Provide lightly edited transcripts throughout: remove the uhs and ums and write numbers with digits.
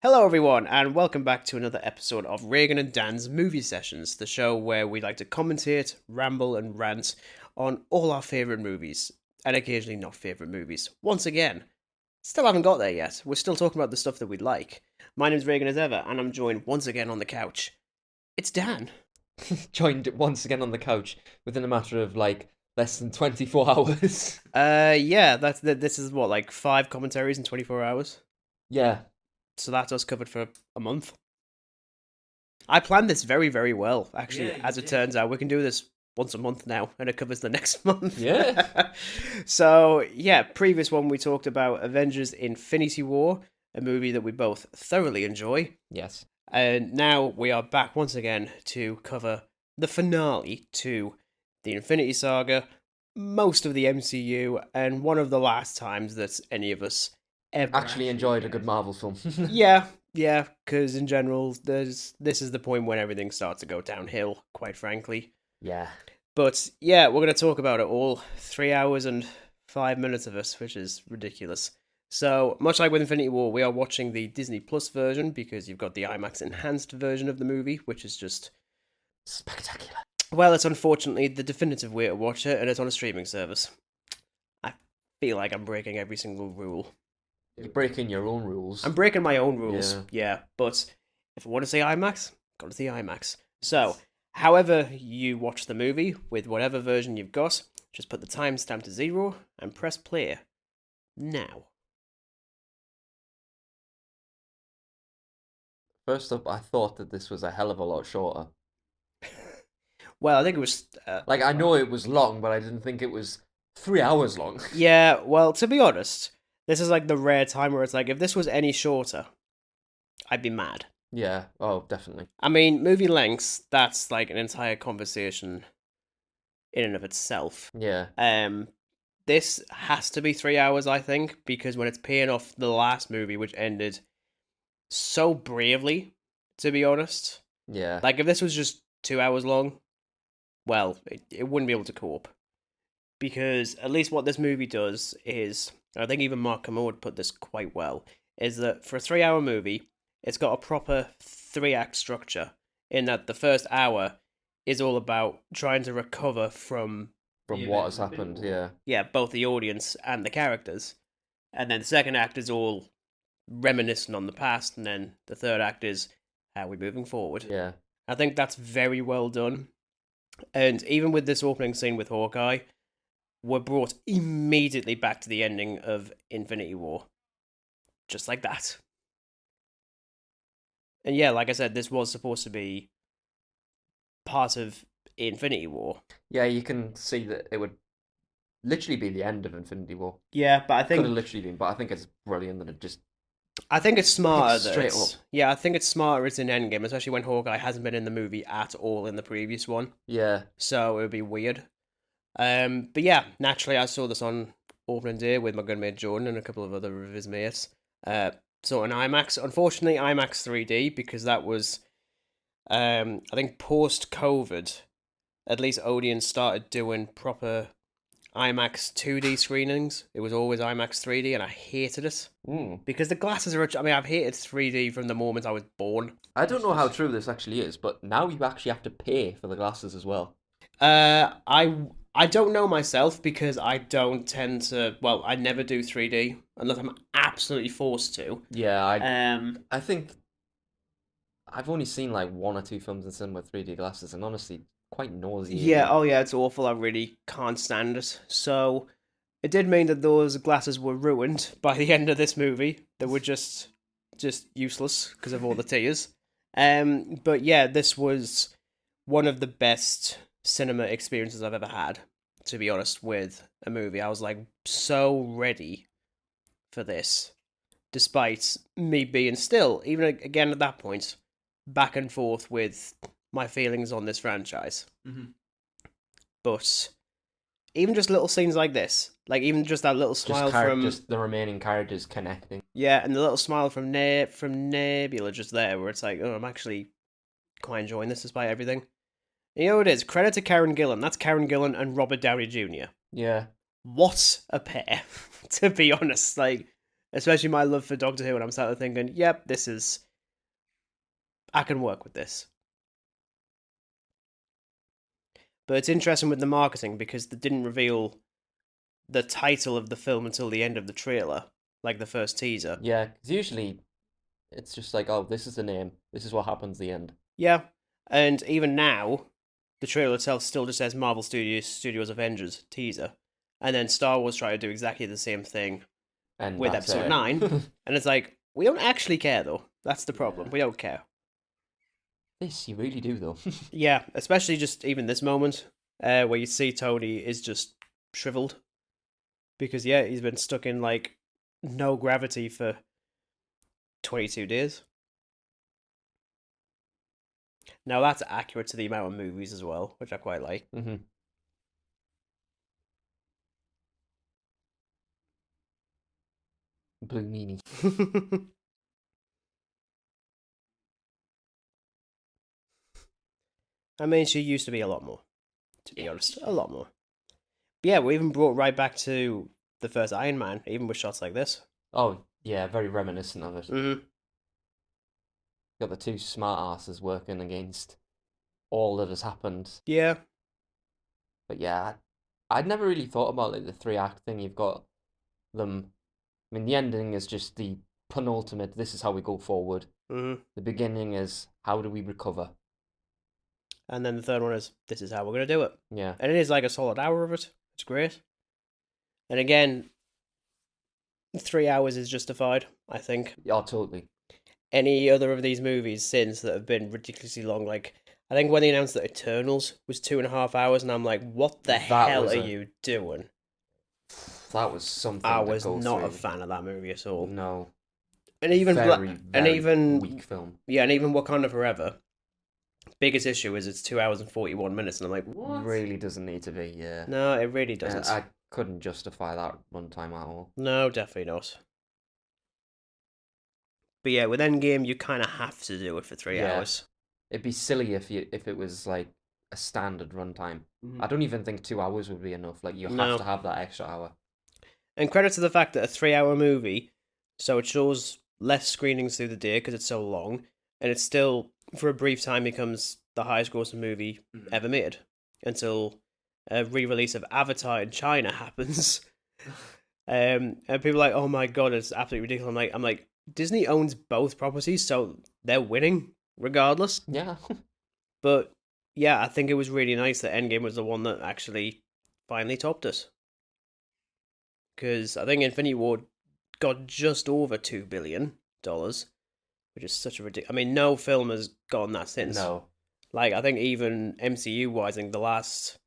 Hello, everyone, and welcome back to another episode of Reagan and Dan's Movie Sessions, the show where we like to commentate, ramble, and rant on all our favourite movies, and occasionally not favourite movies. Once again, still haven't got there yet. We're still talking about the stuff that we like. My name's Reagan as ever, and I'm joined once again on the couch. It's Dan. Joined once again on the couch within a matter of less than 24 hours. Yeah, this is what, like 5 commentaries in 24 hours? Yeah. So that's us covered for a month. I planned this very, very well, actually. Yeah, you As it did. turns out, we can do this once a month now, and it covers the next month. Yeah. So, yeah, previous one we talked about Avengers Infinity War, a movie that we both thoroughly enjoy. Yes. And now we are back once again to cover the finale to the Infinity Saga, most of the MCU, and one of the last times that any of us ever Actually enjoyed a good Marvel film. yeah, because in general, this is the point when everything starts to go downhill, quite frankly. Yeah. But yeah, we're going to talk about it all. 3 hours and 5 minutes of us, which is ridiculous. So, much like with Infinity War, we are watching the Disney Plus version because you've got the IMAX enhanced version of the movie, which is just, Spectacular. well, it's unfortunately the definitive way to watch it, and it's on a streaming service. I feel like I'm breaking every single rule. You're breaking your own rules. I'm breaking my own rules, yeah, but if I want to say IMAX, go to the IMAX. So, however you watch the movie, with whatever version you've got, just put the timestamp to 0 and press play. Now. First up, I thought that this was a hell of a lot shorter. Well, I think it was. I know it was long, but I didn't think it was 3 hours long. Yeah, well, to be honest, this is like the rare time where it's like, if this was any shorter, I'd be mad. Yeah. Oh, definitely. I mean, movie lengths, that's like an entire conversation in and of itself. Yeah. This has to be 3 hours, I think, because when it's paying off the last movie, which ended so bravely, to be honest. Yeah. Like, if this was just 2 hours long, well, it wouldn't be able to cope. Because at least what this movie does is, I think even Mark Kermode put this quite well, is that for a 3 hour movie, it's got a proper 3 act structure, in that the first hour is all about trying to recover from What has happened, yeah. both the audience and the characters. And then the second act is all reminiscent on the past, and then the third act is how we're moving forward. Yeah. I think that's very well done. And even with this opening scene with Hawkeye, we're brought immediately back to the ending of Infinity War. Just like that. And yeah, like I said, this was supposed to be part of Infinity War. Yeah, you can see that it would literally be the end of Infinity War. Yeah, but I Could have think literally been, but I think it's brilliant that it just it's smarter picks that straight it's, up. yeah, I think it's smarter it's in Endgame, especially when Hawkeye hasn't been in the movie at all in the previous one. Yeah. So it would be weird. But yeah, naturally I saw this on opening day with my good mate Jordan and a couple of other of his mates. So an IMAX. Unfortunately, IMAX 3D, because that was, I think post COVID, at least Odeon started doing proper IMAX 2D screenings. It was always IMAX 3D, and I hated it because the glasses are. I mean, I've hated 3D from the moment I was born. I don't know how true this actually is, but now you actually have to pay for the glasses as well. I don't know myself because I don't tend to. Well, I never do 3D unless I'm absolutely forced to. Yeah, Um, I think I've only seen like one or two films in cinema with 3D glasses, and honestly, quite yeah, nauseating. oh yeah, it's awful. I really can't stand it. So it did mean that those glasses were ruined by the end of this movie. They were just useless because of all the tears. But yeah, this was one of the best cinema experiences I've ever had, to be honest, with a movie. I was like so ready for this, despite me being still, even again at that point, back and forth with my feelings on this franchise. Mm-hmm. But even just little scenes like this, like even just that little smile from Just the remaining characters connecting. yeah, and the little smile from Nebula just there, where it's like, oh, I'm actually quite enjoying this despite everything. You know what it is? Credit to Karen Gillan. That's Karen Gillan and Robert Downey Jr. Yeah, What a pair, to be honest. Like, Especially my love for Doctor Who, and I'm sat there thinking, yep, this is. I can work with this. But it's interesting with the marketing because they didn't reveal the title of the film until the end of the trailer, like the first teaser. Yeah, because usually it's just like, oh, this is the name. This is what happens at the end. Yeah, and even now, the trailer itself still just says Marvel Studios Avengers teaser, and then Star Wars try to do exactly the same thing And with that's Episode it. 9, and it's like we don't actually care though. That's the problem. Yeah. We don't care. This you really do though. Yeah, especially just even this moment where you see Tony is just shriveled because yeah, he's been stuck in like no gravity for 22 days. Now that's accurate to the amount of movies as well, which I quite like. hmm Blue meanie. I mean, she used to be a lot more, to be Yeah. honest, a lot more. But yeah, we even brought right back to the first Iron Man, even with shots like this. Oh yeah, very reminiscent of it. Mm-hmm. Got the two smart asses working against all that has happened. Yeah. But yeah, I'd never really thought about like the three act thing. You've got them. I mean, the ending is just the penultimate. This is how we go forward. Mm-hmm. The beginning is how do we recover? And then the third one is this is how we're gonna do it, Yeah. and it is like a solid hour of it. It's great. And again, 3 hours is justified. I think Yeah, totally. any other of these movies since that have been ridiculously long, like I think when they announced that Eternals was 2.5 hours, and I'm like, what the That hell was are a you doing? that was I something to was go not a through. fan of that movie at all. No, And even very and very even weak film. yeah, and even Wakanda Forever. Biggest issue is it's 2 hours and 41 minutes, and I'm like, what? Really doesn't need to be. Yeah, No, it really doesn't. I couldn't justify that runtime at all. No, definitely not. But yeah, with Endgame, you kind of have to do it for three Yeah, hours. it'd be silly if it was like a standard runtime. I don't even think 2 hours would be enough. Like you have No. to have that extra hour. And credit to the fact that a 3 hour movie, so it shows less screenings through the day because it's so long, and it still, for a brief time, becomes the highest grossing movie ever made until a re release of Avatar in China happens. And people are like, oh my god, it's absolutely ridiculous. I'm like, Disney owns both properties, so they're winning regardless. Yeah. But yeah, I think it was really nice that Endgame was the one that actually finally topped us. Because I think Infinity War got just over $2 billion, which is such a ridiculous. I mean, no film has gotten that since. No. Like, I think even MCU wise, I think the last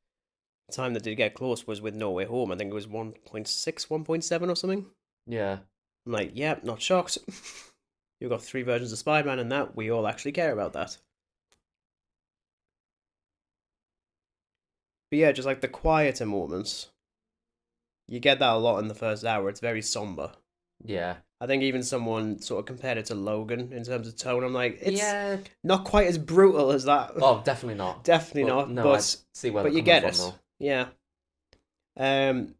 time that did get close was with No Way Home. I think it was 1.6, 1.7 or something. Yeah. I'm like, yeah, not shocked. You've got 3 versions of Spider Man, and that we all actually care about that. But yeah, just like the quieter moments, you get that a lot in the first hour. It's very somber. Yeah. I think even someone sort of compared it to Logan in terms of tone. I'm like, it's Yeah. not quite as brutal as that. Oh, definitely not. Definitely But not. no, I But see where they're you coming get from it. though. Yeah. And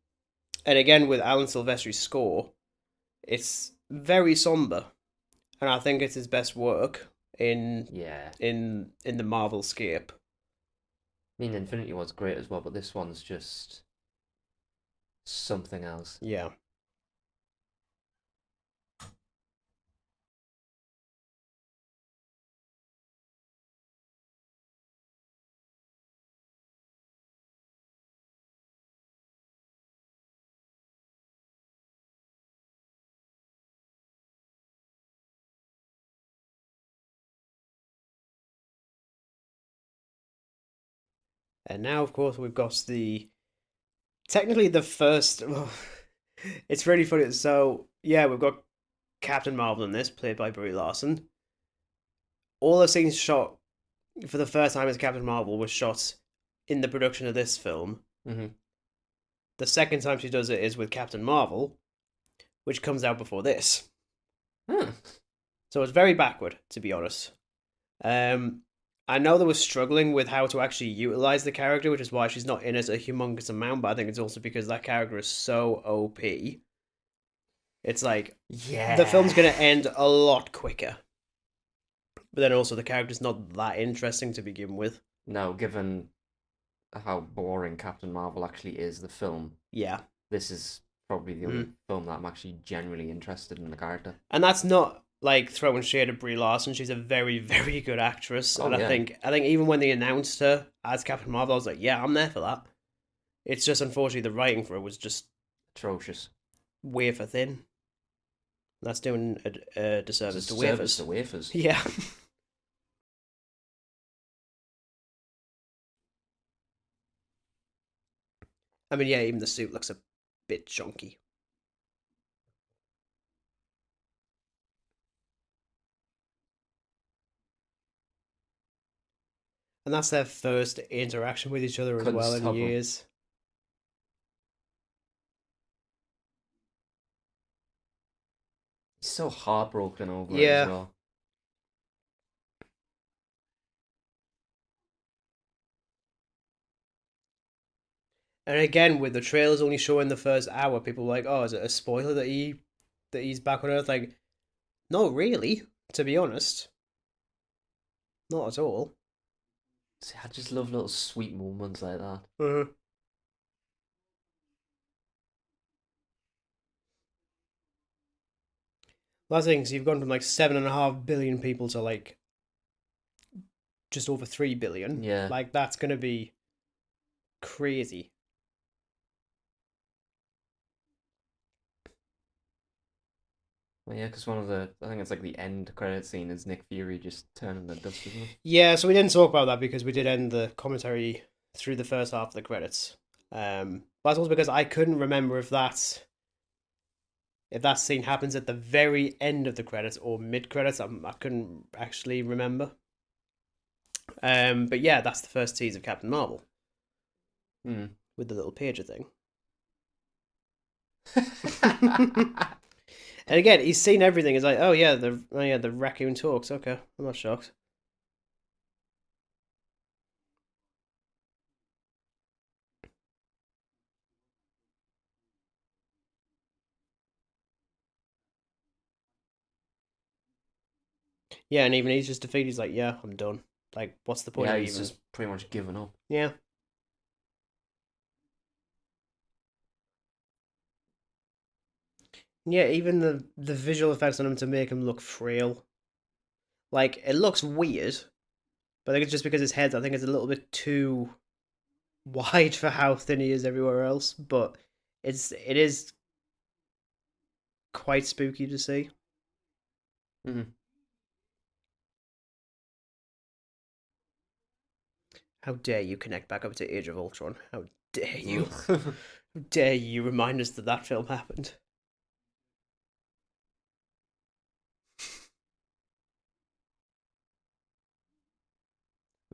again with Alan Silvestri's score, it's very somber, and I think it's his best work in Yeah. in the Marvel scape. I mean, Infinity was great as well, but this one's just something else. Yeah. And now, of course, we've got the technically the first. Well, it's really funny. So yeah, we've got Captain Marvel in this, played by Brie Larson. All the scenes shot for the first time as Captain Marvel was shot in the production of this film. Mm-hmm. The second time she does it is with Captain Marvel, which comes out before this. Hmm. So it's very backward, to be honest. I know they were struggling with how to actually utilize the character, which is why she's not in it a humongous amount, but I think it's also because that character is so OP It's like the film's Yeah. gonna end a lot quicker, but then also the character's not that interesting to begin with. No, given how boring Captain Marvel actually is, the film, Yeah. this is probably the only Mm. film that I'm actually genuinely interested in the character. And that's not like throwing shade at Brie Larson. She's a very, very good actress, Oh and yeah, I think even when they announced her as Captain Marvel, I was like, yeah, I'm there for that. It's just unfortunately the writing for it was just atrocious. wafer thin. That's doing a It's a disservice to service to wafers. wafers. Yeah. I mean, yeah, even the suit looks a bit chunky. And that's their first interaction with each other as Couldn't well in stop him. years. He's so heartbroken over it as Yeah. well. And again, with the trailers only showing the first hour, people were like, "Oh, is it a spoiler that he's back on Earth?" Like, not really, to be honest, not at all. See, I just love little sweet moments like that. Uh-huh. Last thing is you've gone from like 7.5 billion people to like just over 3 billion. Yeah. Like that's gonna be crazy. Well, yeah, because one of the, I think it's like the end credit scene is Nick Fury just turning the dust, isn't it? Yeah, so we didn't talk about that because we did end the commentary through the first half of the credits. But that's also because I couldn't remember if that scene happens at the very end of the credits or mid credits. I couldn't actually remember. But yeah, that's the first tease of Captain Marvel Hmm. with the little pager thing. Hmm. And again, he's seen everything. He's like, oh yeah, the raccoon talks. Okay, I'm not shocked. Yeah, and even he's just defeated. He's like, yeah, I'm done. Like, what's the point Yeah, of he's even? just pretty much given up. Yeah, yeah. Even the visual effects on him to make him look frail. Like, it looks weird, but I think it's just because his head, I think, is a little bit too wide for how thin he is everywhere else. But it is quite spooky to see. Hmm. How dare you connect back up to Age of Ultron? How dare you? I'm How dare you remind us that that film happened?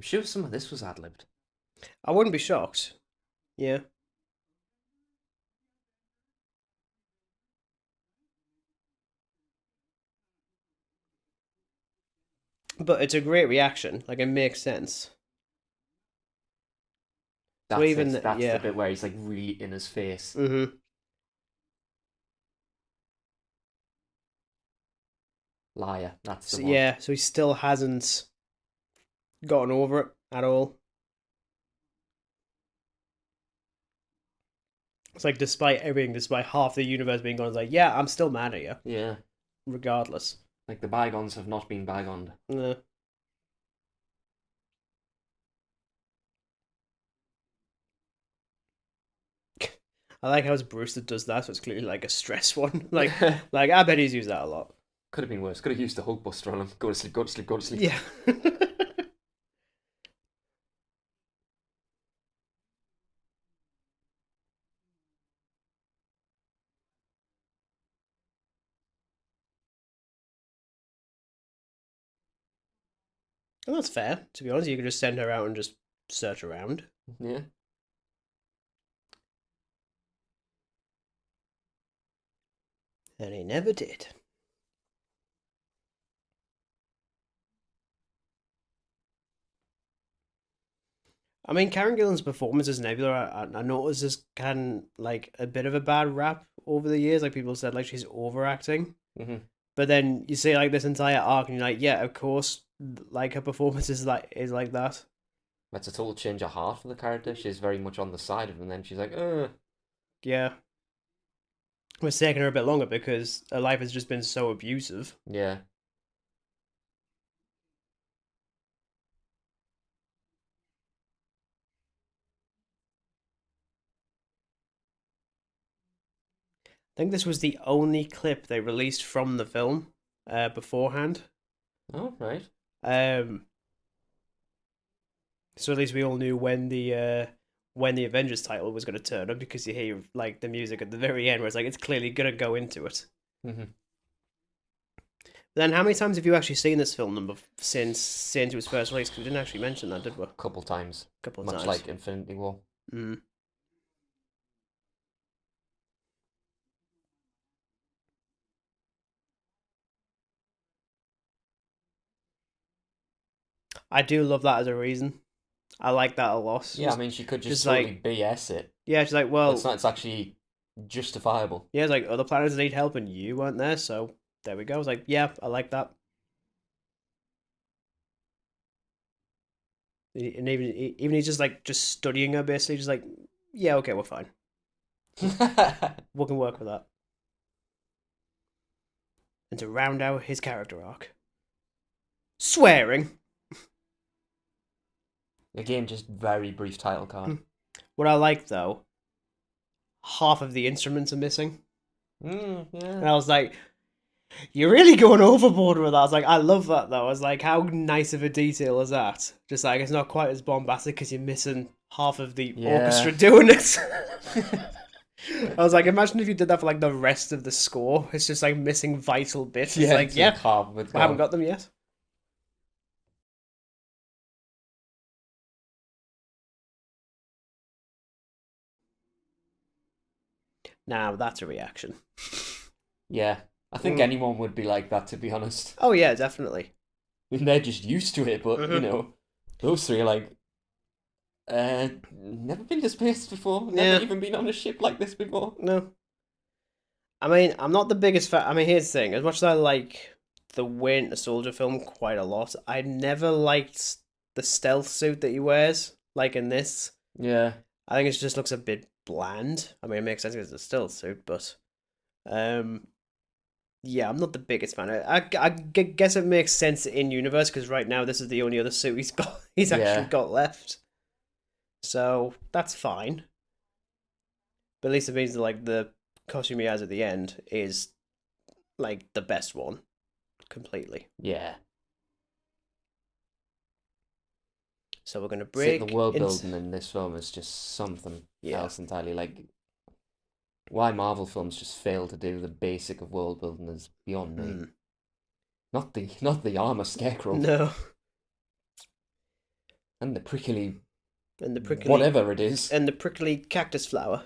sure some of this was ad-libbed. I wouldn't be shocked. Yeah, but it's a great reaction. Like it makes sense. So That's it. even That's the yeah, bit where he's like really in his face. mm-hmm. Liar. That's the So one. yeah, so he still hasn't gotten over it at all. It's like despite everything, despite half the universe being gone, it's like yeah, I'm still mad at you, Yeah. regardless. Like the bygones have not been bygoned. Yeah. I like how it's Bruce that does that, so it's clearly like a stress one. Could Like I bet he's used that a lot. have been worse. Could have used the Hulkbuster on him. Go to sleep, go to sleep, go to sleep. Yeah. And that's fair. To be honest, you could just send her out and just search around. Yeah. And he never did. I mean, Karen Gillan's performance as Nebula, I noticed has gotten like a bit of a bad rap over the years. Like people said, like she's overacting. Hmm. But then you see like this entire arc, and you're like, yeah, of course, like her performance is like that. That's a total change of heart for the character. She's very much on the side of him, and then she's like, Yeah, it's taking her a bit longer because her life has just been so abusive. yeah. I think this was the only clip they released from the film beforehand. Oh, right. Um, so at least we all knew when the Avengers title was going to turn up because you hear like the music at the very end where it's like it's clearly going to go into it. Hmm. Then how many times have you actually seen this film number since it was first released? Because we didn't actually mention that, did we? A Couple times. couple of Much times. like Infinity War. Mm. I do love that as a reason. I like that a lot. Yeah, I mean, she could just Just totally like BS it. yeah, she's like, well, It's actually justifiable. yeah, it's like other planets need help and you weren't there, so there we go. I was like, yeah, I like that. And even he's just like just studying her basically, just like, yeah, okay, we're fine. We can work with that. And to round out his character arc, swearing. Again, just very brief title card. What I like though, half of the instruments are missing, and Yeah. I was like, you're really going overboard with that. I was like, I love that though. I was like, how nice of a detail is that? Just like it's not quite as bombastic because you're missing half of the Yeah. orchestra doing it. I was like, imagine if you did that for like the rest of the score. It's just like missing vital bits. It's Yeah, like, it's like yeah, half of it's I haven't gone. got them yet. Now that's a reaction. Yeah. I think Mm. anyone would be like that, to be honest. Oh yeah, definitely. I mean, they're just used to it, but, Hmm. those three are like, never been to space before, never Yeah, even been on a ship like this before. no. I mean, I'm not the biggest fan. I mean, here's the thing: as much as I like the Winter Soldier film quite a lot, I never liked the stealth suit that he wears. Like in this, Yeah. I think it just looks a bit bland. I mean, it makes sense because it's a stealth suit, but um, yeah, I'm not the biggest fan. I guess it makes sense in universe because right now this is the only other suit he's got. He's actually Yeah. got left, so that's fine. But at least it means that like the costume he has at the end is like the best one completely. Yeah. So we're gonna See, the break world into building in this film is just something yeah. else entirely. Like, why Marvel films just fail to do the basic of world building is beyond me. Mm. Not the armor scarecrow No, and the prickly and the prickly whatever it is. cactus flower.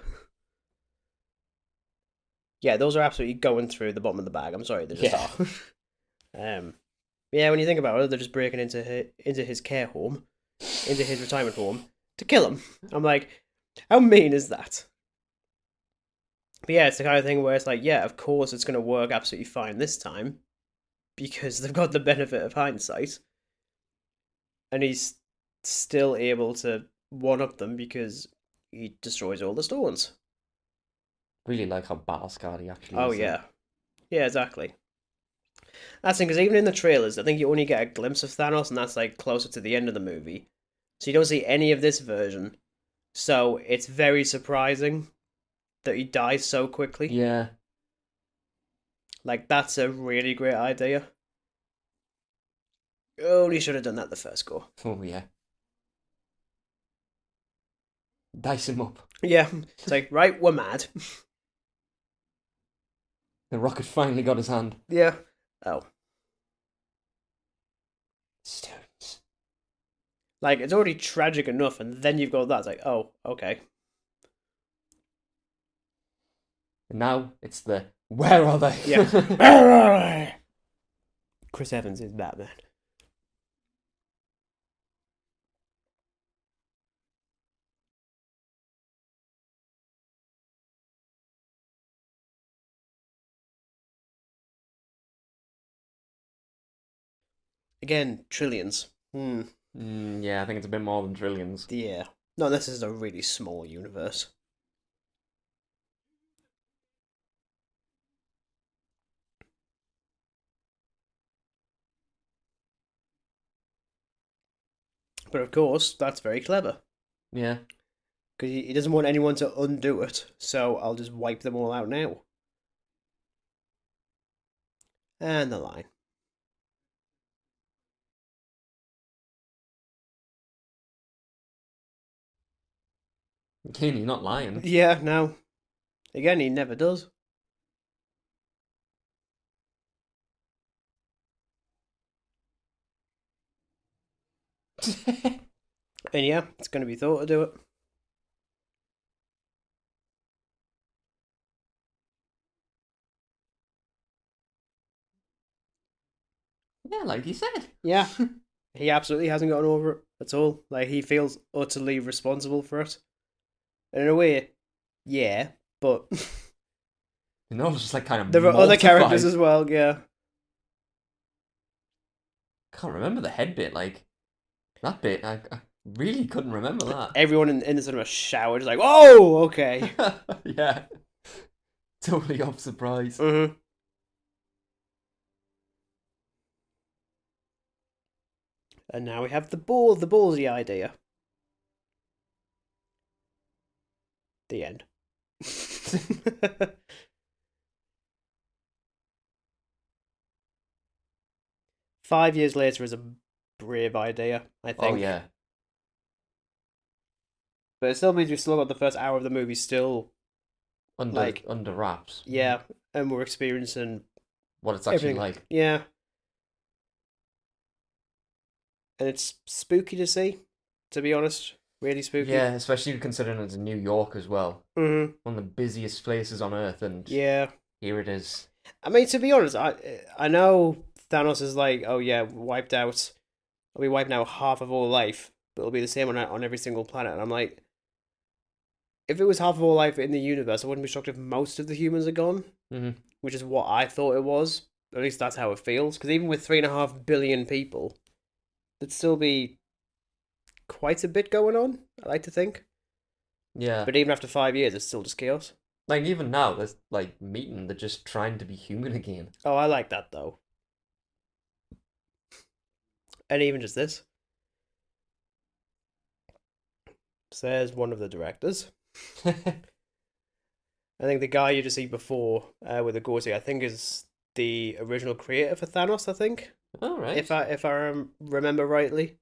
Yeah, those are absolutely going through the bottom of the bag. I'm sorry, they just Yeah. are. Yeah, when you think about it, they're just breaking into his care home, into his retirement home to kill him. I'm like, how mean is that? But yeah, it's the kind of thing where it's like, yeah, of course it's going to work absolutely fine this time because they've got the benefit of hindsight, and he's still able to one up them because he destroys all the stones. Really like how battle scarred he actually Oh is, though. yeah, yeah, exactly. That's the thing because even in the trailers, I think you only get a glimpse of Thanos, and that's like closer to the end of the movie, so you don't see any of this version. So it's very surprising that he dies so quickly. Yeah. Like that's a really great idea. Only should have done that the first go. Oh yeah. Dice him up. Yeah, it's like right, we're mad. The rocket finally got his hand. Yeah. Oh, Stones. like it's already tragic enough, and then you've got that. It's like, oh, okay. And now it's the where are they? Yeah. Chris Evans is Batman. Again, trillions. Yeah, I think it's a bit more than trillions. Yeah. No, this is a really small universe. But of course, that's very clever. Yeah. Because he doesn't want anyone to undo it, so I'll just wipe them all out now. And the line. Again, you're not lying. Yeah, no. Again, he never does. And yeah, it's going to be Thor to do it. Yeah, like you said. Yeah, he absolutely hasn't gotten over it at all. Like, he feels utterly responsible for it. And in a way, yeah, but You know, just like kind of there are other characters mortified. as well, yeah. Can't remember the head bit. Like that bit, I really couldn't remember that. Everyone in the cinema showered, like, oh, okay. Yeah, totally off surprise. Mm-hmm. And now we have the ballsy idea. The end. 5 years later is a brave idea, I Oh think. yeah, But it still means we've still got the first hour of the movie still, under like, under wraps. yeah, and we're experiencing What it's actually everything. like. Yeah. And it's spooky to see, to be honest. Really spooky. Yeah, especially considering it's in New York as well, Mm-hmm. one of the busiest places on Earth, and Yeah. here it is. I mean, to be honest, I know Thanos is like, oh yeah, wiped out. I'll be wiping out half of all life, but it'll be the same on every single planet. And I'm like, if it was half of all life in the universe, I wouldn't be shocked if most of the humans are gone, Mm-hmm. which is what I thought it was. At least that's how it feels. Because even with 3.5 billion people, there'd still be quite a bit going on, I like to think. Yeah, But even after 5 years, it's still just chaos. like even now, there's like meeting. They're just trying to be human again. Oh, I like that though. And even just this. Says one of the directors. I think the guy you just see before with the goatee, I think is the original creator for Thanos. I think, All right. if I remember rightly,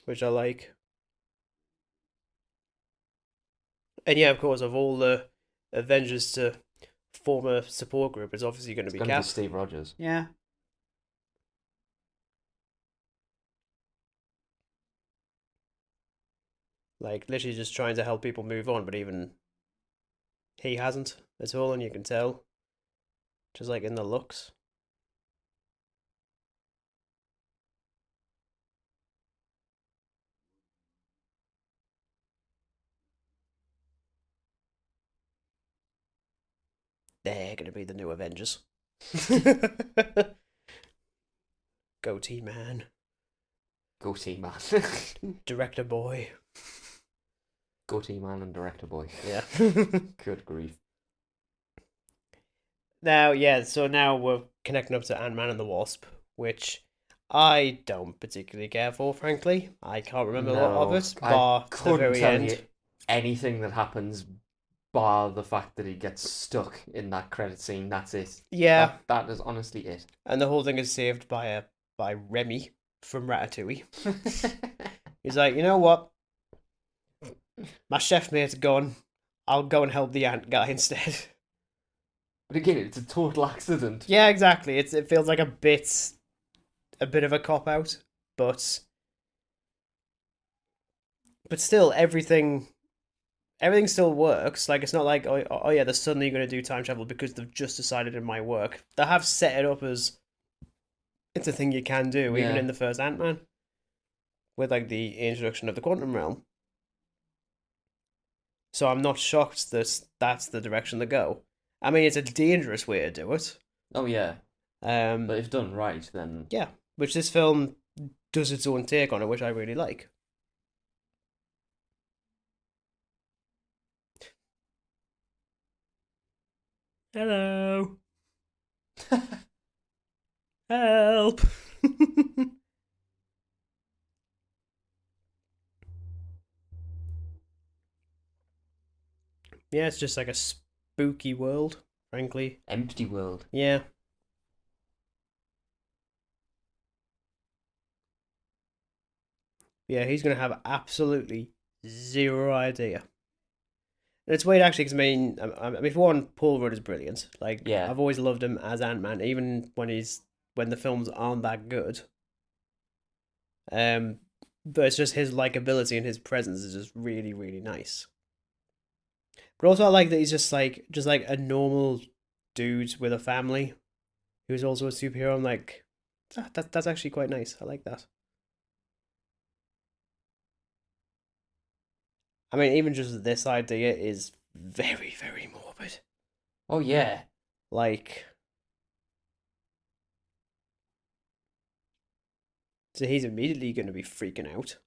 which I like. And yeah, of course, of all the Avengers to form a support group, it's obviously going to It's be gonna be Cap. Steve Rogers. Yeah. Like literally just trying to help people move on, but even he hasn't at all, and you can tell, just like in the looks. They're going to be the new Avengers. Goatee man, Goatee man. director boy. Goatee man and director boy. Yeah. Good grief. Now, yeah, so now we're connecting up to Ant-Man and the Wasp, which I don't particularly care for, frankly. I can't remember a lot of No, it, I bar the couldn't very tell you end. anything that happens bar the fact that he gets stuck in that credit scene. That's it. Yeah, That is honestly it. and the whole thing is saved by Remy from Ratatouille. He's like, you know what? My chef mate's gone. I'll go and help the ant guy instead. But again, it's a total accident. Yeah, exactly. It feels like a bit of a cop out, but still everything still works. Like it's not like oh yeah, they're suddenly going to do time travel because they've just decided it might work. They have set it up as it's a thing you can do, even Yeah. in the first Ant-Man, with like the introduction of the quantum realm. So I'm not shocked that that's the direction they go. I mean, it's a dangerous way to do it, Oh yeah. But if done right, then Yeah, which this film does its own take on it, which I really like. Hello, help. Yeah, it's just like a spooky world, frankly. empty world. Yeah. Yeah, he's going to have absolutely zero idea. And it's weird actually, because I mean, for one, Paul Rudd is brilliant. Like Yeah, I've always loved him as Ant-Man, even when the films aren't that good. Um, but it's just his likability and his presence is just really, really nice. But also, I like that he's just like a normal dude with a family who's also a superhero. I'm like, that's actually quite nice. I like that. I mean, even just this idea is very, very morbid. oh yeah. Like, so he's immediately going to be freaking out.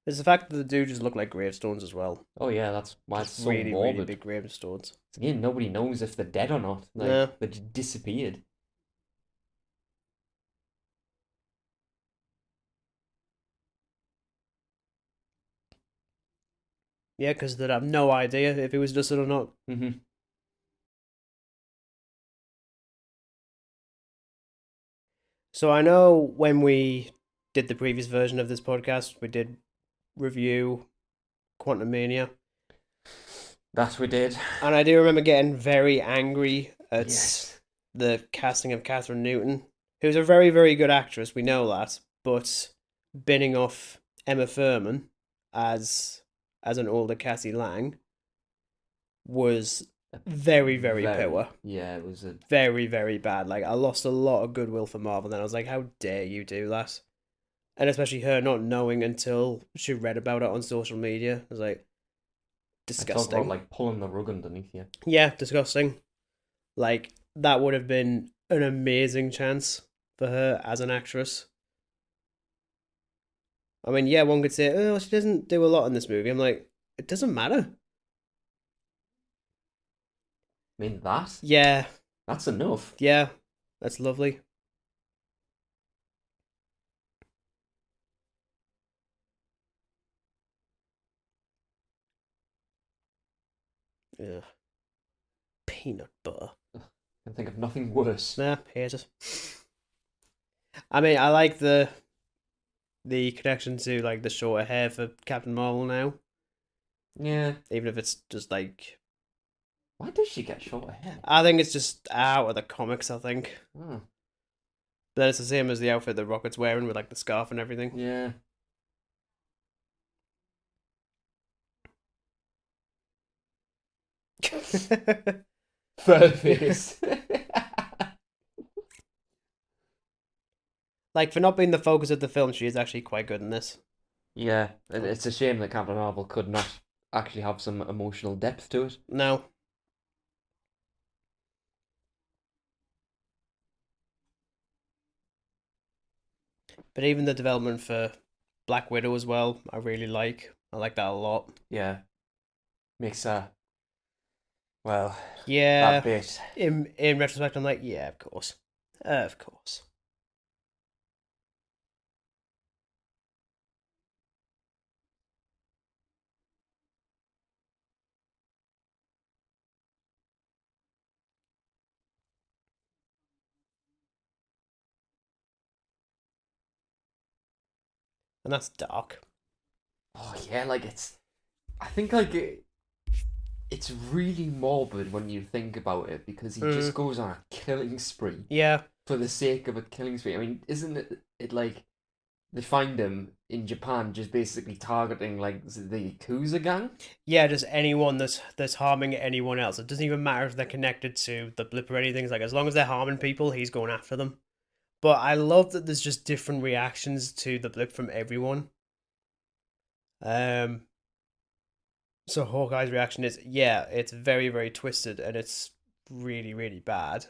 There's the fact that the dude just look like gravestones as well. Oh yeah, that's why Just it's so really, really morbid. big gravestones. Again, nobody knows if they're dead or not. Like No. they just disappeared. Yeah, because they'd have no idea if he was dusted or not. Hmm. So I know when we did the previous version of this podcast, we did review Quantum Mania. That we did. And I do remember getting very angry at Yes. the casting of Catherine Newton, who's a very, very good actress, we know that, but binning off Emma Thurman as an older Cassie Lang was very, very Very. poor. Yeah, it was a. Very, very bad. Like, I lost a lot of goodwill for Marvel, and then I was like, how dare you do that? And especially her not knowing until she read about it on social media. I was like, I talk about disgusting. like pulling the rug underneath you. Yeah, disgusting. Like, that would have been an amazing chance for her as an actress. I mean, yeah, one could say, oh, she doesn't do a lot in this movie. I'm like, it doesn't matter. I mean that. Yeah, That's enough. yeah, that's lovely. Ugh, peanut butter. I can think of nothing worse. Nah, hate it. I mean, I like the connection to like the shorter hair for Captain Marvel now, Yeah. even if it's just like Why does she get short hair? I think it's just out of the comics. I think Oh, then it's the same as the outfit that Rocket's wearing with like the scarf and everything. yeah. Fair face. Like for not being the focus of the film, she is actually quite good in this. Yeah, and it's a shame that Captain Marvel could not actually have some emotional depth to it. No, but even the development for Black Widow as well, I really like. I like that a lot. Yeah, makes well, that Yeah, bit. in retrospect, I'm like, yeah, of course. And that's dark. Oh yeah, like it's. I think like it's really morbid when you think about it because he just Mm, goes on a killing spree yeah, for the sake of a killing spree. I mean, isn't it like they find him in Japan just basically targeting like the Yakuza gang? yeah, just anyone that's harming anyone else. It doesn't even matter if they're connected to the blip or anything. It's like as long as they're harming people, he's going after them. But I love that there's just different reactions to the blip from everyone. Um, so Hawkeye's reaction is, yeah, it's very, very twisted and it's really, really bad.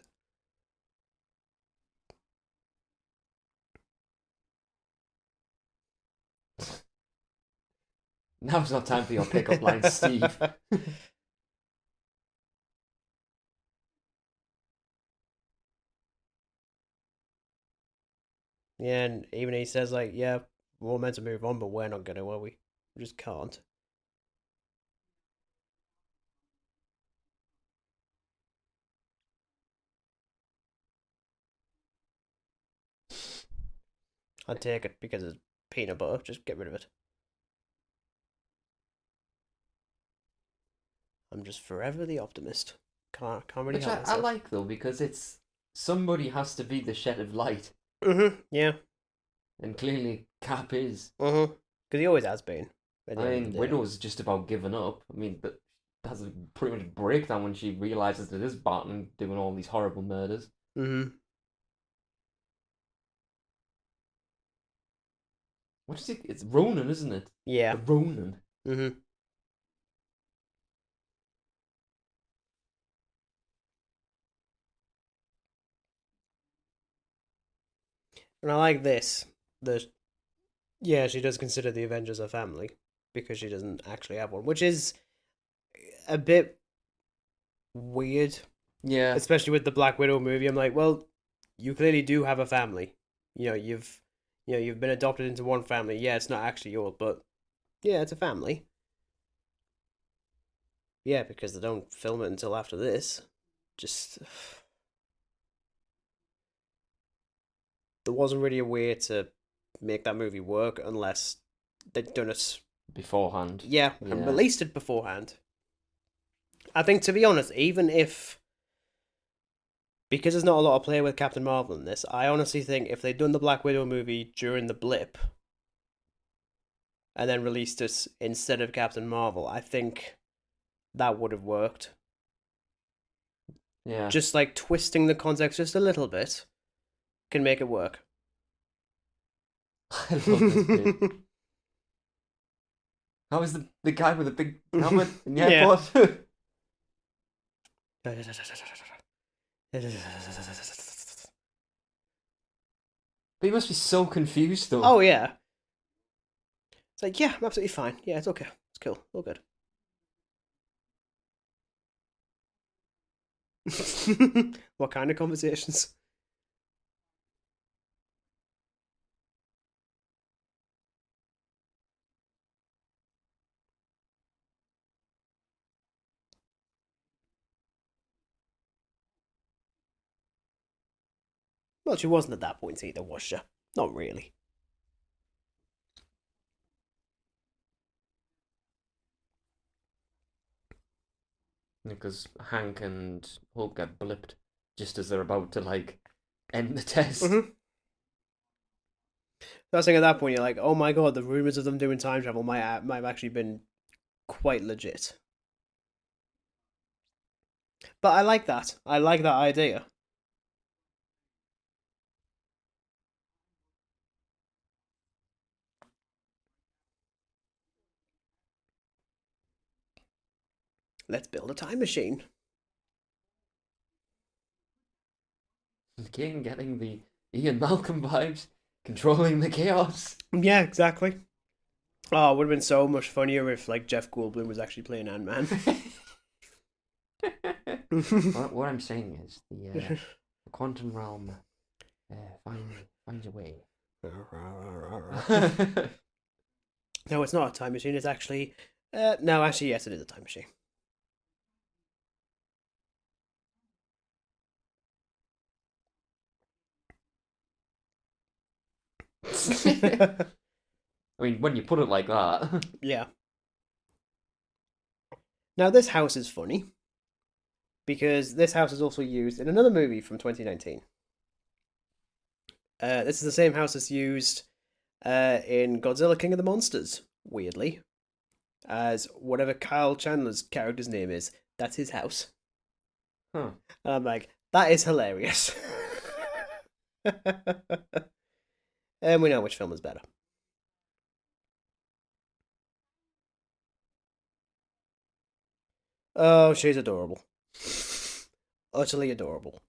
Now's not time for your pickup line, Steve. Yeah, and even he says like, yeah, we're meant to move on, but we're not gonna, are we? We just can't. I'd take it because it's peanut butter. Just get rid of it. I'm just forever the optimist. Can't really Which help I myself. like though, because it's somebody has to be the shed of light, Yeah. and clearly Cap is. Because he always has been. At the I end of mean, the day. Widow's just about giving up. I mean, but has a pretty much breakdown when she realizes that it is Barton doing all these horrible murders. Mm-hmm. What is it? It's Ronan, isn't it? Yeah. The Ronan. Mm-hmm. And I like this. The Yeah, she does consider the Avengers a family because she doesn't actually have one, which is a bit weird, Yeah. especially with the Black Widow movie. I'm like, well, you clearly do have a family. You've been adopted into one family. Yeah, it's not actually yours, but yeah, it's a family. Yeah, because they don't film it until after this. Just there wasn't really a way to make that movie work unless they'd done it. Beforehand. Yeah, and Yeah. released it beforehand. I think, to be honest, even if because there's not a lot of play with Captain Marvel in this, I honestly think if they'd done the Black Widow movie during the blip and then released it instead of Captain Marvel, I think that would have worked. Yeah. Just like twisting the context just a little bit can make it work. I love this bit. How is the guy with the big helmet in the Yeah. airport? But he must be so confused though. Oh yeah. It's like, yeah, I'm absolutely fine. Yeah, it's okay. It's cool. All good. What kind of conversations? Well, she wasn't at that point either, was she? Not really. Because Hank and Hulk get blipped just as they're about to like end the test. Mm-hmm. I was saying at that point, you're like, oh my god, the rumors of them doing time travel might have actually been quite legit. But I like that. I like that idea. Let's build a time machine. Again, getting the Ian Malcolm vibes, controlling the chaos. Yeah, exactly. Oh, it would have been so much funnier if like Jeff Goldblum was actually playing Ant Man. What I'm saying is the quantum realm finds a way. No, it's not a time machine. It's actually no, actually, yes, it is a time machine. I mean, when you put it like that. Yeah. Now this house is funny because this house is also used in another movie from 2019. This is the same house that's used in Godzilla King of the Monsters, weirdly, as whatever Kyle Chandler's character's name is. That's his house. Huh. And I'm like, that is hilarious. And we know which film is better. Oh, she's adorable. Utterly adorable.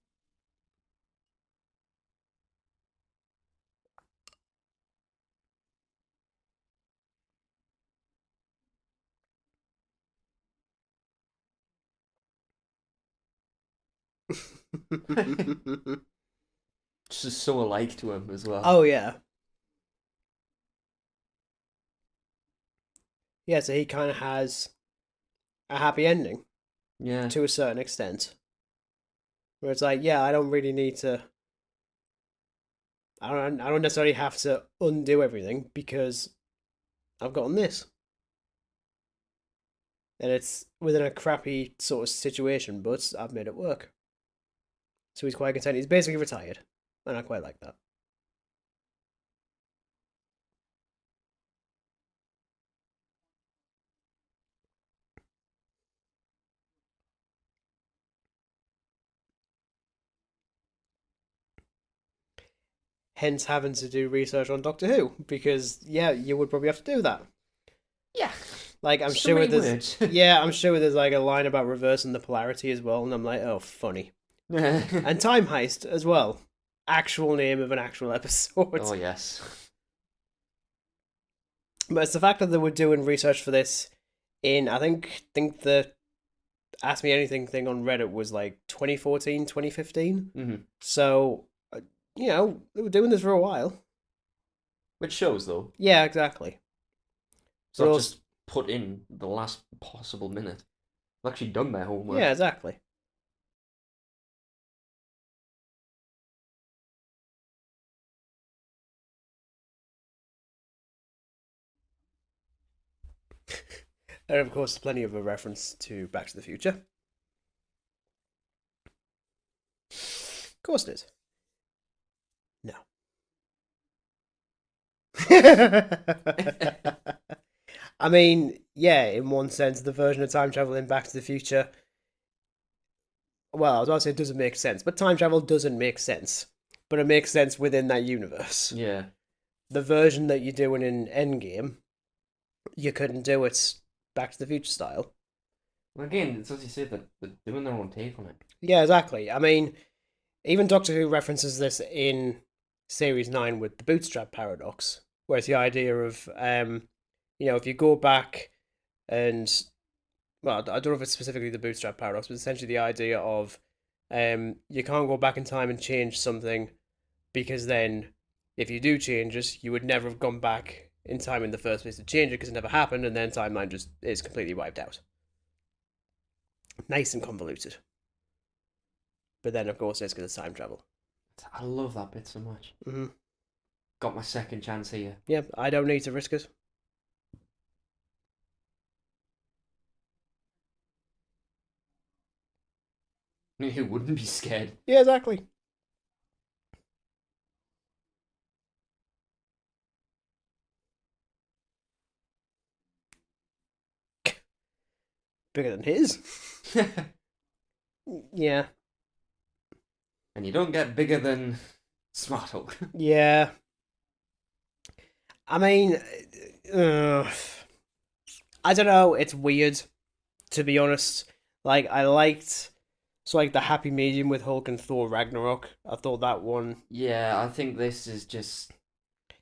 Just so alike to him as well. Oh, yeah. Yeah, so he kind of has a happy ending Yeah. to a certain extent. Where it's like, yeah, I don't really need to. I don't necessarily have to undo everything because I've gotten this. And it's within a crappy sort of situation, but I've made it work. So he's quite content. He's basically retired. And I quite like that. Hence having to do research on Doctor Who, because yeah, you would probably have to do that. Yeah. Like I'm So sure many there's words. yeah, I'm sure there's like a line about reversing the polarity as well, and I'm like, oh funny. And Time Heist as well. Actual name of an actual episode. Oh yes. But it's the fact that they were doing research for this in I think the Ask Me Anything thing on Reddit was like 2014, 2015. Mm-hmm. So you know, they were doing this for a while. Which shows though. Yeah, exactly. It's But not also just put in the last possible minute. They've actually done their yeah, homework. exactly. And of course, plenty of a reference to Back to the Future. Of course it is. No. I mean, yeah, in one sense, the version of time travel in Back to the Future. Well, I was about to say it doesn't make sense, but time travel doesn't make sense. But it makes sense within that universe. Yeah. The version that you're doing in Endgame, you couldn't do it Back to the Future style. Well, again, it's as you say that they're doing their own take on it. Yeah, exactly. I mean, even Doctor Who references this in Series 9 with the bootstrap paradox, where it's the idea of, if you go back and, well, I don't know if it's specifically the bootstrap paradox, but essentially the idea of you can't go back in time and change something because then if you do change it, you would never have gone back in time in the first place to change it because it never happened, and then timeline just is completely wiped out. Nice and convoluted. But then, of course, it's because it's time travel. I love that bit so much. Mm-hmm. Got my second chance here. Yeah, I don't need to risk it. Who wouldn't be scared? Yeah, exactly. Bigger than his. Yeah. And you don't get bigger than Smart Hulk. Yeah. I mean, I don't know. It's weird, to be honest. Like, I liked, so like the happy medium with Hulk and Thor Ragnarok. I thought that one. Yeah, I think this is just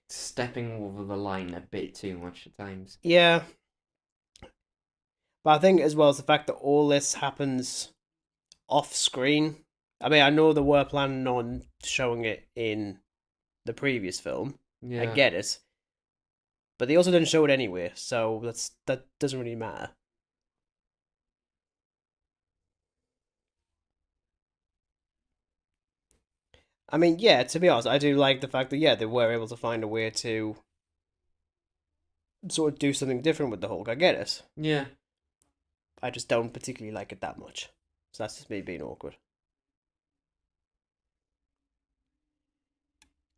stepping over the line a bit too much at times. Yeah. But I think as well as the fact that all this happens off screen. I mean, I know they were planning on showing it in the previous film. I Yeah. get it. But they also didn't show it anyway, so that doesn't really matter. I mean, yeah, to be honest, I do like the fact that yeah, they were able to find a way to sort of do something different with the Hulk. I get it. Yeah. I just don't particularly like it that much. So that's just me being awkward.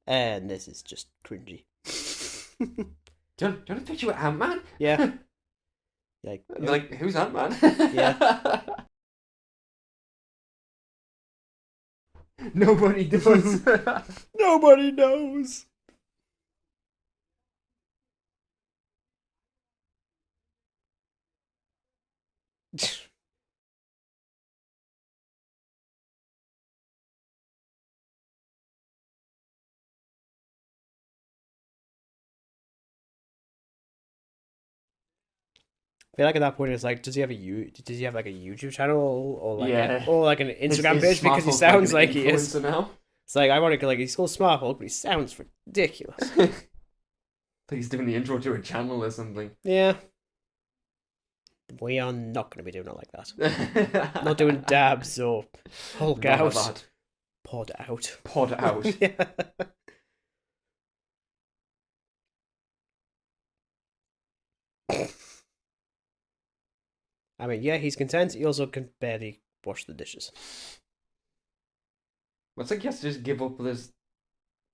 And this is just cringy. Do you want a picture with Ant-Man? Yeah. Like, Like, who's Ant-Man? Yeah. Nobody does. Nobody knows. I feel like at that point it's like, does he have like a YouTube channel or like a Yeah. or like an His Instagram his page Smart because he Hulk's like an sounds like he is. influencer now. It's like ironic, like he's called Smart Hulk, but he sounds ridiculous. He's doing the intro to a channel or something. Yeah, we are not going to be doing it like that. Not doing Not dabs or Hulk like out, that. pod out. Pod out. Yeah. I mean, yeah, he's content. He also can barely wash the dishes. It's like he has to just give up this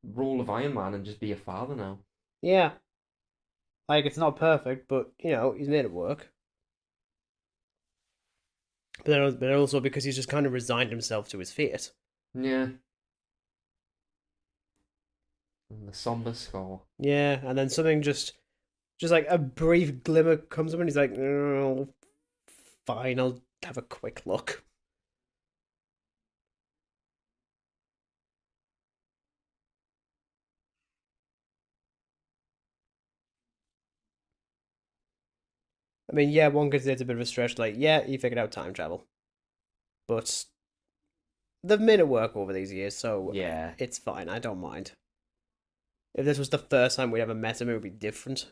role of Iron Man and just be a father now. Yeah, like it's not perfect, but you know he's made it work. But also because he's just kind of resigned himself to his fate. Yeah. And the somber score. Yeah, and then something just like a brief glimmer comes up, and he's like, oh, "Fine, I'll have a quick look." I mean, yeah, one could say it's a bit of a stretch. Like, yeah, he figured out time travel, but they've made it work over these years, so Yeah. it's fine. I don't mind. If this was the first time we ever met him, it would be different.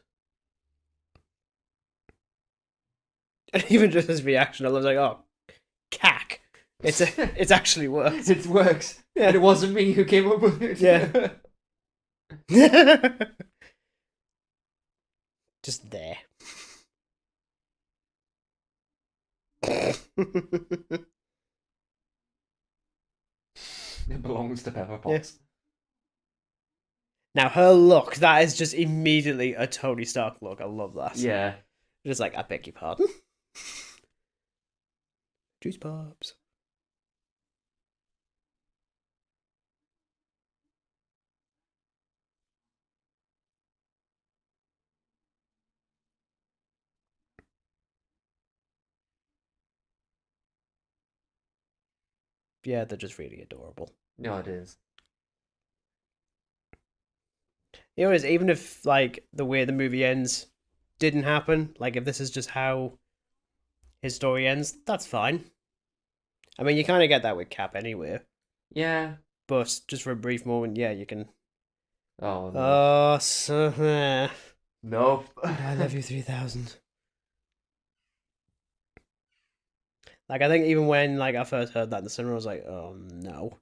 And even just his reaction, I was like, "Oh, cack! It's actually worked." It works. Yeah. And it wasn't me who came up with it. Yeah. Just there. It belongs to Pepper Yeah. Potts. Now her look, that is just immediately a Tony Stark look. I love that. Yeah. Just like, I beg your pardon. Juice pops. Yeah, they're just really adorable. No, it is. You know, even if like the way the movie ends didn't happen, like if this is just how his story ends, that's fine. I mean, you kind of get that with Cap anyway, Yeah. but just for a brief moment, yeah, you can. Oh, no. Oh, so, Nope. I love you 3000. Like I think even when like I first heard that in the cinema, I was like, oh no,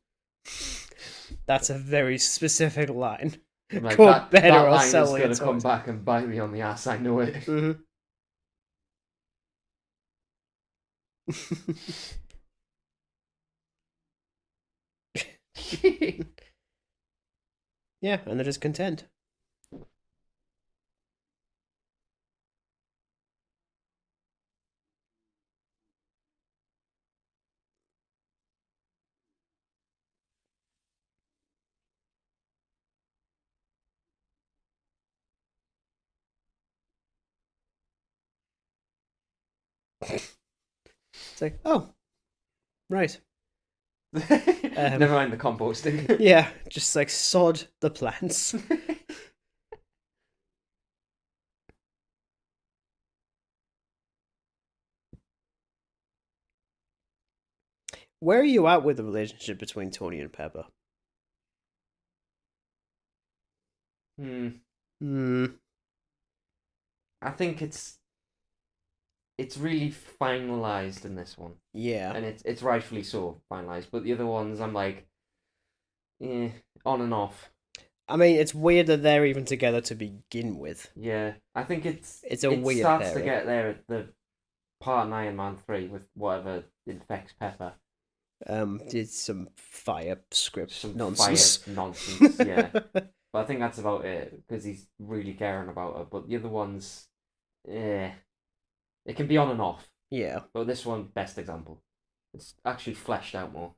that's a very specific line. Like, Called better that or line is selling going it to come toys. back and bite me on the ass. I know it. Mm-hmm. Yeah, and they're just content. It's like, oh, right. Never mind the composting. Yeah, just like sod the plants. Where are you at with the relationship between Tony and Pepper? Hmm. Hmm. I think it's really finalized in this one, Yeah. and it's rightfully so finalized. But the other ones, I'm like, on and off. I mean, it's weird that they're even together to begin with. Yeah, I think It's a it weird starts to pairing. get there at the part in Iron Man 3 with whatever infects Pepper. Did some fire script Some nonsense. fire nonsense, yeah. But I think that's about it because he's really caring about her. But the other ones, it can be on and off. Yeah. But this one, best example. It's actually fleshed out more.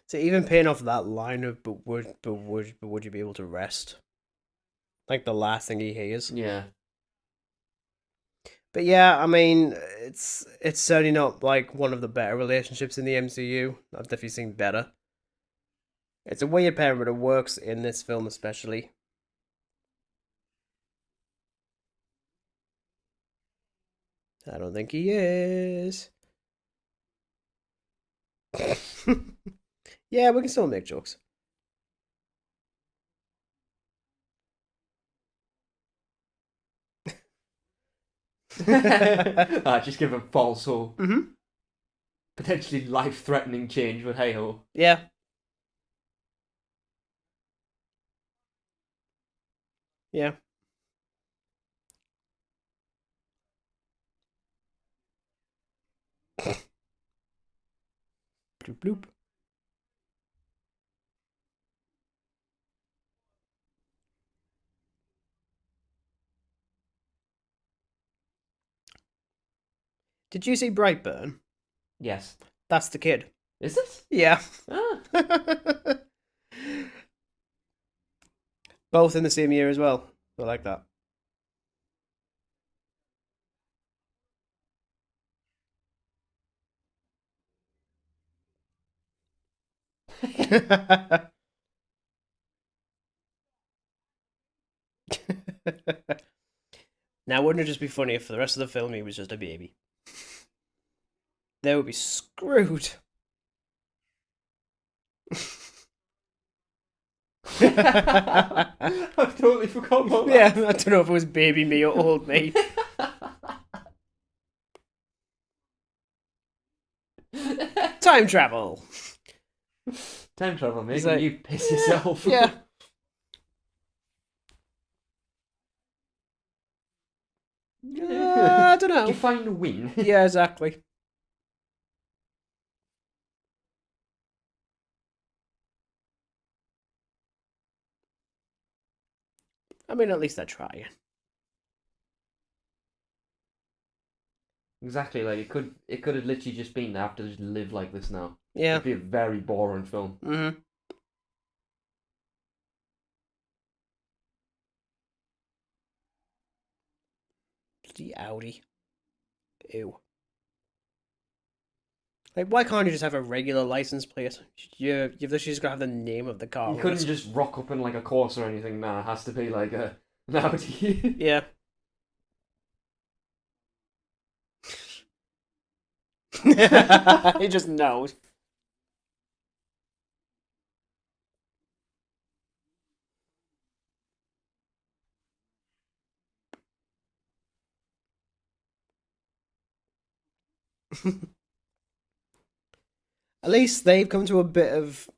So even paying off that line of but would you be able to rest? Like the last thing he hears. Yeah. But yeah, I mean, it's certainly not like one of the better relationships in the MCU. I've definitely seen better. It's a weird pairing, but it works in this film especially. I don't think he is. Yeah, we can still make jokes. Just give him false hope. Hmm. Potentially life-threatening change, but hey ho. Yeah. Yeah. Bloop bloop. Did you see Brightburn? Yes. That's the kid. Is this? Yeah. Ah. Both in the same year as well. I like that. Now, wouldn't it just be funny if for the rest of the film he was just a baby? They would be screwed. Yeah, I've totally forgot about I that. don't know if it was baby me or old me. Time travel. Time travel He's making like, you piss yourself. Yeah. I don't know. Define a win. Yeah, exactly. I mean, at least they're trying. Exactly, like it could have literally just been I have to just live like this now. Yeah. It'd be a very boring film. Mm-hmm. Bloody Audi. Ew. Like, why can't you just have a regular license plate? You've literally just got to have the name of the car. You on couldn't it. just rock up in like a course or anything. Nah, it has to be like a an Audi. Yeah. He just knows. At least they've come to a bit of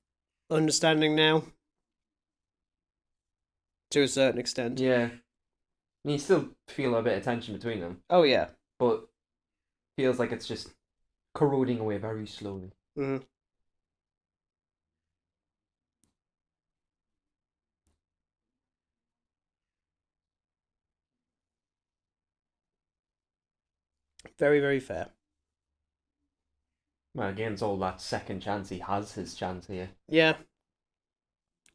understanding now, to a certain extent. Yeah, I mean, you still feel a bit of tension between them, Oh yeah. but feels like it's just corroding away very slowly. Mm-hmm. Very, very fair. Well, again, it's all that second chance. He has his chance here. Yeah.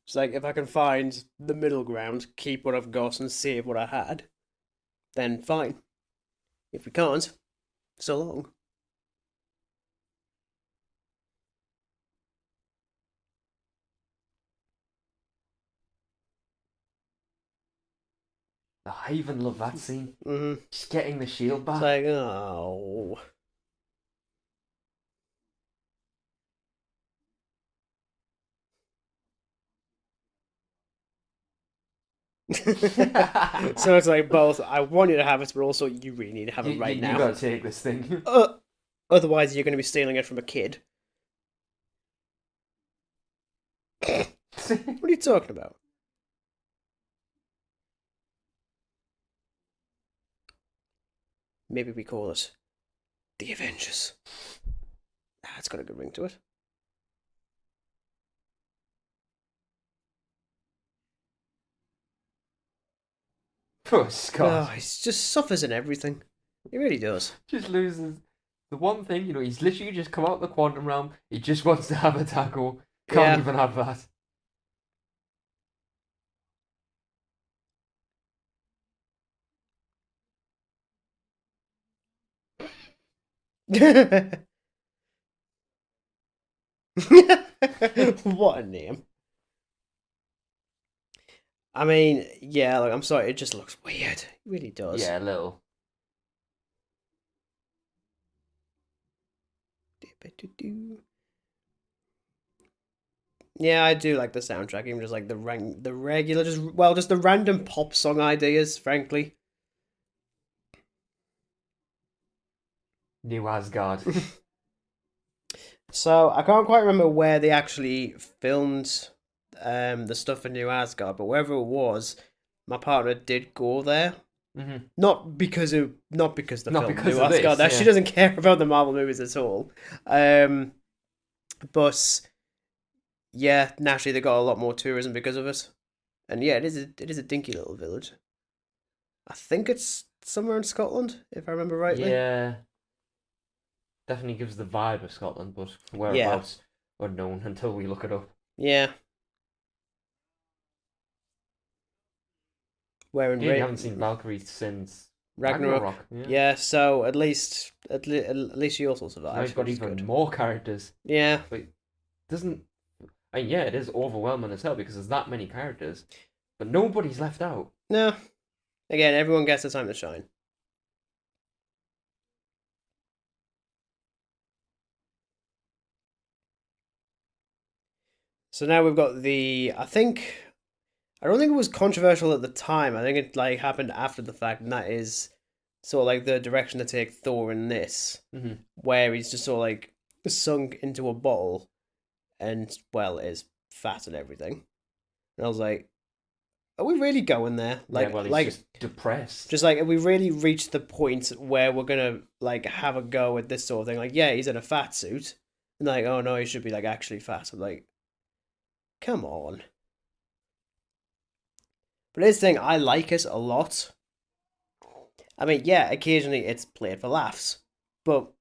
It's like if I can find the middle ground, keep what I've got and save what I had, then fine. If we can't, so long. Oh, I even love that scene. Mm-hmm. Just getting the shield It's back. like, oh. So it's like both. I want you to have it, but also you really need to have you, it right you, you now. gotta take this thing. Otherwise, you're going to be stealing it from a kid. What are you talking about? Maybe we call it the Avengers. It's got a good ring to it. Poor Scott. Oh, he just suffers in everything. He really does. Just loses the one thing, he's literally just come out of the quantum realm. He just wants to have a taco. Can't Yeah. even have that. What a name. I mean, yeah, like I'm sorry, it just looks weird. It really does. Yeah, a little. Yeah, I do like the soundtrack, even just like the regular, just the random pop song ideas, frankly. New Asgard. So I can't quite remember where they actually filmed the stuff in New Asgard, but wherever it was, my partner did go there. hmm Not because the Not film because New of Asgard. this, That she yeah. doesn't care about the Marvel movies at all. Um, but yeah, naturally they got a lot more tourism because of it. And yeah, it is a dinky little village. I think it's somewhere in Scotland, if I remember rightly. Yeah, definitely gives the vibe of Scotland, but Yeah, whereabouts unknown until we look it up. yeah. Where in Yeah, you haven't seen Valkyrie since Ragnarok. Ragnarok, yeah. Yeah, so at least she also So now survives, you've got which is even good. more characters. Yeah, But it doesn't. I mean, yeah, it is overwhelming as hell because there's that many characters, but nobody's left out. no. Again, everyone gets the time to shine. So now we've got I don't think it was controversial at the time. I think it like happened after the fact, and that is sort of like the direction to take Thor in this, hmm where he's just sort of like sunk into a bottle and well is fat and everything. And I was like, are we really going there? Yeah, Like well, he's like just depressed. just like have we really reached the point where we're gonna like have a go at this sort of thing? Like, yeah, he's in a fat suit. And like, oh no, he should be like actually fat. I'm like, come on. But this thing, I like it a lot. I mean, yeah, occasionally it's played for laughs, but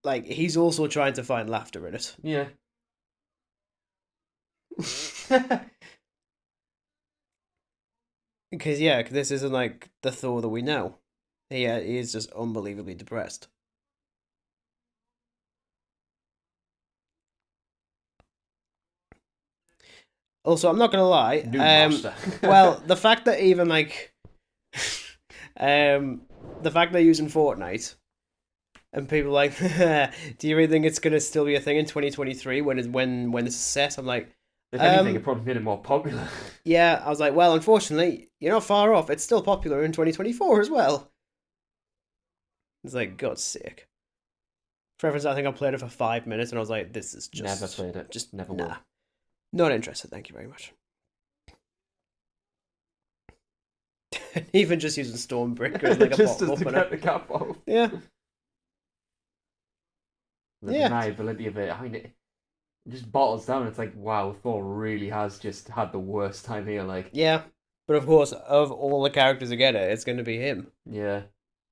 like he's also trying to find laughter in it. Yeah. Because yeah, this isn't like the Thor that we know. He is just unbelievably depressed. Also, I'm not gonna lie. New master. Well, the fact that even like, um, the fact they're using Fortnite and people are like, do you really think it's gonna still be a thing in 2023 when this is set? I'm like, If anything, it um, probably made it more popular. yeah. I was like, well, unfortunately, you're not far off. It's still popular in 2024 as well. It's like, God's sake. For reference, I think I played it for 5 minutes and I was like, this is Never played it. just Never nah, will. not interested. Thank you very much. Even just using Stormbreaker as like a Just bottom as to opener. get the cap off. Yeah, The yeah, deniability of it. I mean, it just bottles down. It's like, wow, Thor really has just had the worst time here. Like, yeah. But of course, of all the characters who get it, it's going to be him. yeah.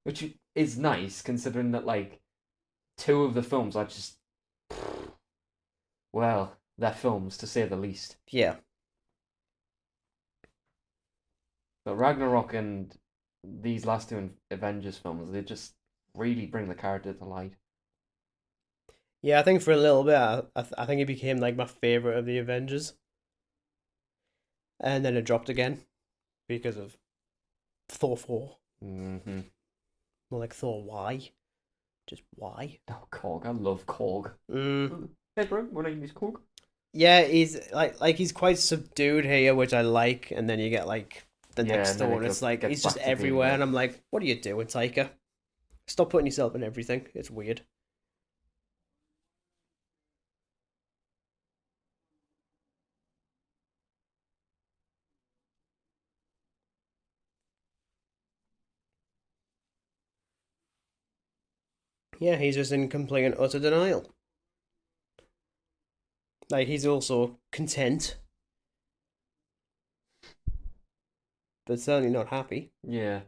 Which is nice considering that, like, two of the films are just, well, they're films to say the least. Yeah, But Ragnarok and these last two Avengers films, they just really bring the character to light. yeah. I think for a little bit, I think he became like my favorite of the Avengers, and then it dropped again because of Thor 4. Mm-hmm. More like Thor Y, just Y. Oh, Korg. I love Korg. Mm. Hey, bro, my name is Korg. Yeah, he's like he's quite subdued here, which I like, and then you get like the Yeah, next and then Thor, it and it's like gets he's just back to being everywhere, and like, I'm like, what are you doing, Taika? Stop putting yourself in everything. It's weird. Yeah, he's just in complete and utter denial. Like he's also content, but certainly not happy. yeah.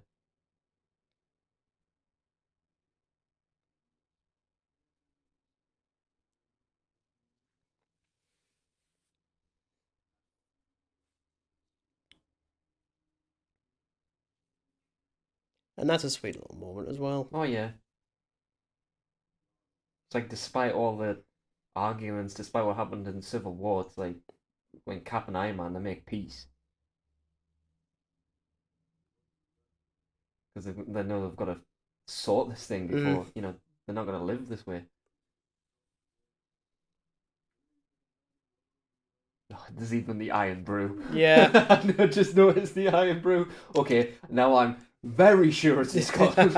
And that's a sweet little moment as well. Oh yeah. It's like despite all the arguments, despite what happened in Civil War, it's like when Cap and Iron Man they make peace because they know they've got to sort this thing Mm, before they're not going to live this way. Oh, there's even the Iron Brew. yeah. I just noticed the Iron Brew. Okay, now I'm very sure it's in Scotland.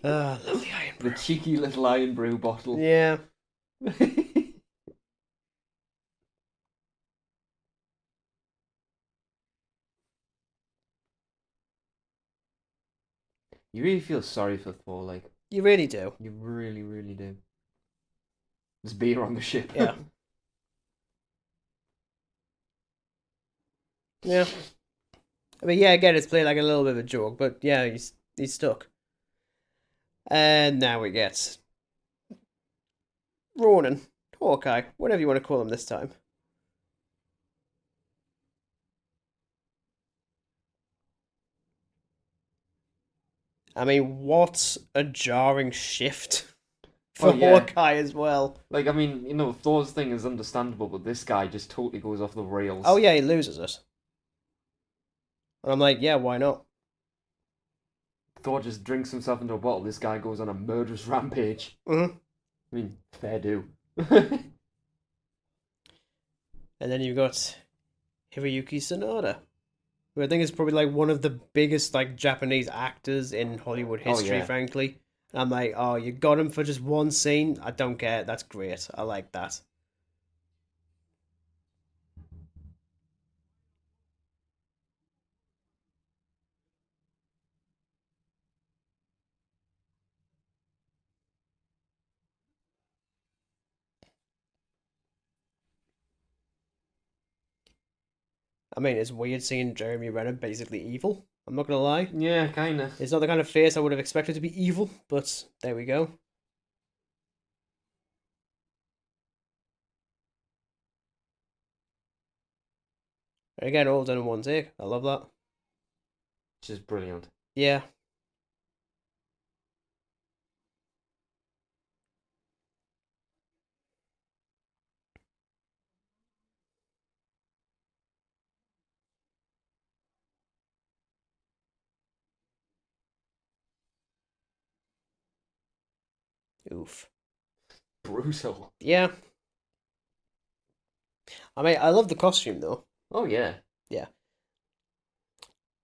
Ah, lovely Iron The Brew. cheeky little Iron Brew bottle. Yeah. You really feel sorry for Thor, like You really do. you really, really do. There's beer on the ship. Yeah. Yeah. I mean, yeah, again, it's played like a little bit of a joke, but yeah, he's stuck. And now we get Ronan, Hawkeye, whatever you want to call him this time. I mean, what a jarring shift Oh for yeah. Hawkeye as well. Like I mean, Thor's thing is understandable, but this guy just totally goes off the Oh rails. yeah, he loses it. And I'm like, yeah, why not? Thor just drinks himself into a bottle. This guy goes on a murderous rampage. Mm-hmm. I mean, fair do. And then you've got Hiroyuki Sanada, who I think is probably like one of the biggest like Japanese actors in Hollywood Oh history, yeah. frankly. And I'm like, oh, you got him for just one scene? I don't care. That's great. I like that. I mean, it's weird seeing Jeremy Renner basically evil. I'm not gonna lie. Yeah, kinda. It's not the kind of face I would have expected to be evil, but there we go. And again, all done in one take. I love that. Which is brilliant. Yeah. Oof. Brutal. Yeah. I mean, I love the costume though. Oh yeah. Yeah.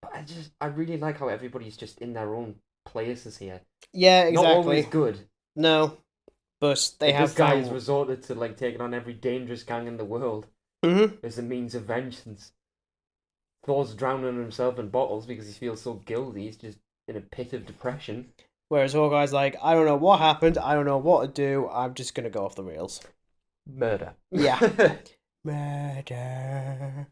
But I really like how everybody's just in their own places here. Yeah, Not always exactly. good. No, but they Like have this guy has found. resorted to like taking on every dangerous gang in the world Hmm. as a means of vengeance. Thor's drowning himself in bottles because he feels so guilty. He's just in a pit of depression. Whereas Hawkeye's like, I don't know what happened. I don't know what to do. I'm just gonna go off the rails. Murder. Yeah. Murder.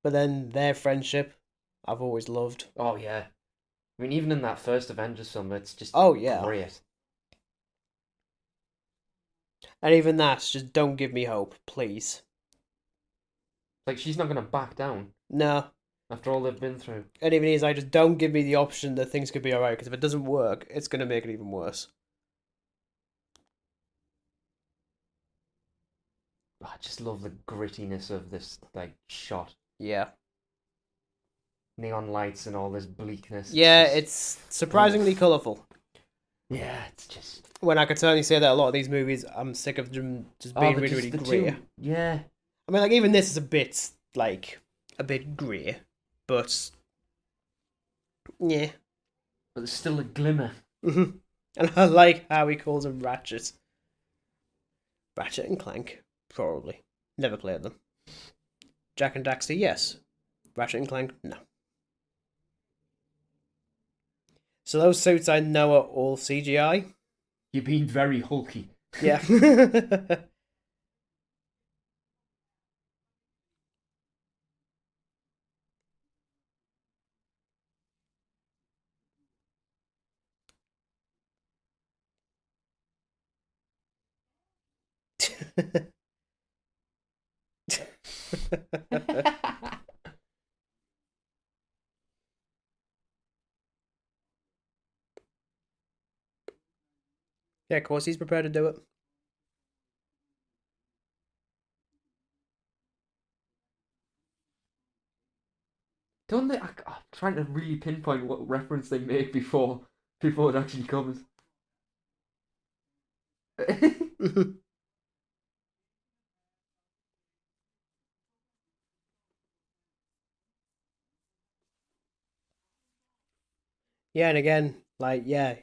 But then their friendship, I've always loved. Oh yeah. I mean, even in that first Avengers film, it's just Oh yeah. great. And even that's just don't give me hope, please. Like she's not gonna back down No. after all they've been through. And even he's like, just don't give me the option that things could be alright, because if it doesn't work, it's gonna make it even worse. I just love the grittiness of this like shot. Yeah. Neon lights and all this bleakness. Yeah, It's just it's surprisingly colourful. yeah, it's just When I could certainly say that a lot of these movies, I'm sick of them just being they're really, just really the grey. two. Yeah, I mean, like, even this is a bit grey, but, yeah. but there's still a glimmer. Hmm. And I like how he calls him Ratchet. Ratchet and Clank, probably. Never played them. Jack and Daxter, yes. Ratchet and Clank, no. So those suits I know are all CGI. You're being very hulky. Yeah. Yeah, of course he's prepared to do it. Don't they? I'm trying to really pinpoint what reference they make before it actually comes. Yeah, and again, like, yeah,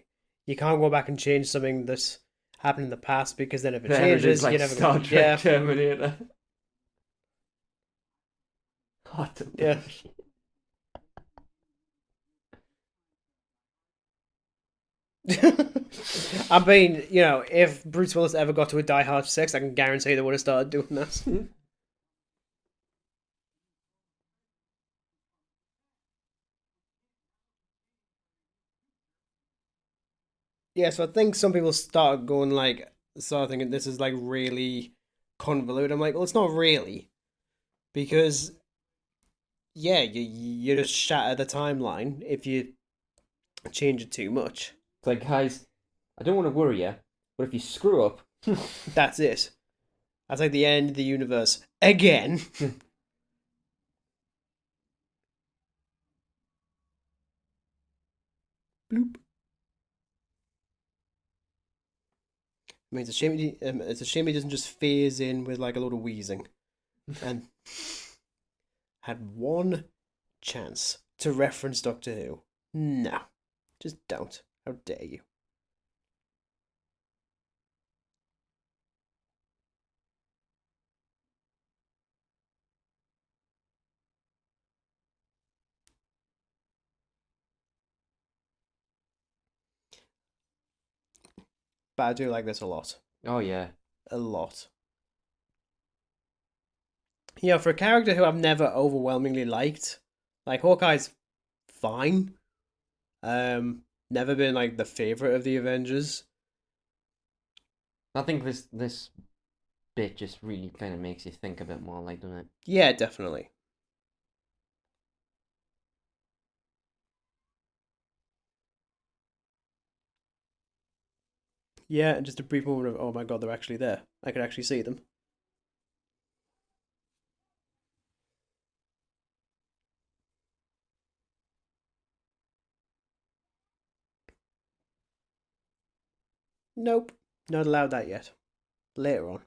you can't go back and change something that's happened in the past because then if it There it is, changes, you're like never gonna. Star Trek Yeah, Terminator. What the yeah. bullshit. I mean, if Bruce Willis ever got to a Die Hard 6, I can guarantee they would have started doing this. Yeah, so I think some people start going like, start thinking this is like really convoluted. I'm like, well, it's not really because yeah, you just shatter the timeline if you change it too much. It's like, guys, I don't want to worry you, but if you screw up, That's it. That's like the end of the universe again. Bloop. I mean, it's a shame he doesn't just phase in with like a lot of wheezing, and had one chance to reference Doctor Who. No, just don't. How dare you? But I do like this a lot. oh yeah, A lot. For a character who I've never overwhelmingly liked, like Hawkeye's fine. Never been like the favorite of the Avengers. I think this bit just really kind of makes you think a bit more, like, doesn't it? Yeah, definitely. Yeah, and just a brief moment of, oh my god, they're actually there. I can actually see them. Nope, not allowed that yet. Later on.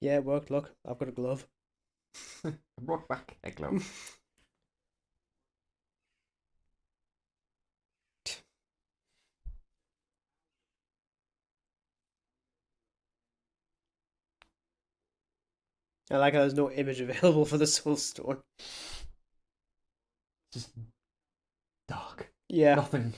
Yeah, it worked. Look, I've got a glove. I brought back a glove. I like how there's no image available for the Soul Stone. Just dark. Yeah. Nothing.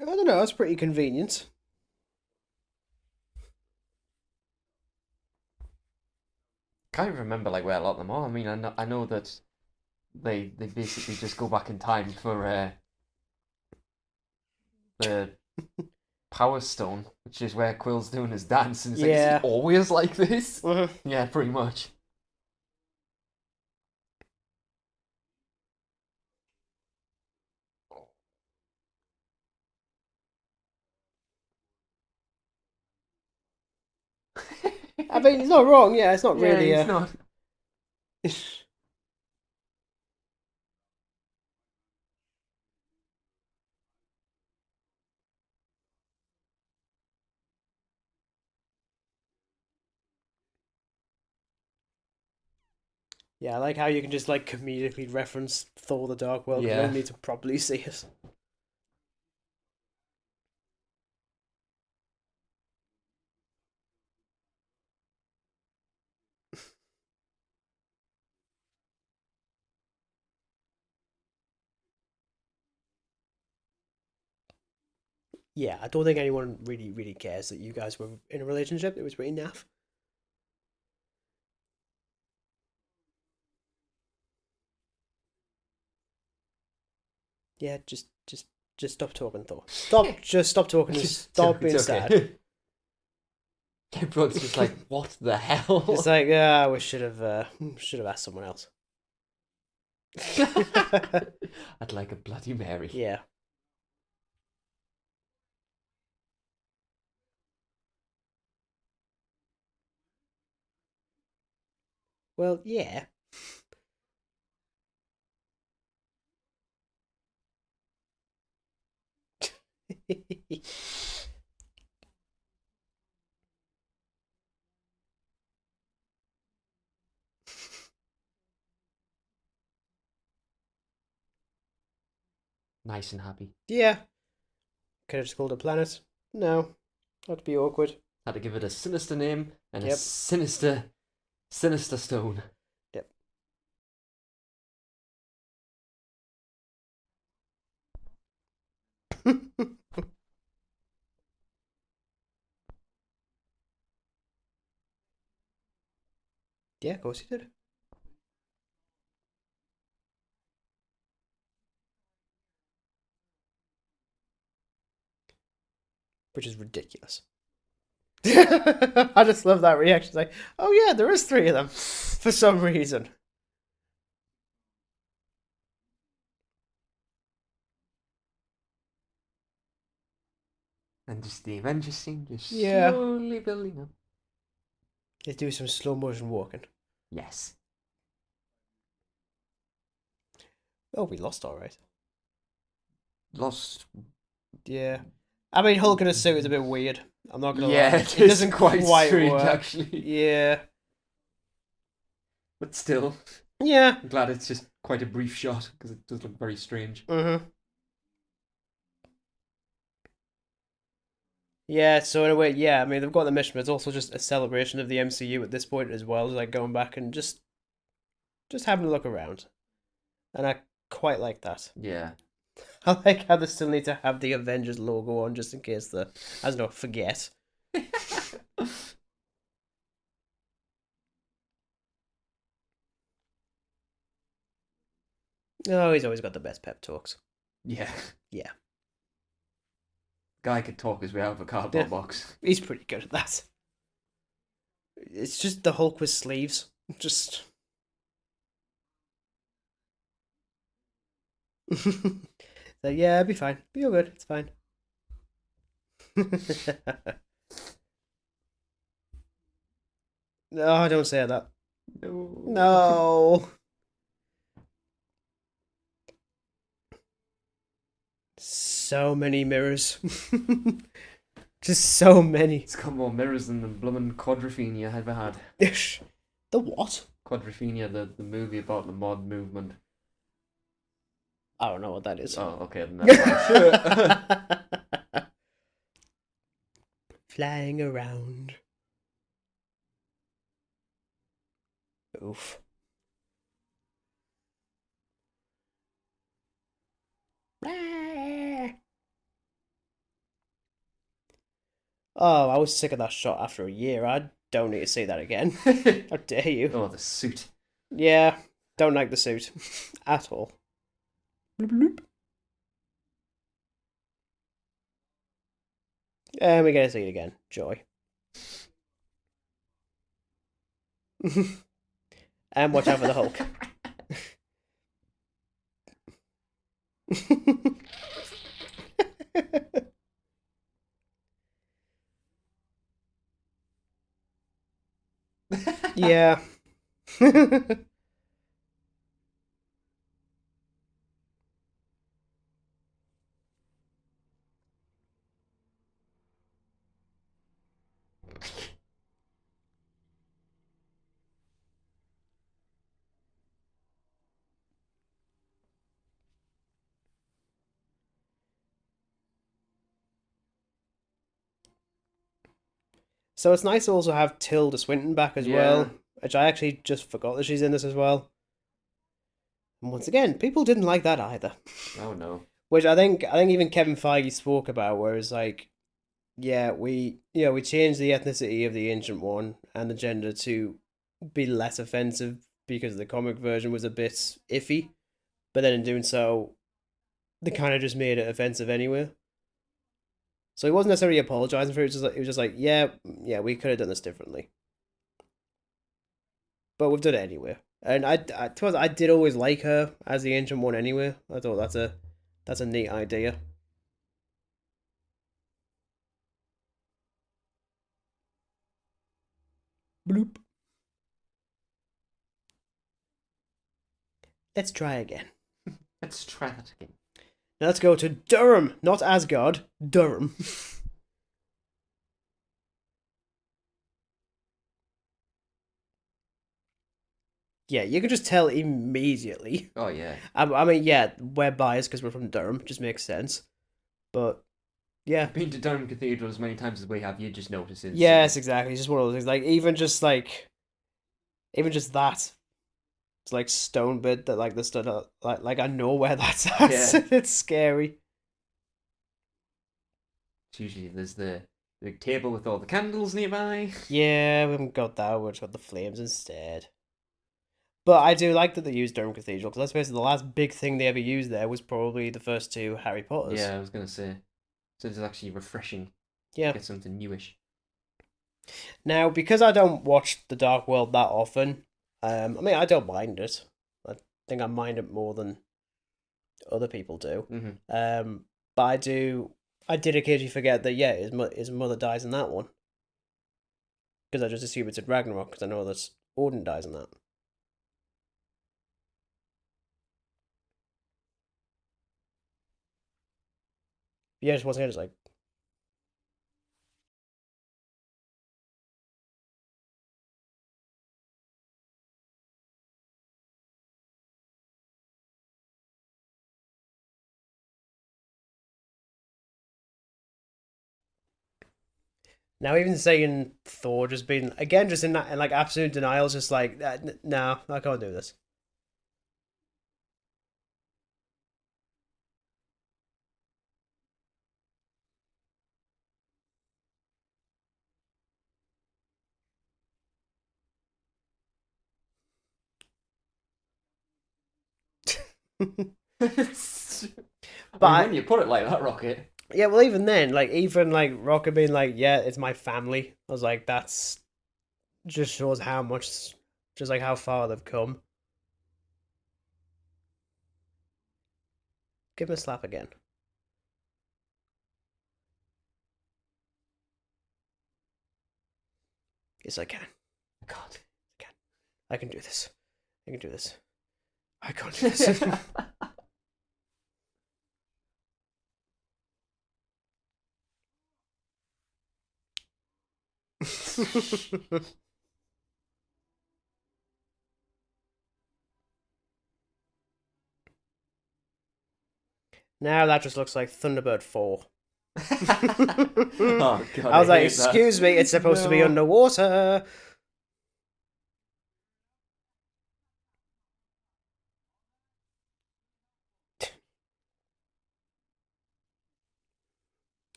I don't know, that's pretty convenient. Can't remember like where a lot of them are. I mean, I know that they basically just go back in time for the Power Stone, which is where Quill's doing his dance, and it's like, is he Yeah. always like this? Uh-huh. Yeah, pretty much. I mean, he's not wrong. Yeah, it's not Yeah, really he's a. not. Yeah, I like how you can just like comedically reference Thor: The Dark World because no Yeah. one needs to properly see it. Yeah, I don't think anyone really cares that you guys were in a relationship. It was pretty naff. Yeah, just stop talking, Thor. Just stop talking and stop being It's sad. okay. Everyone's just like, what the Just hell? like, we should have asked someone else. I'd like a Bloody Mary. Yeah. Well, yeah. Nice and happy. Yeah. Could have just called it planet. No. That'd be awkward. Had to give it a sinister name and a Yep. sinister stone. Yep. Yeah, of course he did. Which is ridiculous. I just love that reaction. It's like, oh yeah, there is three of them for some reason. And just the Avengers scene just Yeah. slowly building up. They do some slow motion walking. Yes. Oh, we lost all right. Lost. Yeah. I mean, Hulk in a suit is a bit weird. I'm not gonna Yeah, lie. it It is doesn't quite strange, work. actually. Yeah. But still, Yeah. I'm glad it's just quite a brief shot because it does look very strange. Mm-hmm. Yeah, so in a way, yeah, I mean, they've got the mission, but it's also just a celebration of the MCU at this point as well, like going back and just having a look around. And I quite like that. Yeah. I like how they still need to have the Avengers logo on just in case the, I don't know, forget. Oh, he's always got the best pep talks. Yeah. Yeah. Guy could talk his way out of a Yeah, cardboard box. he's pretty good at that. It's just the Hulk with sleeves. Just. So, yeah, it'll be fine. Be all good. It's fine. No, don't say that. No. No. So many mirrors. Just so many. It's got more mirrors than the bloomin' Quadrophenia ever had. The what? Quadrophenia, the movie about the mod movement. I don't know what that is. Oh, okay, never mind. Flying around. Oof. Oh, I was sick of that shot after a year. I don't need to see that again. How dare you? Oh, the suit. Yeah, don't like the suit at all. Bloop, bloop. And we get to see it again. Joy. And watch out for the Hulk. Yeah. So it's nice to also have Tilda Swinton back as well, which I actually just forgot that she's in this as well. And once again, people didn't like that either. Oh no. Which I think even Kevin Feige spoke about, where it's like, yeah, we changed the ethnicity of the Ancient One and the gender to be less offensive because the comic version was a bit iffy, but then in doing so, they kind of just made it offensive anyway. So he wasn't necessarily apologizing for it. It was just like, yeah, we could have done this differently, but we've done it anyway. And I did always like her as the Ancient One anyway. I thought that's a neat idea. Bloop. Let's try again. Let's try that again. Now let's go to Durham, not Asgard. Durham. Yeah, you can just tell immediately. Oh yeah. I mean, yeah, we're biased because we're from Durham. Just makes sense. But yeah, Been to Durham Cathedral as many times as we have, you just notice it. yes, exactly. It's just one of those things. Like even just that. It's like stone bit that like the stud like I know where that's at. Yeah. It's scary. It's usually there's the big table with all the candles nearby. Yeah, we haven't got that. We've got the flames instead. But I do like that they used Durham Cathedral because let's face it, the last big thing they ever used there was probably the first two Harry Potters. Yeah, I was gonna say. So it's actually refreshing. Yeah. Get something newish. Now, because I don't watch The Dark World that often, I mean, I don't mind it. I think I mind it more than other people do. Mm-hmm. But I did occasionally forget that, yeah, his mother dies in that one. Because I just assume it's at Ragnarok, because I know that Odin dies in that. But yeah, just once again, it's like, now even saying Thor just being, again, just in that, in like absolute denial, just like, no, I can't do this. I mean, But when you put it like that, Rocket. yeah, well, even then, like even like Rocket being like, yeah, it's my family. I was like, that's just shows how much, just like how far they've come. Give him a slap again. Yes, I can. God. I can do this. I can do this. I can't do this. Now that just looks like Thunderbird 4. Oh God, I was like, hate that. excuse me, it's supposed to be No. underwater.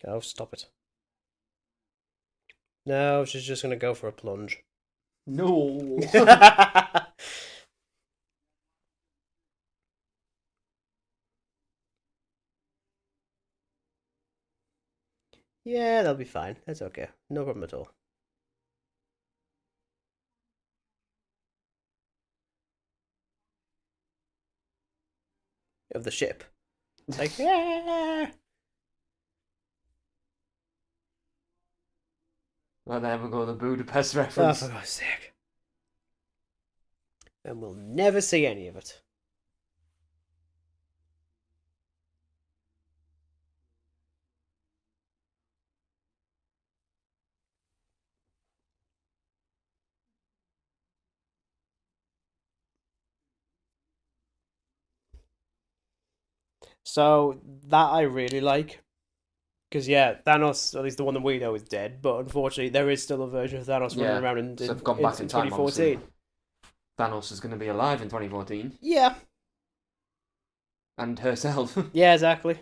Oh, stop it. No, she's just going to go for a plunge. No. Yeah, that'll be fine. That's okay. No problem at all. Of the ship. Like, yeah. Well, there we go, the Budapest Oh, reference. for God's sake. And we'll never see any of it. So, that I really like. Because, yeah, Thanos, at least the one that we know, is dead. But unfortunately, there is still a version of Thanos running Yeah, around in, so in, I've gone in, back in in time, obviously. 2014. Thanos is going to be alive in 2014. Yeah. And herself. Yeah, exactly.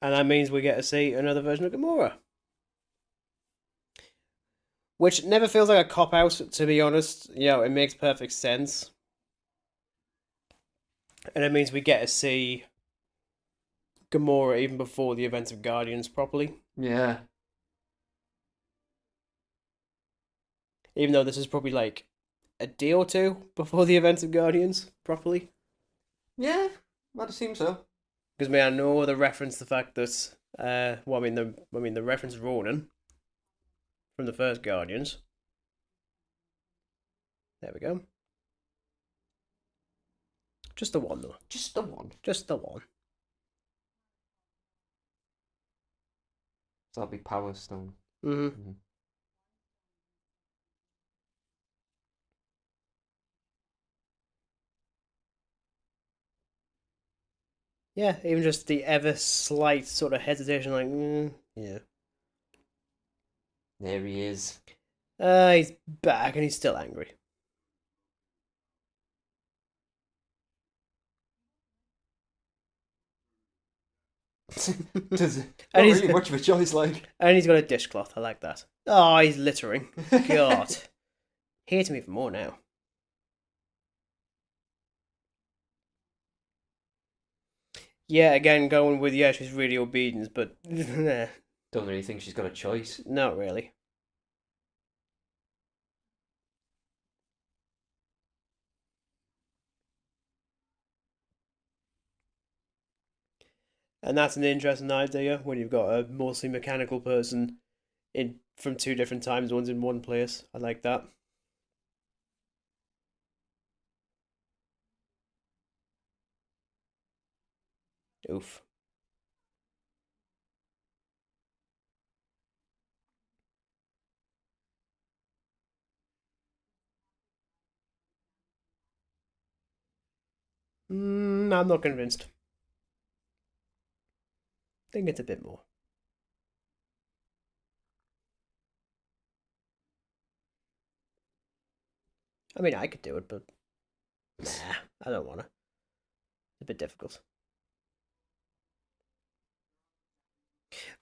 And that means we get to see another version of Gamora. Which never feels like a cop out, to be honest. You know, it makes perfect sense. And it means we get to see Gamora even before the events of Guardians properly. Yeah. Even though this is probably like a day or two before the events of Guardians properly. Yeah, I'd assume so. Because I know the reference the fact that the reference Ronan from the first Guardians. There we go. Just the one though. Just the one. Just the one. So that'll be Power Stone. Mm-hmm. Yeah, even just the ever slight sort of hesitation, like, yeah. There he is. He's back and he's still angry. Does And not he's really much of a choice, like. and he's got a dishcloth. I like that. Oh, he's littering. God, hate him even more now. Yeah, again going with she's really obedient, but nah, Don't really think she's got a choice. not really. And that's an interesting idea when you've got a mostly mechanical person in from two different time zones in one place. I like that. Oof. I'm not convinced. I think it's a bit more. I mean, I could do it, but nah, I don't want to. It's a bit difficult.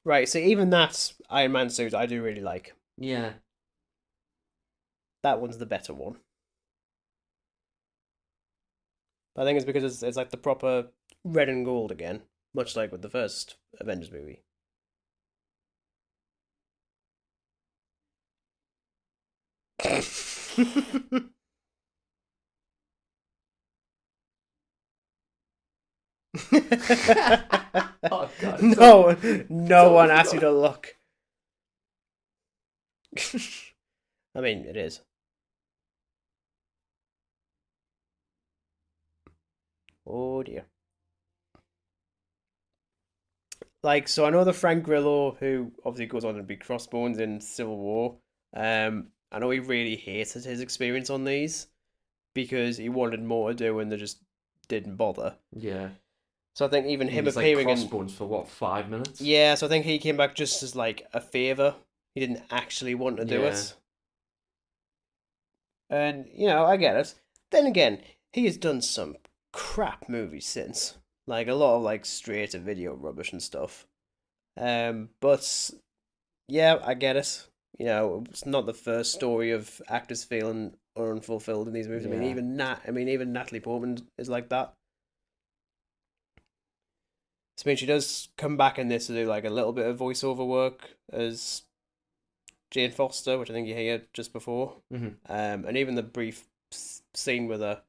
Right, so even that Iron Man suit I do really like. Yeah. That one's the better one. But I think it's because it's like the proper red and gold again, much like with the first Avengers movie. Oh god. No one asked you forgot. to look. I mean, it is. Oh dear. Like, so I know the Frank Grillo, who obviously goes on to be Crossbones in Civil War. I know he really hated his experience on these because he wanted more to do and they just didn't bother. Yeah. So I think even And him he's like appearing in, crossbones for what, 5 minutes? yeah, so I think he came back just as like a favor. He didn't actually want to do Yeah. it. And, I get it. Then again, he has done some crap movies since. Like a lot of like straight to video rubbish and stuff. But yeah, I get it. It's not the first story of actors feeling unfulfilled in these movies. Yeah. Even Natalie Portman is like that. So, I mean, she does come back in this to do like a little bit of voiceover work as Jane Foster, which I think you heard just before. Mm-hmm. And even the brief scene with her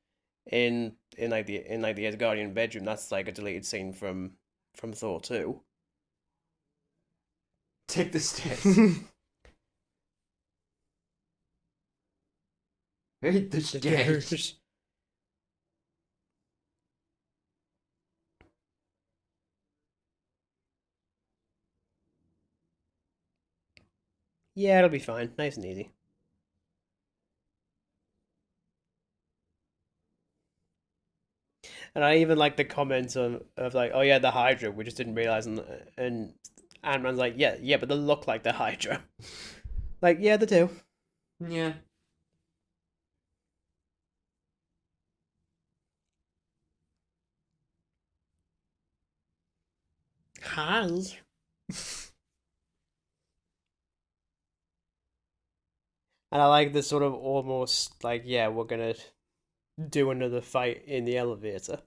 in the Asgardian bedroom, that's like a deleted scene from Thor 2. Take the stairs. Hit the stairs. Yeah, it'll be fine. Nice and easy. And I even like the comments of like, oh yeah, the Hydra. We just didn't realize, and Ant Man's like, yeah, but they look like the Hydra. Like, yeah, they do. Yeah. Hi. And I like this sort of almost like, yeah, we're gonna do another fight in the elevator,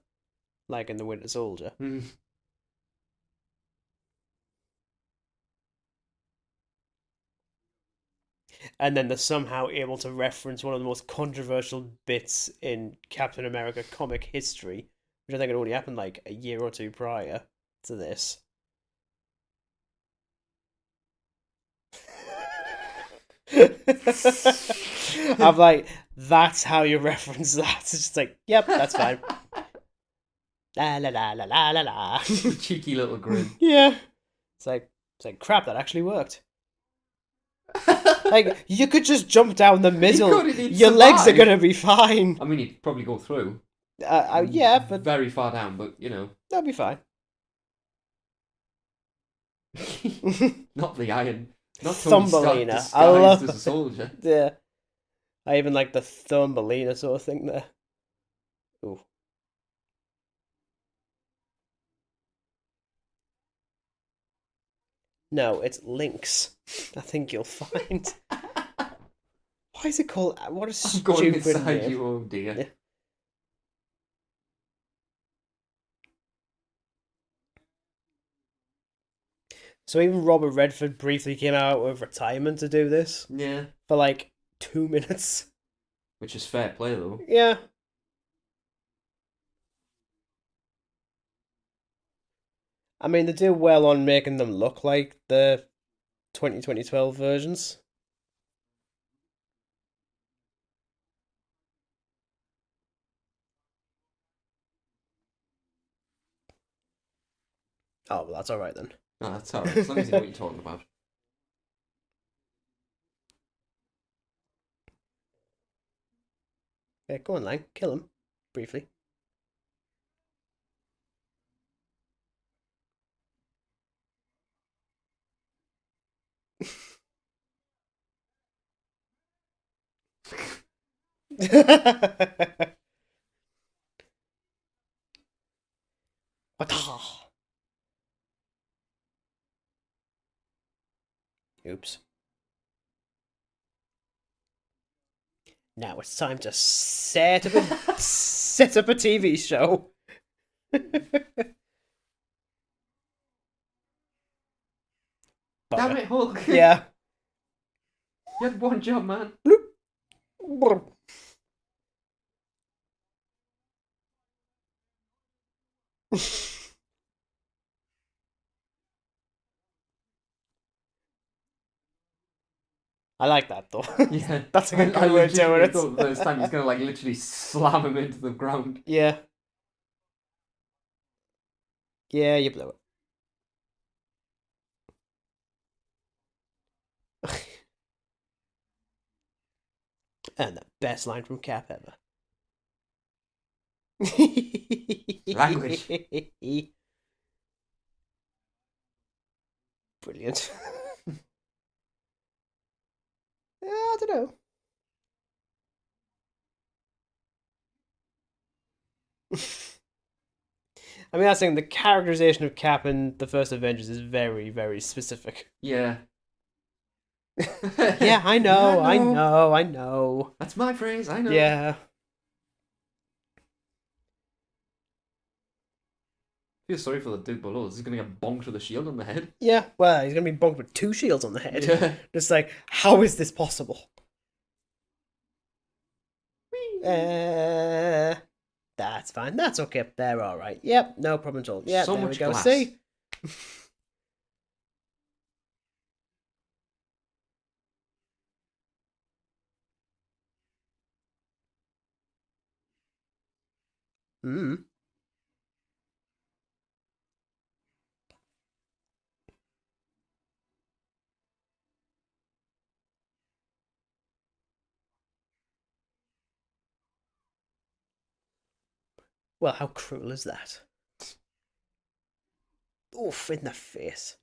like in the Winter Soldier. Mm. And then they're somehow able to reference one of the most controversial bits in Captain America comic history, which I think had only happened like a year or two prior to this. I'm like, that's how you reference that. It's just like, yep, that's fine. La la la la la la la. The cheeky little grin. Yeah. It's like crap, that actually worked. Like, you could just jump down the middle. Your legs are gonna be fine. I mean, he'd probably go through. Yeah, but Very far down, but you know. that'll be fine. Not the iron. Not Tony Stark Thumbelina. I disguised love as a soldier. Yeah. I even like the Thumbelina sort of thing there. Ooh. No, it's Lynx. I think you'll find. Why is it called? What a I'm going stupid inside name. you, oh dear. Yeah. So even Robert Redford briefly came out with retirement to do this Yeah. for like 2 minutes. Which is fair play, though. Yeah. I mean, they do well on making them look like the 2012 versions. Oh, well, that's alright then. No, that's alright, as long as you know what you're talking about. Yeah, go on, Lang. Kill him. Briefly. Oops. Now it's time to set up a TV show. Damn it, Hulk! Yeah. You had one job, man. I like that though. Yeah. That's a I good way of doing legitimately it. thought the first time he's gonna like literally slam him into the ground. Yeah. Yeah, you blew it. And the best line from Cap ever. Language. Brilliant. Yeah, I don't know. I mean, that's saying the characterization of Cap in the first Avengers is very, very specific. Yeah. Yeah, I know, I know, I know. That's my phrase, I know. Yeah. Feel sorry for the dude below. He's gonna get bonked with a shield on the head. Yeah, well, he's gonna be bonked with 2 shields on the head. Yeah. Just like, how is this possible? That's fine. That's okay. They're all right. Yep, no problem at all. Yeah, So there we much go. glass. See? Hmm. Well, how cruel is that? Oof, in the face.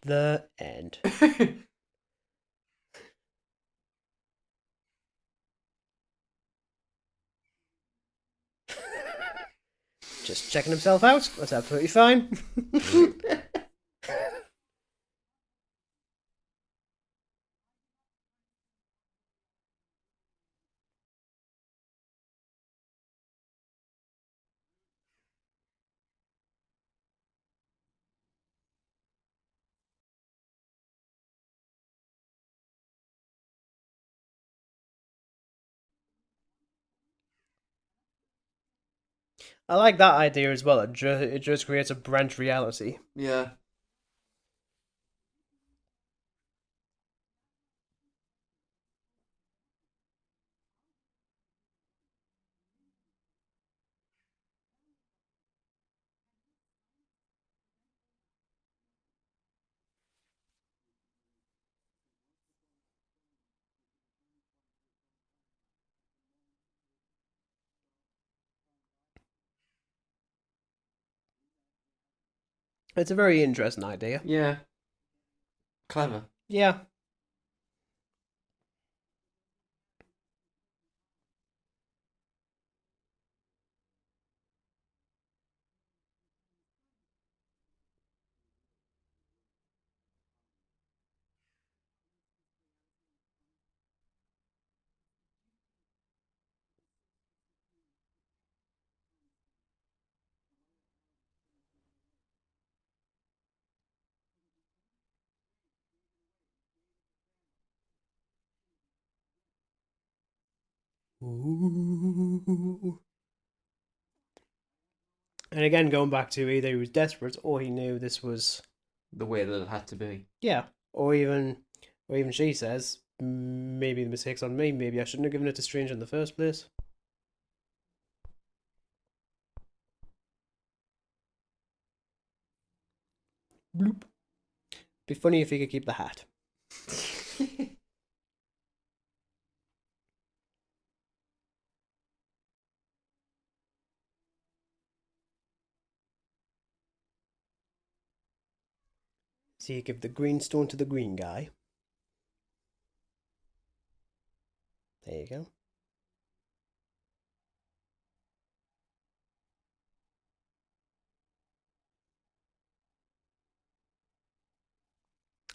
The end. Just checking himself out. That's absolutely fine. I like that idea as well. It just creates a branch reality. Yeah. It's a very interesting idea. Yeah. Clever. Yeah. Ooh. And again, going back to either he was desperate or he knew this was, The way that it had to be. yeah, or even she says maybe the mistake's on me. Maybe I shouldn't have given it to Strange in the first place. Bloop. Be funny if he could keep the hat. So you give the green stone to the green guy. There you go.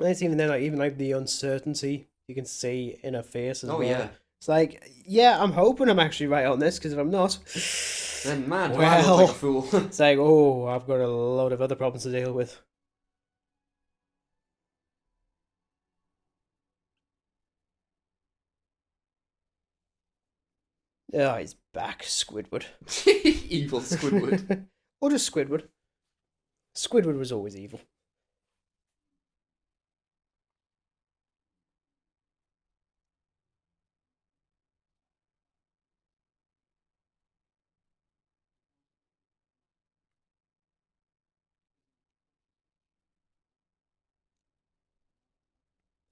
And it's even then, like even like the uncertainty you can see in her face as Oh well. yeah. It's like, yeah, I'm hoping I'm actually right on this because if I'm not, Then man, do I look like a well, fool? it's like, oh, I've got a load of other problems to deal with. Oh, he's back, Squidward. Evil Squidward. Or just Squidward. Squidward was always evil,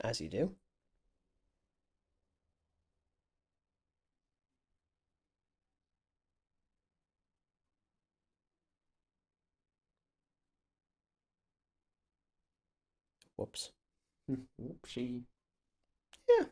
as you do. Whoops. Whoopsie. Yeah.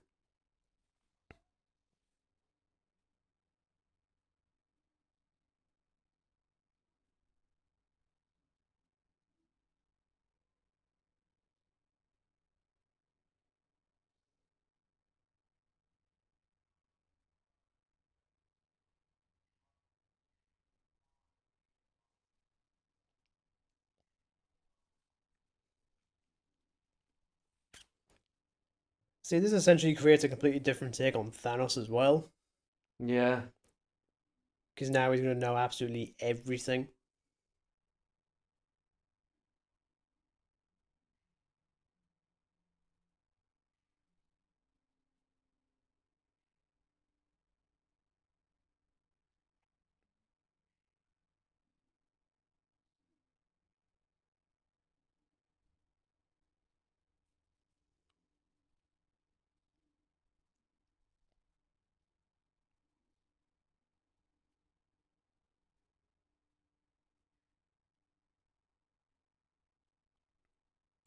See, this essentially creates a completely different take on Thanos as well, Yeah. because now he's going to know absolutely everything.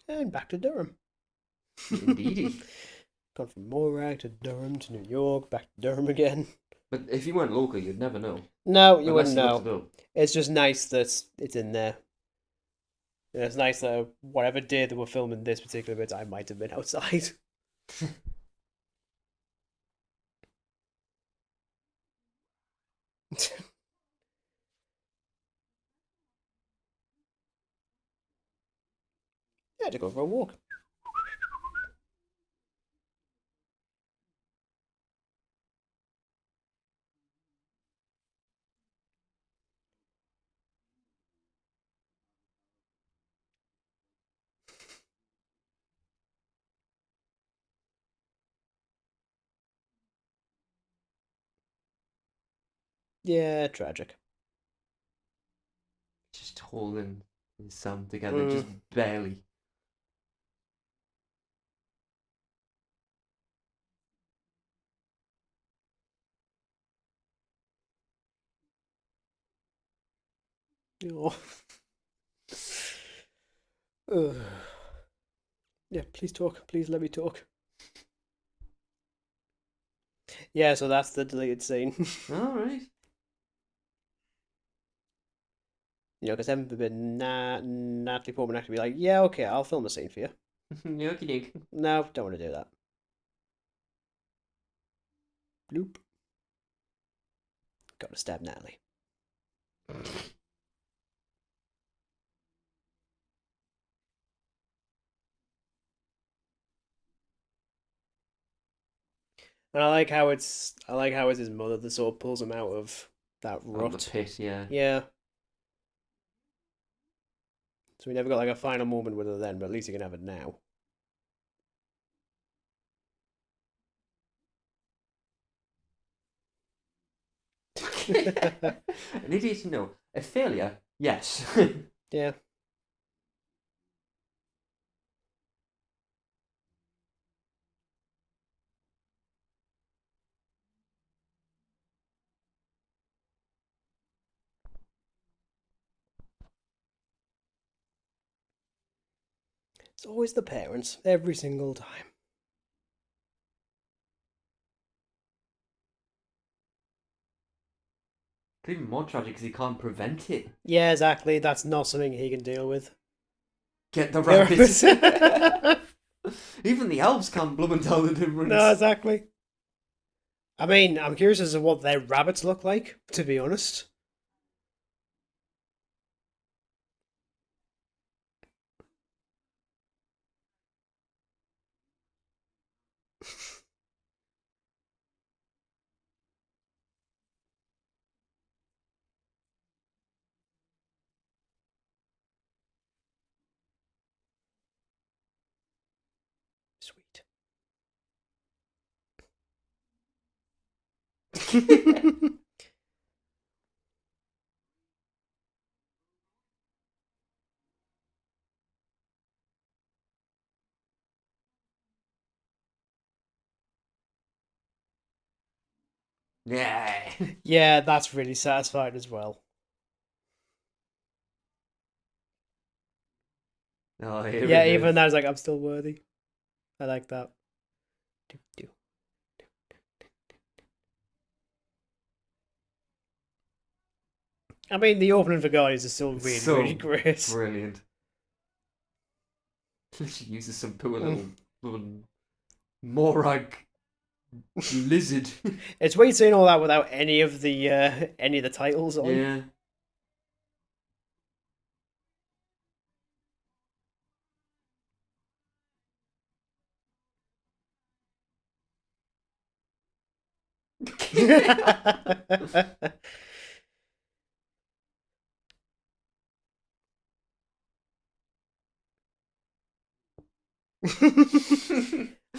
And back to Durham. Indeedy. Gone from Morag to Durham to New York, back to Durham again. But if you weren't local, you'd never know No, you wouldn't unless you looked know. it up. It's just nice that it's in there. And it's nice that whatever day they were filming this particular bit, I might have been outside. Yeah, to go for a walk. Yeah, tragic. Just holding his Sam together, Mm. just barely. Oh. Ugh. Yeah, please talk. Please let me talk. Yeah, so that's the deleted scene. All right. Because Evan been Natalie Portman actually be like, yeah, okay, I'll film a scene for you. Okie doke. No, don't want to do that. Bloop. Got to stab Natalie. And I like how it's his mother that sort of pulls him out of that Out of the rut. pit, yeah. Yeah. So we never got like a final moment with her then, but at least you can have it now. An idiot, no. A failure, yes. Yeah. It's always the parents, every single time. It's even more tragic because he can't prevent it. Yeah, exactly. That's not something he can deal with. Get the There rabbits. was- Even the elves can't blum and tell the no, difference. exactly. I mean, I'm curious as to what their rabbits look like, to be honest. Sweet. Yeah. Yeah, that's really satisfying as well. Oh, here Yeah, it even is. that is like, I'm still worthy. I like that. Do, do. I mean, the opening for Guardians is still It's really, really so great. brilliant. She uses some poor little morag lizard. It's weird seeing all that without any of the titles on. Yeah.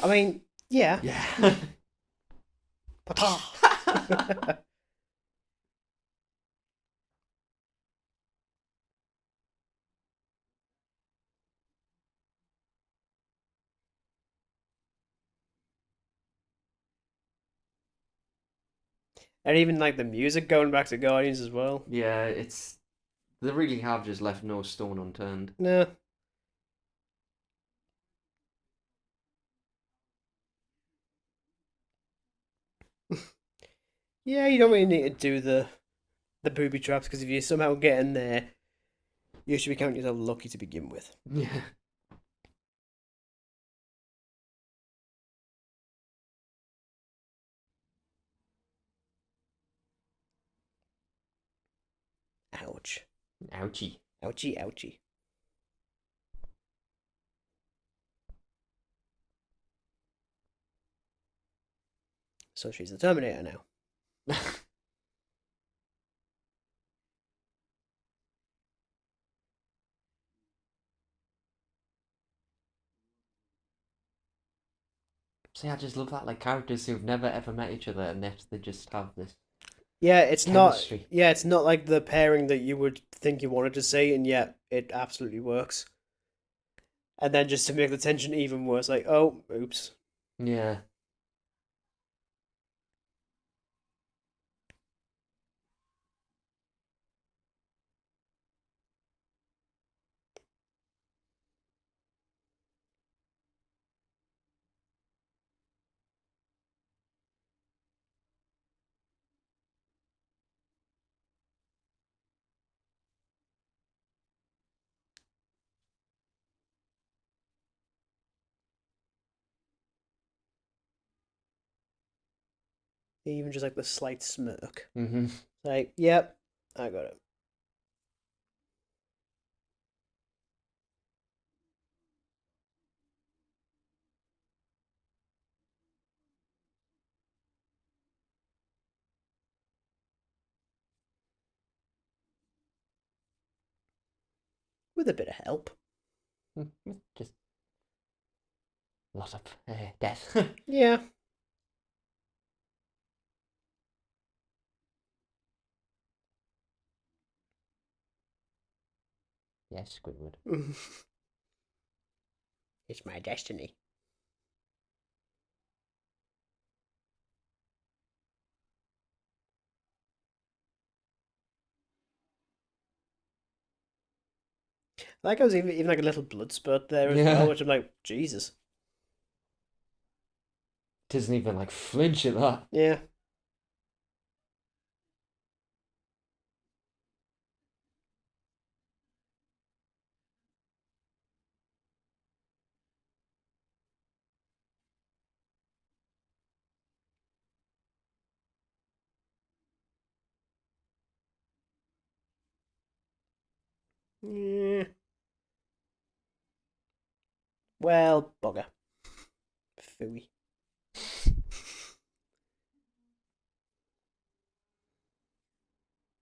I mean, yeah. Yeah. Pata. And even like the music going back to Guardians as well. Yeah, it's they really have just left no stone unturned. Nah. Yeah, you don't really need to do the booby traps because if you somehow get in there, you should be counting yourself lucky to begin with. Yeah. Ouch. Ouchie. Ouchie, ouchie. So she's the Terminator now. See, I just love that, like characters who've never ever met each other, and yet they just have this Yeah, it's not. chemistry. Yeah, it's not like the pairing that you would think you wanted to see, and yet it absolutely works. And then just to make the tension even worse, like, oh, oops. Yeah. Even just like the slight smirk. Mm-hmm. Like, yep, I got it. With a bit of help. Just a lot of death. Yeah. Yes, Squidward. It's my destiny. Like I was even like a little blood spurt there as well, Yeah. which I'm like, Jesus. Doesn't even like flinch at that. Yeah. Yeah. Well, bugger. Phooey.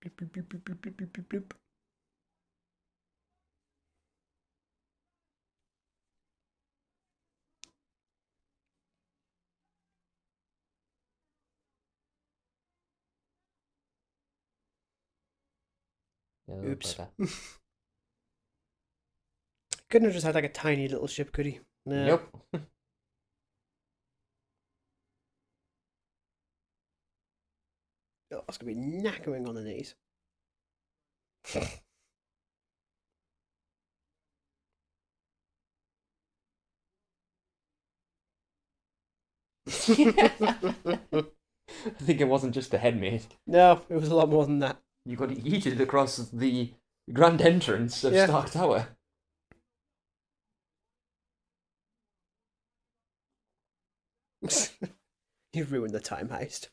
Bloop, bloop, bloop, bloop, bloop, bloop, bloop, bloop. Oh, Oops. bugger. Couldn't have just had like a tiny little ship, could he? No. Nope. Oh, it's gonna be knackering on the knees. I think it wasn't just the head, mate. No, it was a lot more than that. You got yeeted across the grand entrance of Yeah. Stark Tower. You ruined the time heist.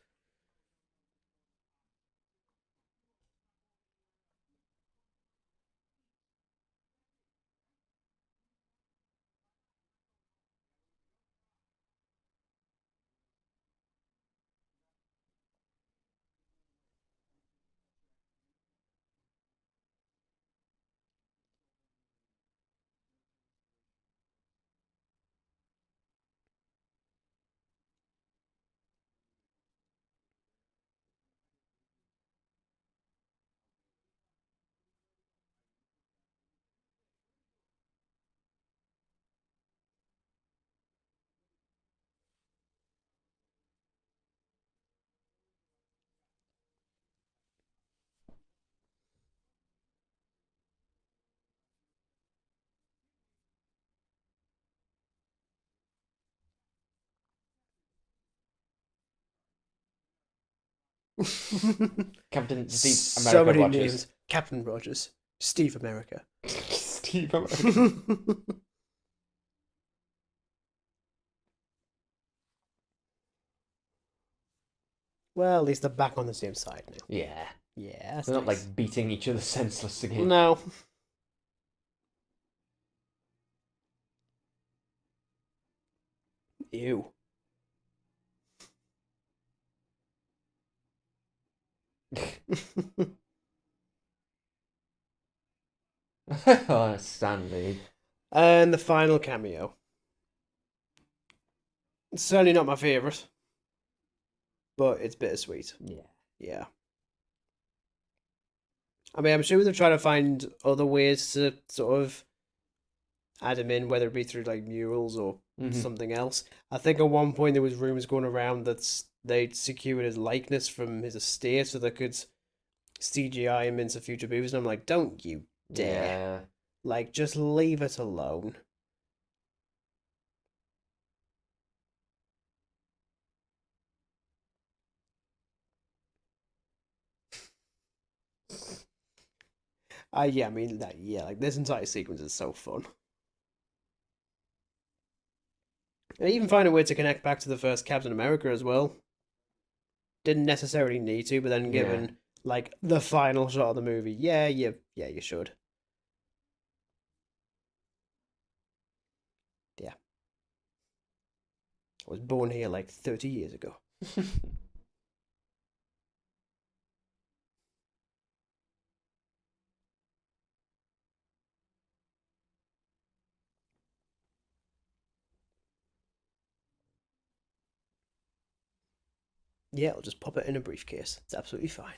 Captain Steve So America many Rogers. names. Captain Rogers. Steve America. Steve America. Well, at least they're back on the same side now. Yeah. Yeah, that's They're not nice. like beating each other senseless again. No. Ew. Oh, Stanley. And the final cameo. It's certainly not my favourite, but it's bittersweet. Yeah. Yeah. I mean, I'm sure they're trying to find other ways to sort of add him in, whether it be through like murals or Hmm. something else. I think at one point there was rumors going around that they'd secured his likeness from his estate so they could CGI him into future movies, and I'm like, don't you dare! Yeah. Like, just leave it alone. Yeah, I mean that. Yeah, like this entire sequence is so fun. And even find a way to connect back to the first Captain America as well. Didn't necessarily need to, but then Yeah. given like the final shot of the movie, you should. Yeah, I was born here like 30 years ago. Yeah, I'll just pop it in a briefcase. It's absolutely fine.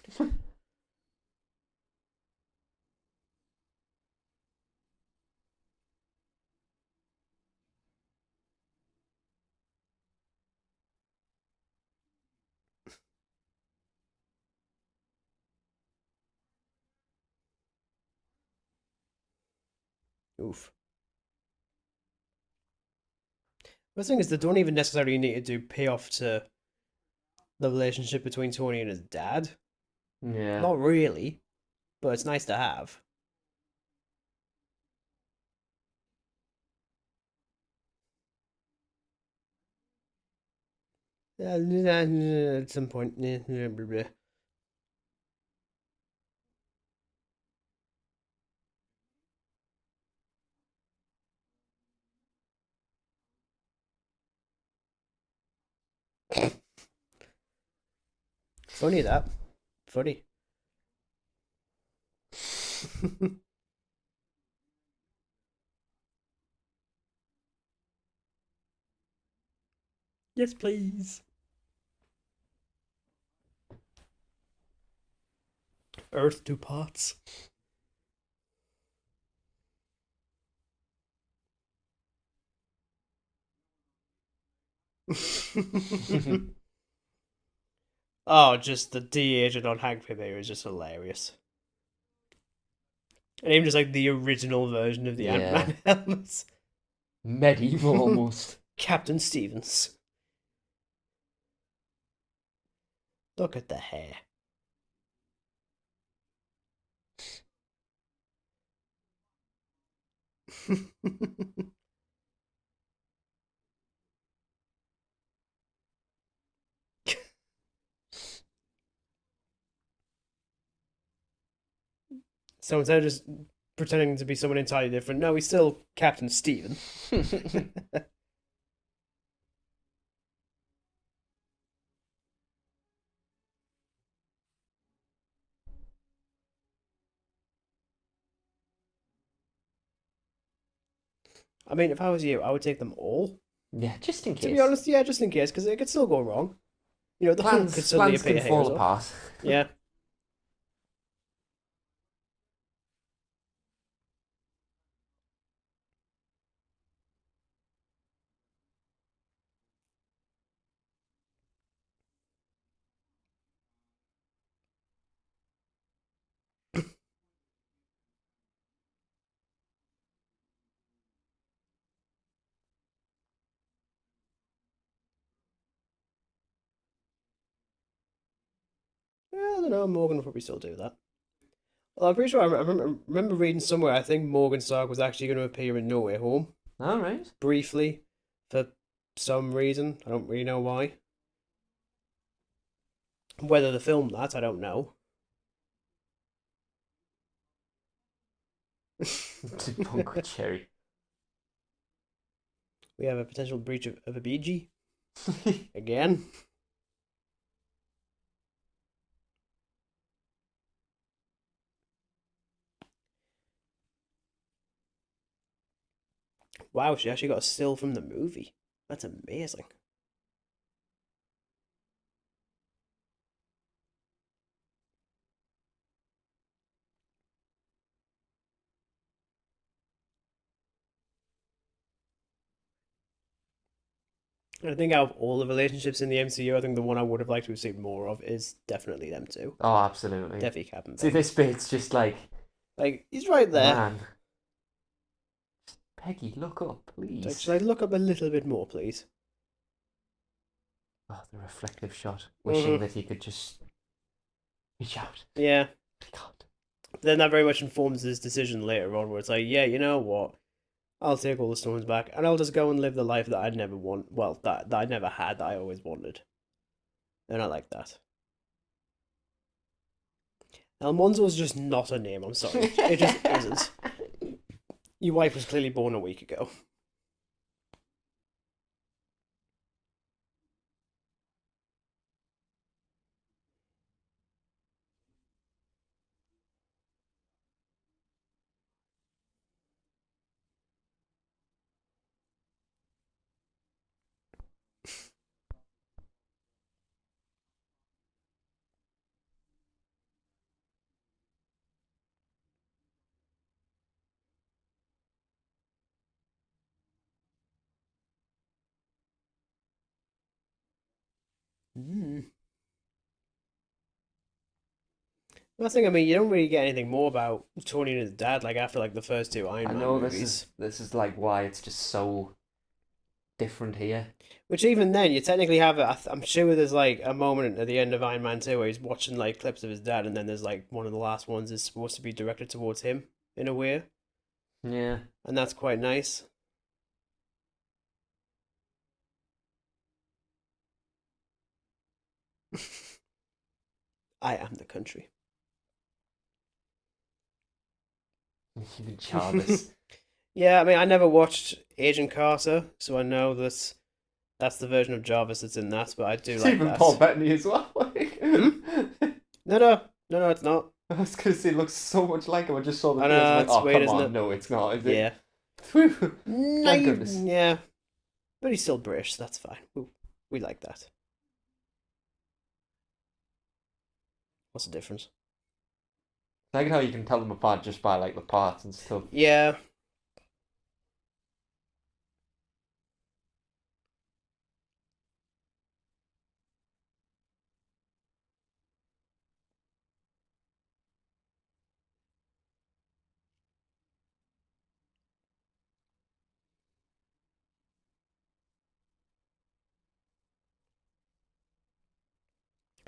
Oof. The thing is, they don't even necessarily need to do payoff to the relationship between Tony and his dad. Yeah. Not really, but it's nice to have. At some point. Funny that. Funny. Yes, please. Earth to pots. Oh, just the de-aging on Hank Pym here is just hilarious. And even just like the original version of the Yeah. Ant-Man helmets. Medieval almost. Captain Stevens. Look at the hair. So instead of just pretending to be someone entirely different, no, he's still Captain Steven. I mean, if I was you, I would take them all. Yeah, just in To be case. honest, yeah, just in case, because it could still go wrong. You know, the Hulk could suddenly Plans can appear here fall as well. apart. Yeah. don't know. Morgan will probably still do that. Well, I'm pretty sure I remember reading somewhere. I think Morgan Stark was actually going to appear in No Way Home All right. briefly for some reason. I don't really know why. Whether the film that, I don't know. Bunko Cherry. We have a potential breach of a BG again. Wow, she actually got a still from the movie. That's amazing. I think out of all the relationships in the MCU, I think the one I would have liked to have seen more of is definitely them two. Oh, absolutely. Definitely Cap and See, Peggy. this bit's just like, Like, he's right there. man, Peggy, look up, Like, please. should I look up a little bit more, please? Oh, the reflective shot. Wishing Mm-hmm. that he could just reach out. Yeah. But he can't. Then that very much informs his decision later on, where it's like, yeah, you know what? I'll take all the stones back, and I'll just go and live the life that I'd never want. Well, that I never had, that I always wanted, and I like that. Almonzo's just not a name. I'm sorry, it just isn't. Your wife was clearly born a week ago. Mm. I think, I mean, you don't really get anything more about Tony and his dad, like after like the first two Iron I Man know this is movies. this is like why it's just so different here. Which even then, you technically have it. I'm sure there's like a moment at the end of Iron Man 2 where he's watching like clips of his dad, and then there's like one of the last ones is supposed to be directed towards him in a way, Yeah. and that's quite nice. I am the country. Even Jarvis. Yeah, I mean, I never watched Agent Carter, so I know that that's the version of Jarvis that's in that, but I do It's like even Paul that. Bettany as well. Like, Hmm? No, no, no, no, it's not. I was gonna say it looks so much like him. I just saw the I face. I'm know, like, it's oh weird, come isn't on, it? no, it's not, is it? Yeah. Whew. No, Thank goodness. yeah, but he's still British, so that's fine. We like that. What's the difference? I like how you can tell them apart just by like the parts and stuff. Yeah,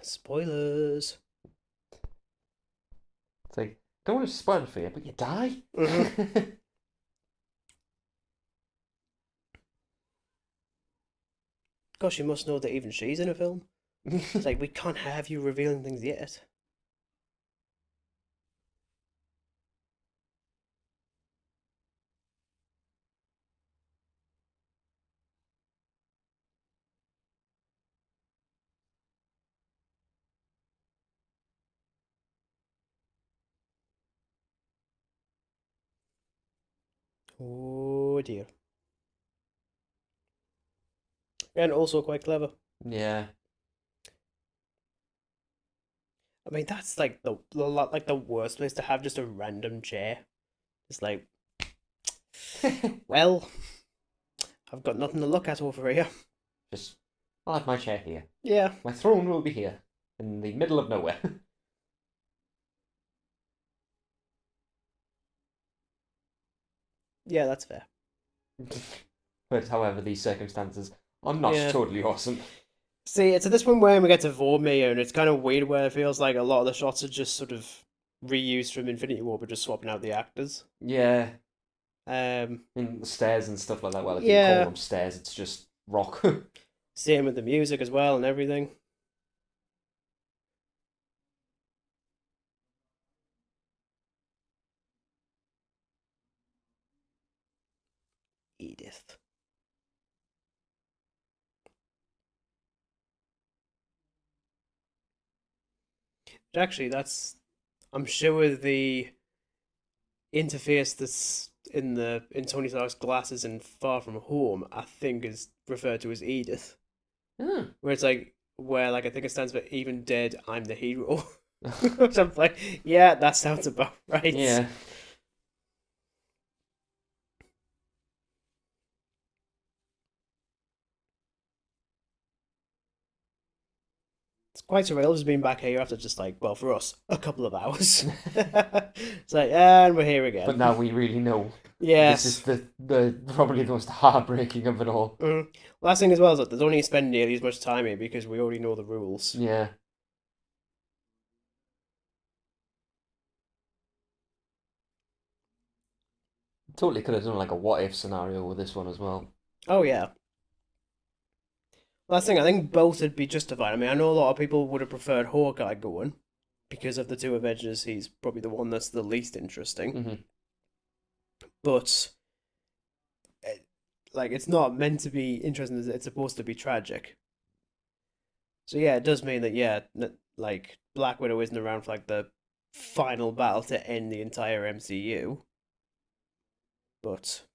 spoilers. It's like, don't want to spoil it for you, but you die. Hmm. Gosh, you must know that even she's in a film. It's like, we can't have you revealing things yet. Oh dear. And also quite clever. Yeah. I mean, that's like the worst place to have just a random chair. It's like, well, I've got nothing to look at over here. Just, I'll have my chair here. Yeah, My throne will be here, in the middle of nowhere. yeah, that's fair. But however, these circumstances are not Yeah, totally awesome. See, it's at this point where we get to Vormir, and it's kind of weird where it feels like a lot of the shots are just sort of reused from Infinity War, but just swapping out the actors. Yeah, Um, I mean, the stairs and stuff like that. Well, if you call yeah, them stairs, it's just rock. same with the music as well and everything. Edith. Actually, that's I'm sure the interface that's in Tony Stark's glasses in Far From Home, I think is referred to as Edith, Hmm. where it's like where like I think it stands for even dead, I'm the hero. Which I'm like, yeah, that sounds about right. Yeah. It's quite surreal just being back here after just like, well, for us, a couple of hours. It's like, and we're here again. But now we really know. This is Yes. the probably the most heartbreaking of it all. Last thing as well is that there's only spend nearly as much time here because we already know the rules. Yeah. Totally could have done like a what if scenario with this one as well. Oh yeah. Last thing, I think both would be justified. I mean, I know a lot of people would have preferred Hawkeye going because of the two Avengers. He's probably the one that's the least interesting. Hmm. But eh, like, it's not meant to be interesting. It's supposed to be tragic. So yeah, it does mean that yeah, like Black Widow isn't around for like the final battle to end the entire MCU. But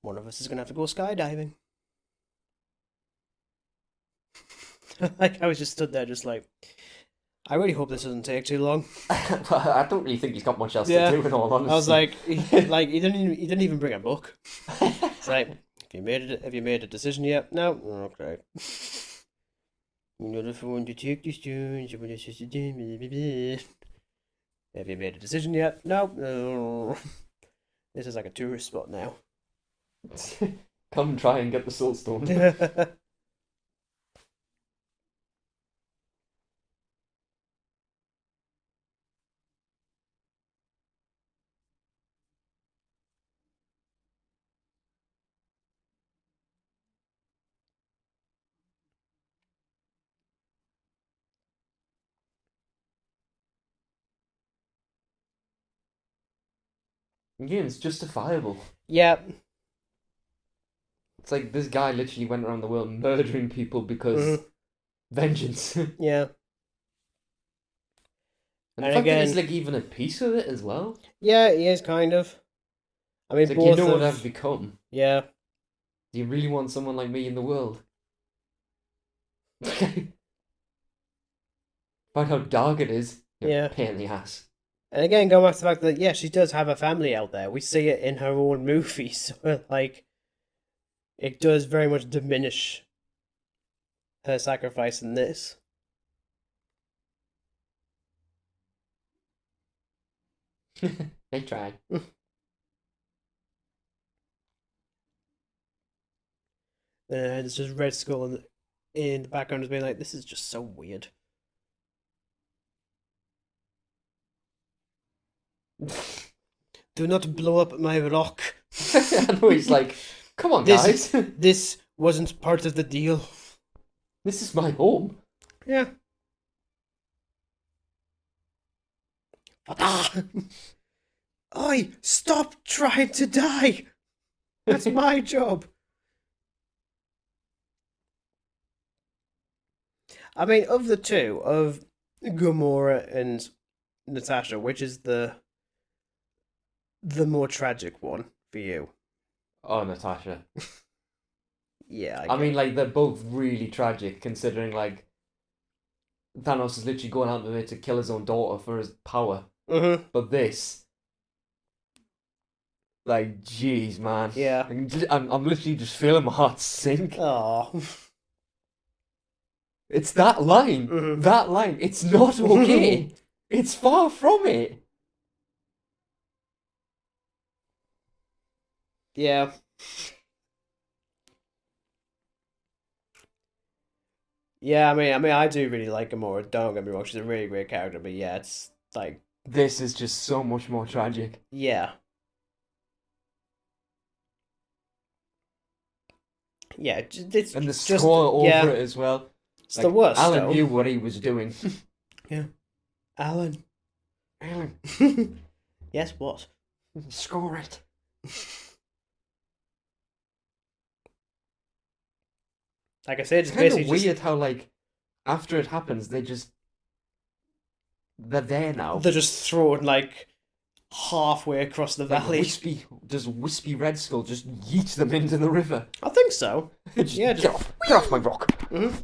one of us is gonna have to go skydiving. Like I was just stood there, just like, I really hope this doesn't take too long. I don't really think he's got much else to Yeah, do, in all I was honesty. like, he didn't even bring a book. It's like, have you made a decision yet? No, okay. You know if I want to take this turn, have you made a decision yet? No, no. This is like a tourist spot now. Come try and get the Soul Stone. Again, it's justifiable. Yeah. It's like this guy literally went around the world murdering people because Hmm. vengeance. And Yeah. the And fact that he's again, like even at peace with it as well. yeah, he is kind of. I It's mean, like you both know what I've of become. yeah, Do you really want someone like me in the world? Find how dark it is. You're a yeah. pain in the ass. And again, going back to the fact that yeah, she does have a family out there. We see it in her own movies. So like, it does very much diminish her sacrifice in this. They tried. There's just Red Skull in the background is being like, this is just so weird. Do not blow up my rock. I know he's like, come on, This guys. this wasn't part of the deal. This is my home. Yeah. Oi, stop trying to die. That's my job. I mean, of the two, of Gamora and Natasha, which is the more tragic one for you? Oh, Natasha. Yeah, I I get mean, it. like, they're both really tragic considering, like, Thanos is literally going out of it to kill his own daughter for his power. Mm-hmm. But this, like, jeez, man. Yeah. I'm literally just feeling my heart sink. Oh. It's that line. Mhm. That line. It's not okay. It's far from it. Yeah. Yeah, I do really like Gamora. Don't get me wrong, she's a really great character, but yeah, it's like, This is just so much more tragic. yeah, yeah, And the just score over yeah, it as well. it's the Like, worst Alan knew though. what he was doing. Yeah, Alan. Alan, Yes, what? score it. Like I said, It's just kind of basically just weird how, like, after it happens, they're there now. they're just thrown like halfway across the Like, valley. does Wispy Red Skull just yeet them into the river? I think so. Just Yeah, just get off my rock. mhm.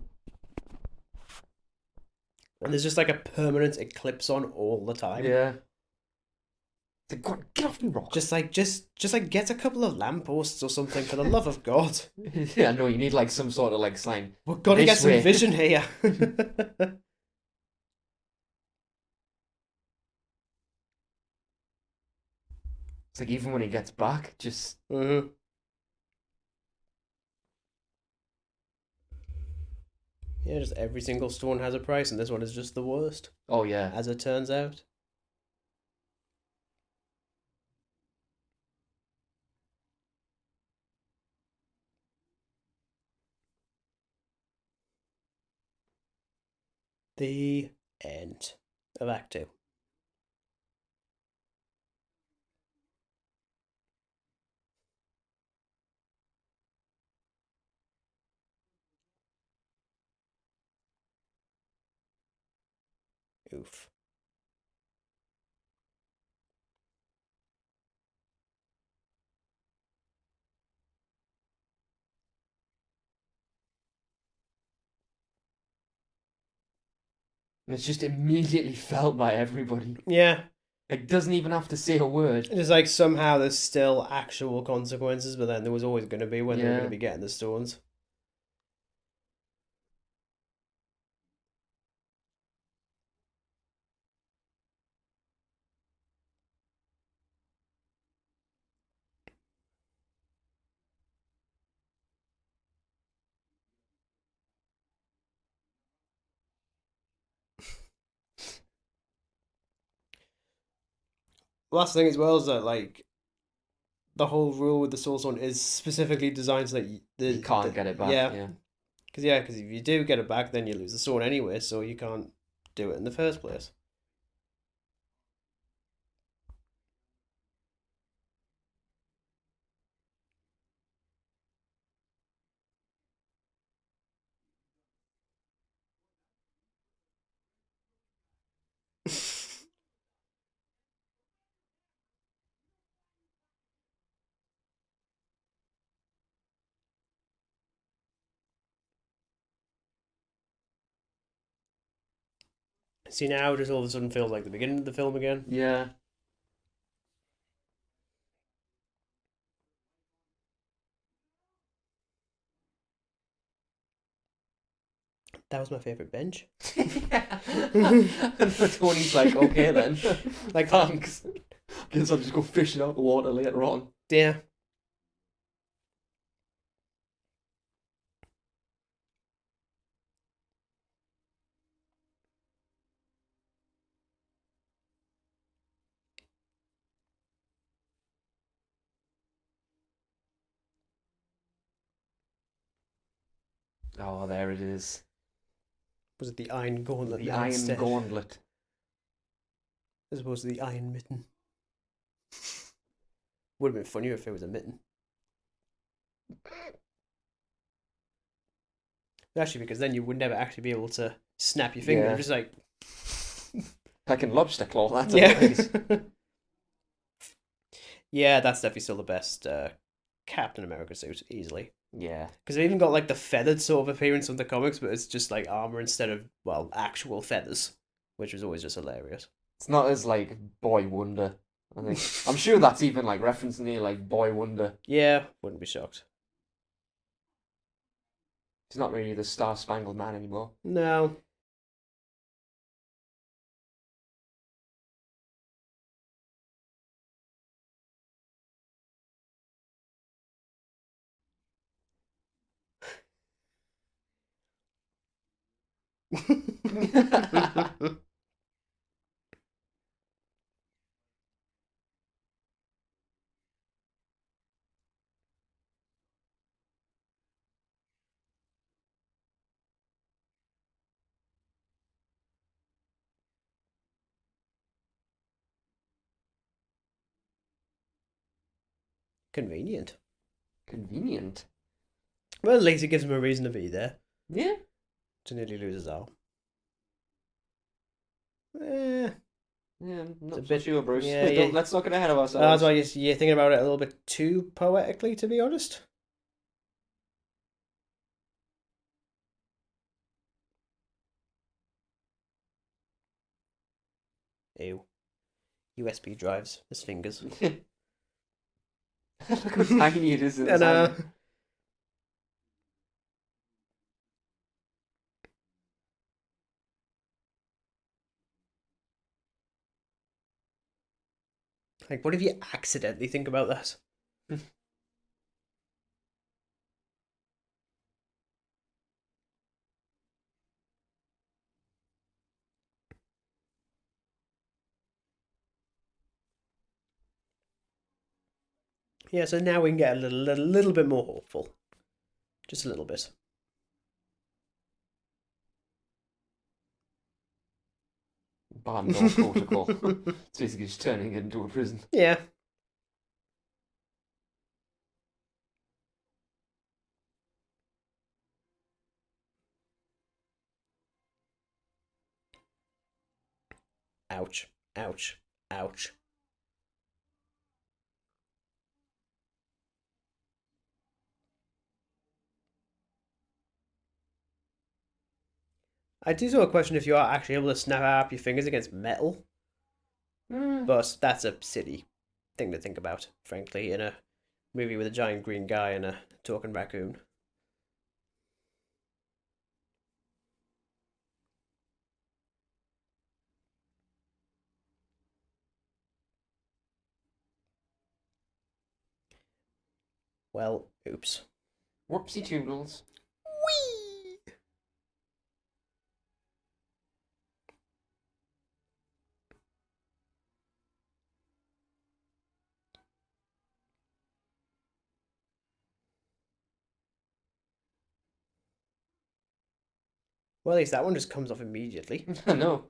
And there's just like a permanent eclipse on all the time. Yeah. It's like, go on, get off my rock. Just like get a couple of lampposts or something for the love of God. Yeah, no, you need like some sort of like sign. We've got to get This some way. vision here. It's like even when he gets back, just hmm Yeah, just every single stone has a price, and this one is just the worst, oh yeah. as it turns out. The end of Act 2. Oof. And it's just immediately felt by everybody. Yeah, Like doesn't even have to say a word. it's like somehow there's still actual consequences, but then there was always going to be when they were going to Yeah. be getting the stones. Last thing as well is that like the whole rule with the soul stone is specifically designed so that You can't the get it back, yeah, yeah. because if you do get it back, then you lose the sword anyway, so you can't do it in the first place. See, now it just all of a sudden feels like the beginning of the film again. Yeah. That was my favorite bench. And Tony's like, okay then. Like, Thanks. Guess I'll just go fishing out the water later on. yeah. Oh, there it is. Was it the Iron Gauntlet The now Iron instead? Gauntlet. As opposed to the Iron Mitten. Would have been funnier if it was a mitten. Actually, because then you would never actually be able to snap your finger. Yeah. You're just like, Pecking lobster claw, that's yeah. what it is. Yeah, that's definitely still the best Captain America suit, easily. Yeah. Because they've even got like the feathered sort of appearance of the comics, but it's just like armor instead of, well, actual feathers, which was always just hilarious. It's not as like Boy Wonder. I think I'm sure that's even like referencing here like Boy Wonder. Yeah, wouldn't be shocked. He's not really the Star-Spangled Man anymore. No. Convenient. Convenient. Well, at least it gives him a reason to be there. Yeah. To nearly lose his arm. Eh, Yeah, I'm it's a not so bit. sure, Bruce. Yeah, yeah. Let's not get ahead of That's ourselves. why you're thinking about it a little bit too poetically, to be honest. Ew. USB drives. His fingers. Look how tiny it is in his And hand. like, what if you accidentally think about that? Yeah, so now we can get a little bit more hopeful. Just a little bit. Barn door protocol. It's basically just turning it into a prison. Yeah. Ouch. Ouch. Ouch. I do sort of question if you are actually able to snap up your fingers against metal, but that's a silly thing to think about, frankly, in a movie with a giant green guy and a talking raccoon. Well, oops. Whoopsie toodles. Whee! Well, at least that one just comes off immediately. No.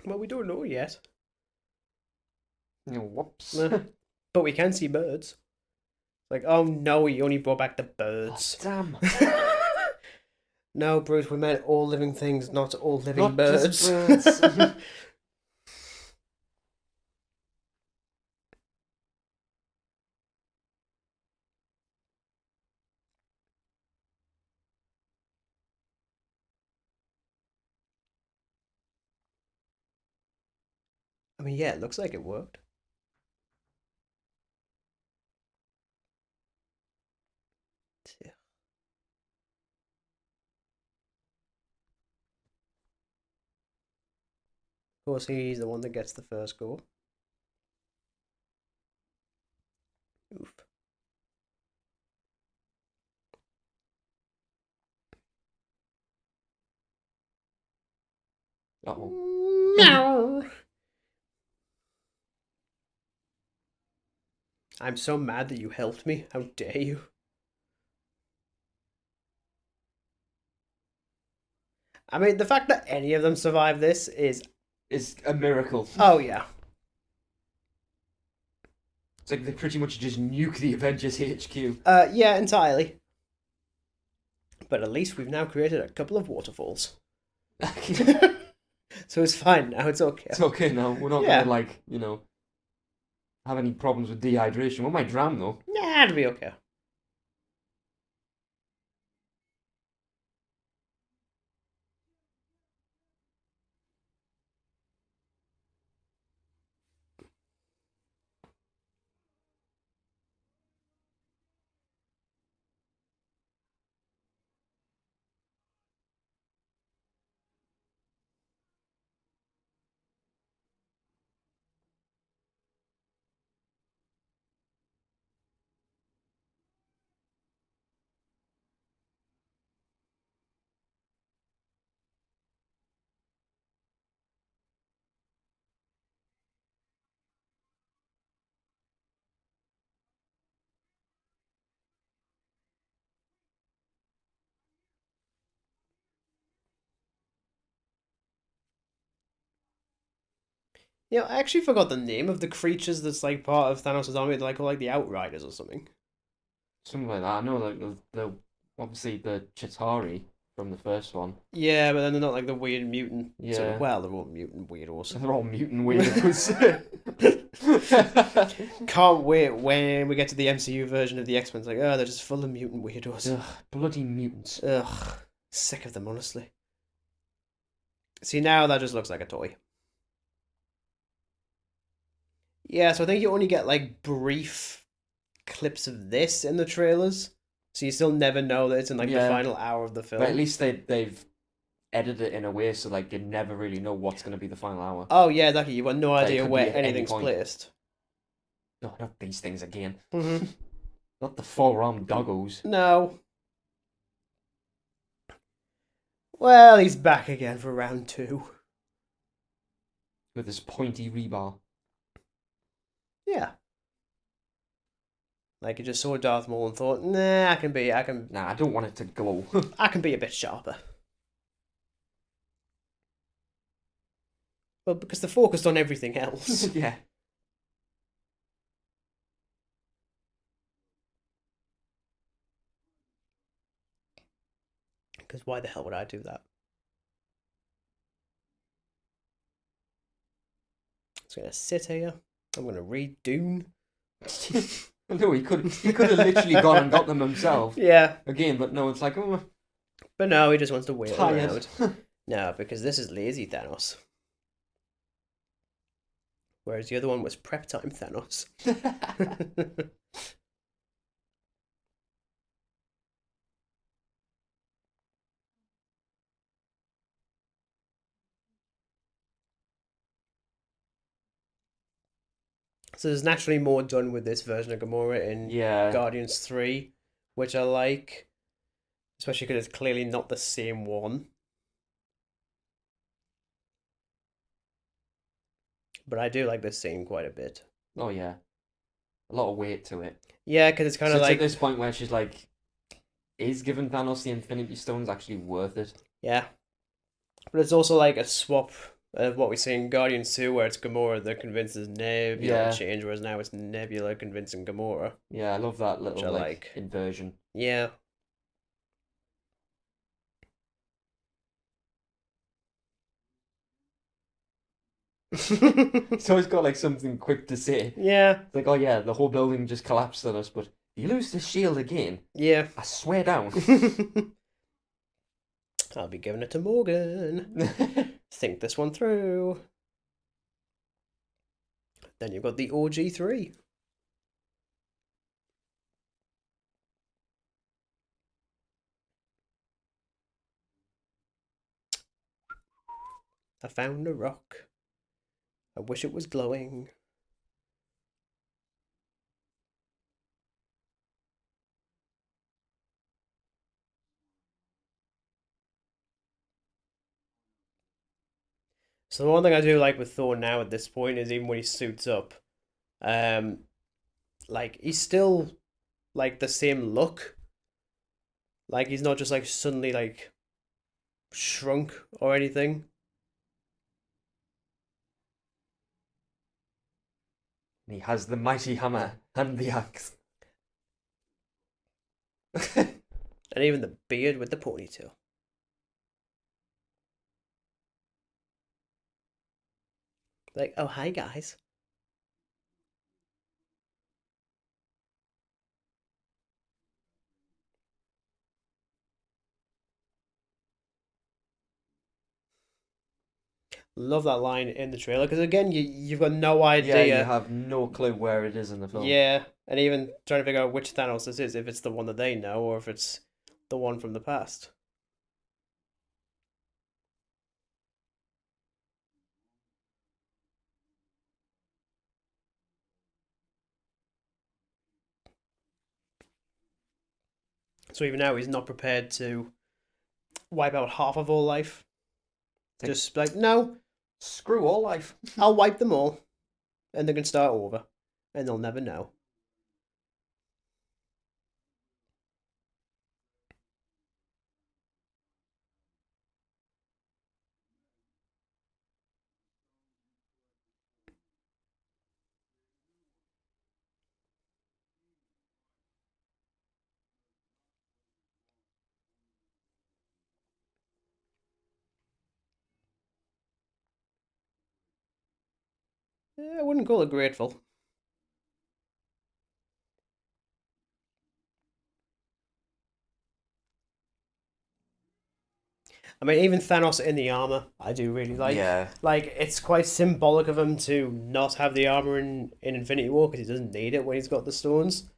Well, we don't know yet. Whoops. But we can see birds. Like, oh no, he only brought back the Oh, birds. damn. No, Bruce, we meant all living things, not all living Not birds. just birds. I mean, yeah, it looks like it worked. Of course, he's the one that gets the first goal. Oof. Uh-oh. No. I'm so mad that you helped me. How dare you? I mean, the fact that any of them survive this is. It's a miracle. Oh, yeah. It's like they pretty much just nuke the Avengers HQ. Yeah, entirely. But at least we've now created a couple of waterfalls. So it's fine now, it's okay. It's okay now. We're not Yeah. gonna, like, have any problems with dehydration. We might drown, though. Nah, it'll be okay. I actually forgot the name of the creatures that's like part of Thanos' army. They're like called like the Outriders or something. Something like that. I know, like the obviously the Chitauri from the first one. Yeah, but then they're not like the weird mutant sort of. Yeah, Well, they're all mutant weirdos. they're all mutant weirdos. Can't wait when we get to the MCU version of the X Men. It's like, oh, they're just full of mutant weirdos. Ugh, bloody mutants. Ugh, sick of them, honestly. See, now that just looks like a toy. Yeah, so I think you only get like brief clips of this in the trailers. So you still never know that it's in like the Yeah, final hour of the but at film. least they've edited it in a way so like you never really know what's gonna be the final hour. Oh yeah, exactly. You've got no Like it idea could be where at any anything's point. placed. No, not these things again. Mm-hmm. Not the four-armed doggos. No. Well, he's back again for round two. With his pointy rebar. Yeah. Like you just saw Darth Maul and thought, nah, Nah, I don't want it to glow. I can be a bit sharper. Well, because they're focused on everything else. Yeah. Because why the hell would I do that? I'm just gonna sit here. I'm gonna read Dune. No, he could have literally gone and got them himself. Yeah. Again, but no, it's like, oh, But no, he just wants to wait tired. around. No, because this is lazy Thanos. Whereas the other one was prep time Thanos. So there's naturally more done with this version of Gamora in Yeah. Guardians 3, which I like. Especially because it's clearly not the same one. But I do like this scene quite a bit. Oh yeah. A lot of weight to it. Yeah, because it's kind So of it's like. at this point where she's like, is giving Thanos the Infinity Stones actually worth it? Yeah. But it's also like a swap of what we see in Guardians 2, where it's Gamora that convinces Nebula Yeah. to change, whereas now it's Nebula convincing Gamora. Yeah, I love that Which little I like like. inversion. Yeah. He's always got like something quick to say. Yeah. It's like, oh yeah, the whole building just collapsed on us, but you lose the shield again. Yeah. I swear down. I'll be giving it to Morgan. Think this one through. Then you've got the OG3. I found a rock. I wish it was glowing. So the one thing I do like with Thor now at this point is even when he suits up, um, like he's still like the same look. Like he's not just like suddenly like shrunk or anything. He has the mighty hammer and the axe. And even the beard with the ponytail. Like, oh hi guys. Love that line in the trailer because again you've got no Yeah, you idea. have no clue where it is in the film. Yeah, and even trying to figure out which Thanos this is, if it's the one that they know or if it's the one from the past. So even now he's not prepared to wipe out half of all life. Just like, no, Screw all life. I'll wipe them all, and they can start over, and they'll never know. I wouldn't call it grateful. I mean, even Thanos in the armor, I do really like. Yeah, Like, it's quite symbolic of him to not have the armor in Infinity War because he doesn't need it when he's got the stones.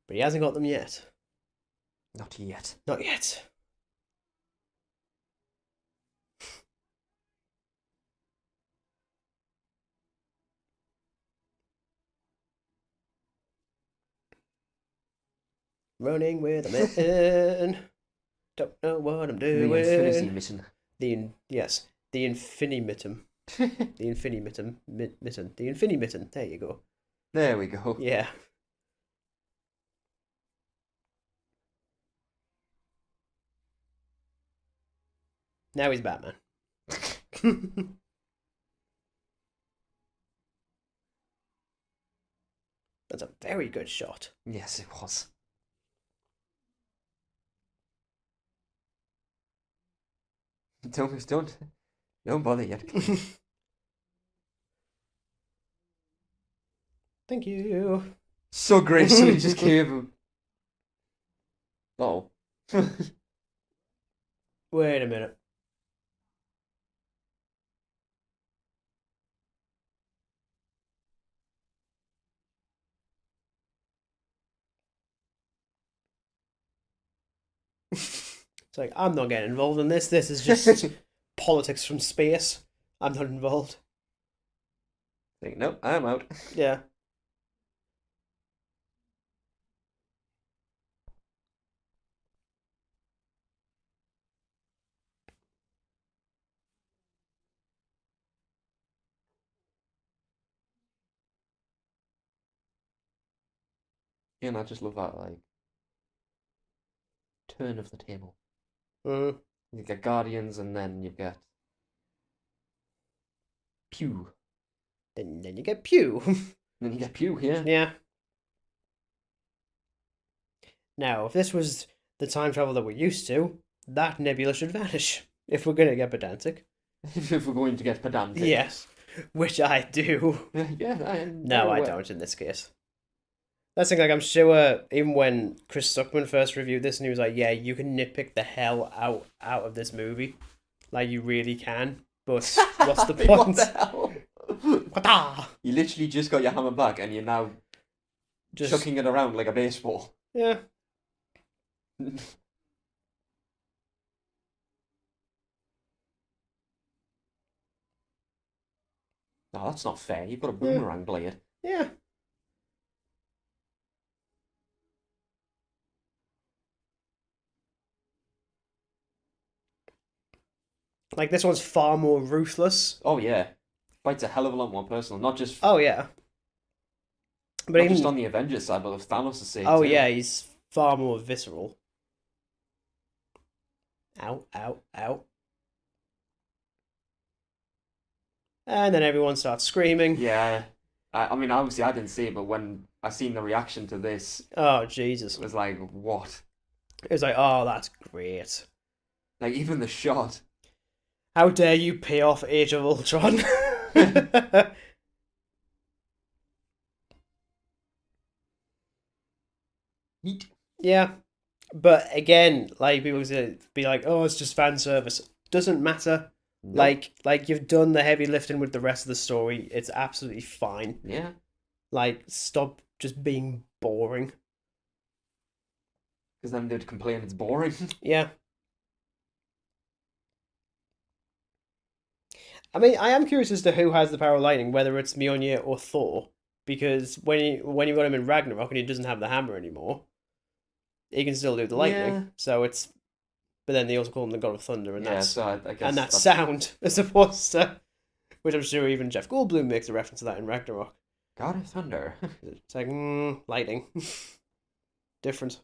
But he hasn't got them yet. not yet. Not yet. Running with a man. Don't know what I'm The Infinity doing. Mission. Yes, the Infinitum. The Infinitum. Mitten. The Infinimitten. There you go. There we go. Yeah. Now he's Batman. That's a very good shot. Yes, it was. Don't bother yet. Thank you. So gracefully just gave him. Oh. Wait a minute. It's like, I'm not getting involved in this. This is just politics from space. I'm not involved. Like, nope, I'm out. Yeah. Yeah, and I just love that, like, turn of the table. Mm. You get Guardians, and then you get Pew. Then you get Pew. Then you get Pew here. Yeah. Now, if this was the time travel that we're used to, that nebula should vanish. If we're gonna get pedantic. If we're going to get pedantic. Yes. Which I do. Yeah, I am No, very I aware. don't in this case. That's the thing, like, I'm sure even when Chris Stuckman first reviewed this and he was like, yeah, you can nitpick the hell out of this movie. Like, you really can. But what's the point? What the hell? Wata! You literally just got your hammer back and you're now Just, chucking it around like a baseball. yeah. No, that's not fair. You've got a Yeah. boomerang blade. Yeah. Like, this one's far more ruthless. Oh yeah, fights a hell of a lot more personal. Oh, yeah. But Not even, just on the Avengers side, but with Thanos' side oh, too. yeah, he's far more visceral. Ow, ow, ow. And then everyone starts screaming. Yeah. I mean, obviously I didn't see it, but when I seen the reaction to this, Oh, Jesus. it was like, what? It was like, oh, that's great. Like, even the shot. How dare you pay off Age of Ultron? Yeet. Yeah, but again, like people say, be like, "Oh, it's just fan service." Doesn't matter. Nope. Like you've done the heavy lifting with the rest of the story. It's absolutely fine. Yeah. Like, stop just being boring. Because then they'd complain it's boring. Yeah, I mean, I am curious as to who has the power of lightning, whether it's Mjolnir or Thor, because when you got him in Ragnarok and he doesn't have the hammer anymore, he can still do the lightning. Yeah. So it's, but then they also call him the God of Thunder, and Yeah, that's so I guess and that's sound as opposed to, which I'm sure even Jeff Goldblum makes a reference to that in Ragnarok. God of Thunder. It's like lightning, different.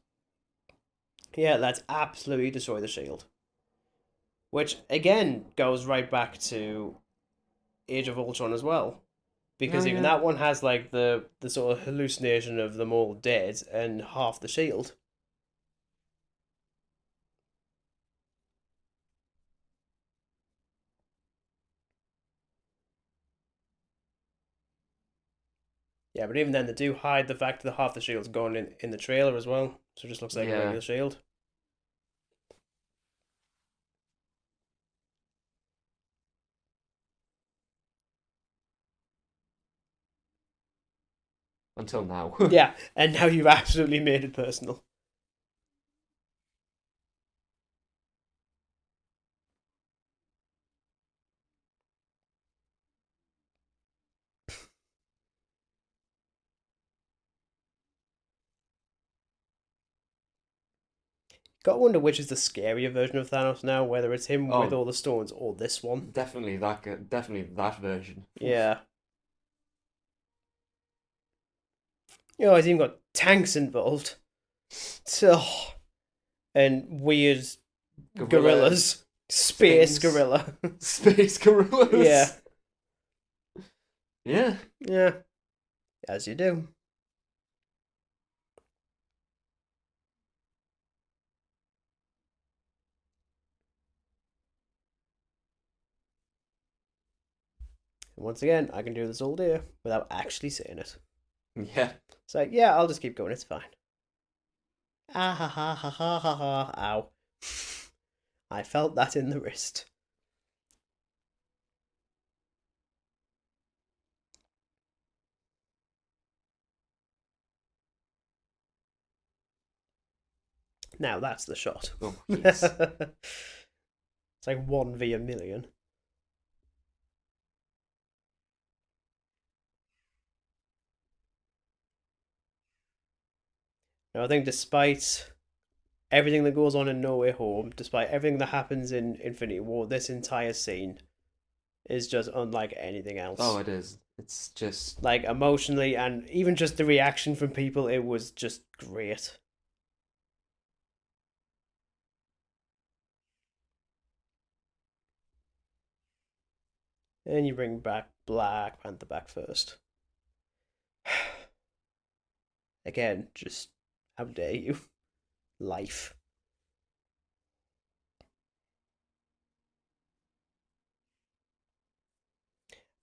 Yeah, let's absolutely destroy the shield, which again goes right back to Age of Ultron as well, because Oh, even yeah. that one has like the sort of hallucination of them all dead and half the shield. Yeah, but even then, they do hide the fact that half the shield's gone in the trailer as well. So it just looks like a Yeah. regular shield. Until now. Yeah, and now you've absolutely made it personal. Gotta wonder which is the scarier version of Thanos now, whether it's him with Oh, all the stones or this one. definitely that version. Yeah. You know, he's even got tanks involved. Oh, and weird gorillas. Space Things. gorilla. Space gorillas. Yeah. Yeah. Yeah. As you do. And once again, I can do this all day without actually saying it. Yeah. So, yeah, I'll just keep going. It's fine. Ah ha ha ha ha ha ha. Ow. I felt that in the wrist. Now that's the shot. Oh, yes. It's like 1 v 1,000,000. Now, I think despite everything that goes on in No Way Home, despite everything that happens in Infinity War, this entire scene is just unlike anything else. Oh, it is. It's just like emotionally and even just the reaction from people, it was just great. And you bring back Black Panther back first. Again, just how dare you? Life.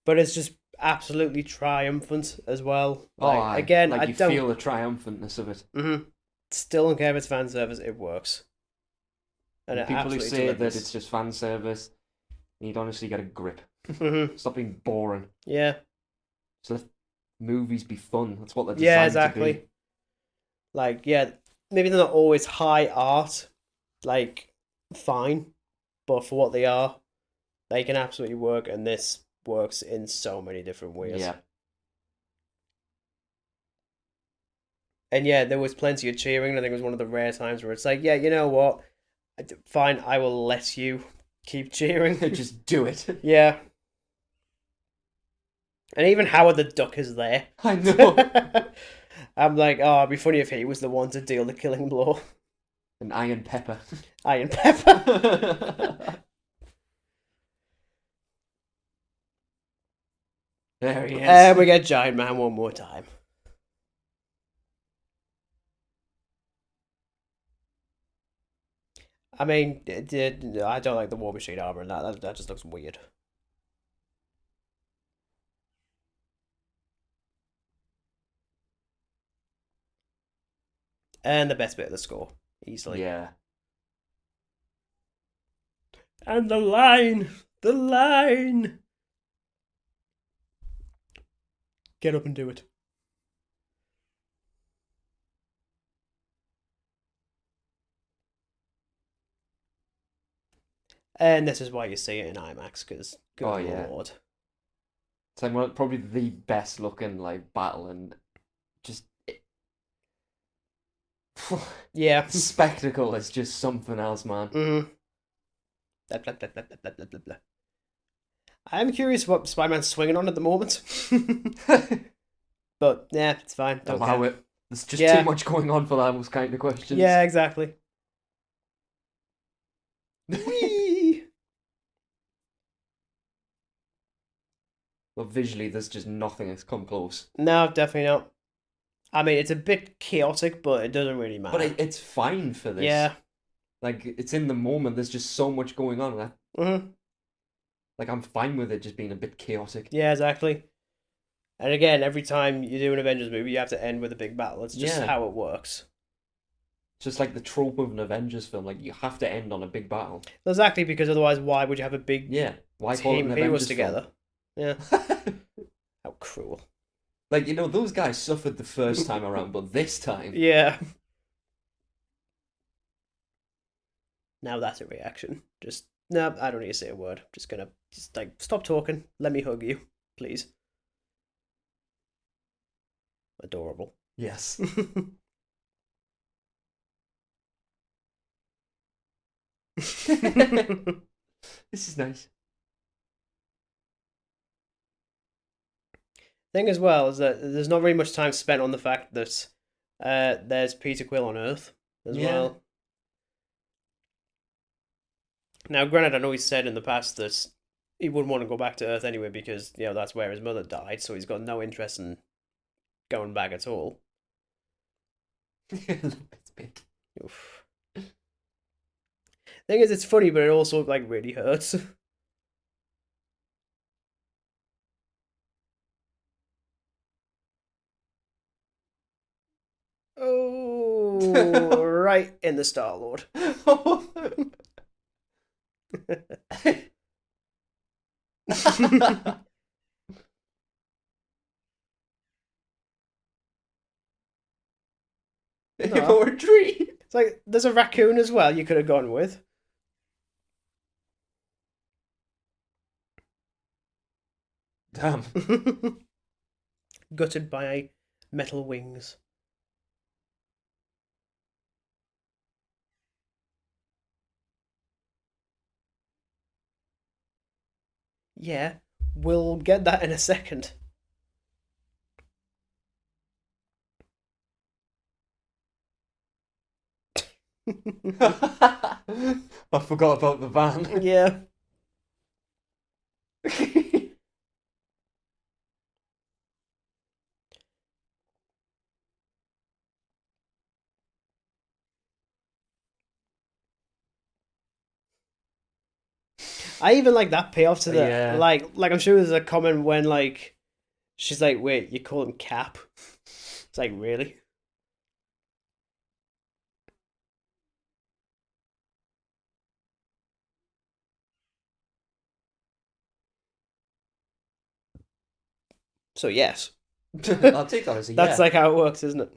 But it's just absolutely triumphant as well. Like again, I you don't feel the triumphantness of it. Still don't care if it's fan service. It works, and it People who absolutely say delivers. that it's just fan service, you'd honestly get a grip. Mm-hmm. Stop being boring. Yeah. So let movies be fun. That's what they're Yeah, designed to exactly. be. Like, yeah, maybe they're not always high art, like, fine, but for what they are, they can absolutely work, and this works in so many different ways. Yeah. And yeah, there was plenty of cheering. I think it was one of the rare times where it's like, yeah, you know what? Fine, I will let you keep cheering. Just do it. Yeah. And even Howard the Duck is there. I know. I'm like, oh, it'd be funny if he was the one to deal the killing blow. An Iron Pepper. Iron Pepper. There he is. And we get Giant Man one more time. I mean, I don't like the War Machine armor, and that just looks weird. And the best bit of the score, easily. Yeah. And the line. Get up and do it. And this is why you see it in IMAX, because good lord. It's like probably the best looking like battle and just yeah. Spectacle is just something else, man. Mm-hmm. Blah, blah, blah, blah, blah, blah, blah, blah. I'm curious what Spider-Man's swinging on at the moment. But yeah, it's fine. Don't Allow care. it. There's just too much going on for those kind of questions. Yeah, exactly. Whee! But visually, there's just nothing that's come close. No, definitely not. I mean, it's a bit chaotic, but it doesn't really matter. But it's fine for this. Yeah. Like, it's in the moment. There's just so much going on. Mm-hmm. Like, I'm fine with it just being a bit chaotic. Yeah, exactly. And again, every time you do an Avengers movie, you have to end with a big battle. It's just Yeah, how it works. just like the trope of an Avengers film, like you have to end on a big battle. Exactly, because otherwise, why would you have a big Yeah, why call it team an of heroes Avengers film? together? Yeah, how cruel. Like, those guys suffered the first time around, but this time. Yeah. Now that's a reaction. Just no, I don't need to say a word. I'm just gonna just like stop talking. Let me hug you, please. Adorable. Yes. This is nice. Thing as well is that there's not very much time spent on the fact that there's Peter Quill on Earth as Yeah. well. Now, granted, I know he's said in the past that he wouldn't want to go back to Earth anyway because that's where his mother died, so he's got no interest in going back at all. It's big. Oof. Thing is, it's funny, but it also like really hurts. Oh, right in the Star Lord. No, Or a tree. it's like there's a raccoon as well. You could have gone with Damn. gutted by metal wings. Yeah, we'll get that in a second. I forgot about the van. Yeah. I even like that payoff to the Yeah. like I'm sure there's a comment when like she's like, wait, you call him Cap? It's like, really? So yes. I'll take that as a That's yeah. like how it works, isn't it?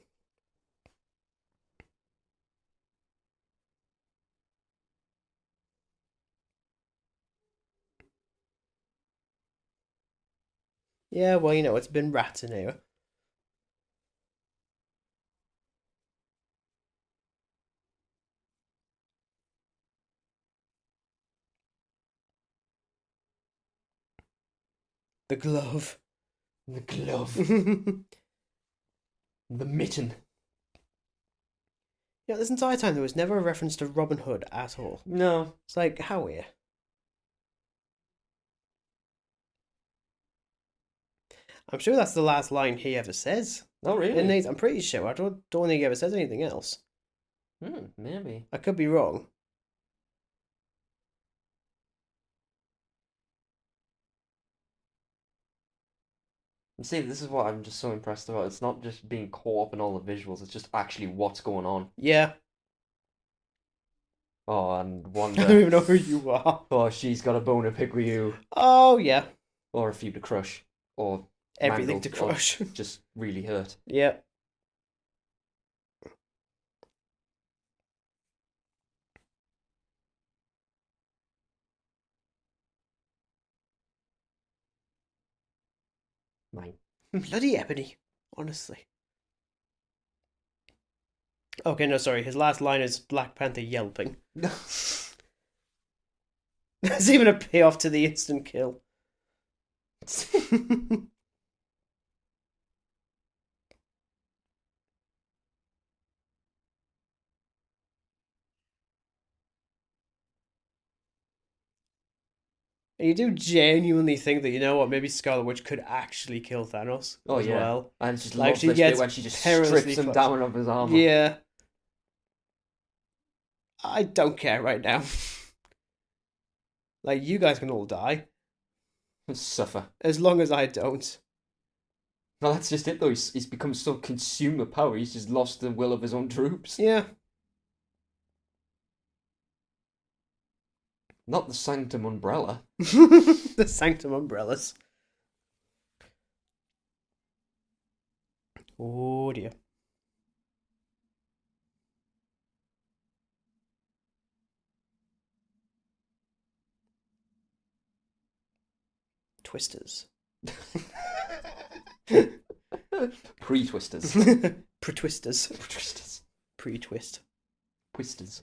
Yeah, well, it's been rats in here. The glove. The glove. Yeah, The mitten. this entire time there was never a reference to Robin Hood at all. No. It's like, how weird. I'm sure that's the last line he ever says. Oh, And really? I'm pretty sure. I don't think he ever says anything else. Maybe. I could be wrong. And see, this is what I'm just so impressed about. It's not just being caught up in all the visuals, it's just actually what's going on. Yeah. Oh, and I don't Wanda. even know who you are. Oh, she's got a bone to pick with you. Oh, yeah. Or a few to crush. Or Everything mangle. to Or crush. just really hurt. Yeah. Mine. Bloody Ebony. Honestly. Okay, no, sorry. His last line is Black Panther yelping. There's even a payoff to the instant kill. And you do genuinely think that, maybe Scarlet Witch could actually kill Thanos Oh, as yeah. well. I just Like, love she this bit gets when she just perilously strips him close. down of his armor. Yeah. I don't care right now. Like, you guys can all die. Suffer. As long as I don't. Well, that's just it though. He's become so consumed with power. He's just lost the will of his own troops. Yeah. Not the Sanctum Umbrella. The Sanctum Umbrellas. Oh dear. Twisters. Pre-twisters. Pre-twisters. Twisters. Pre-twist. Twisters.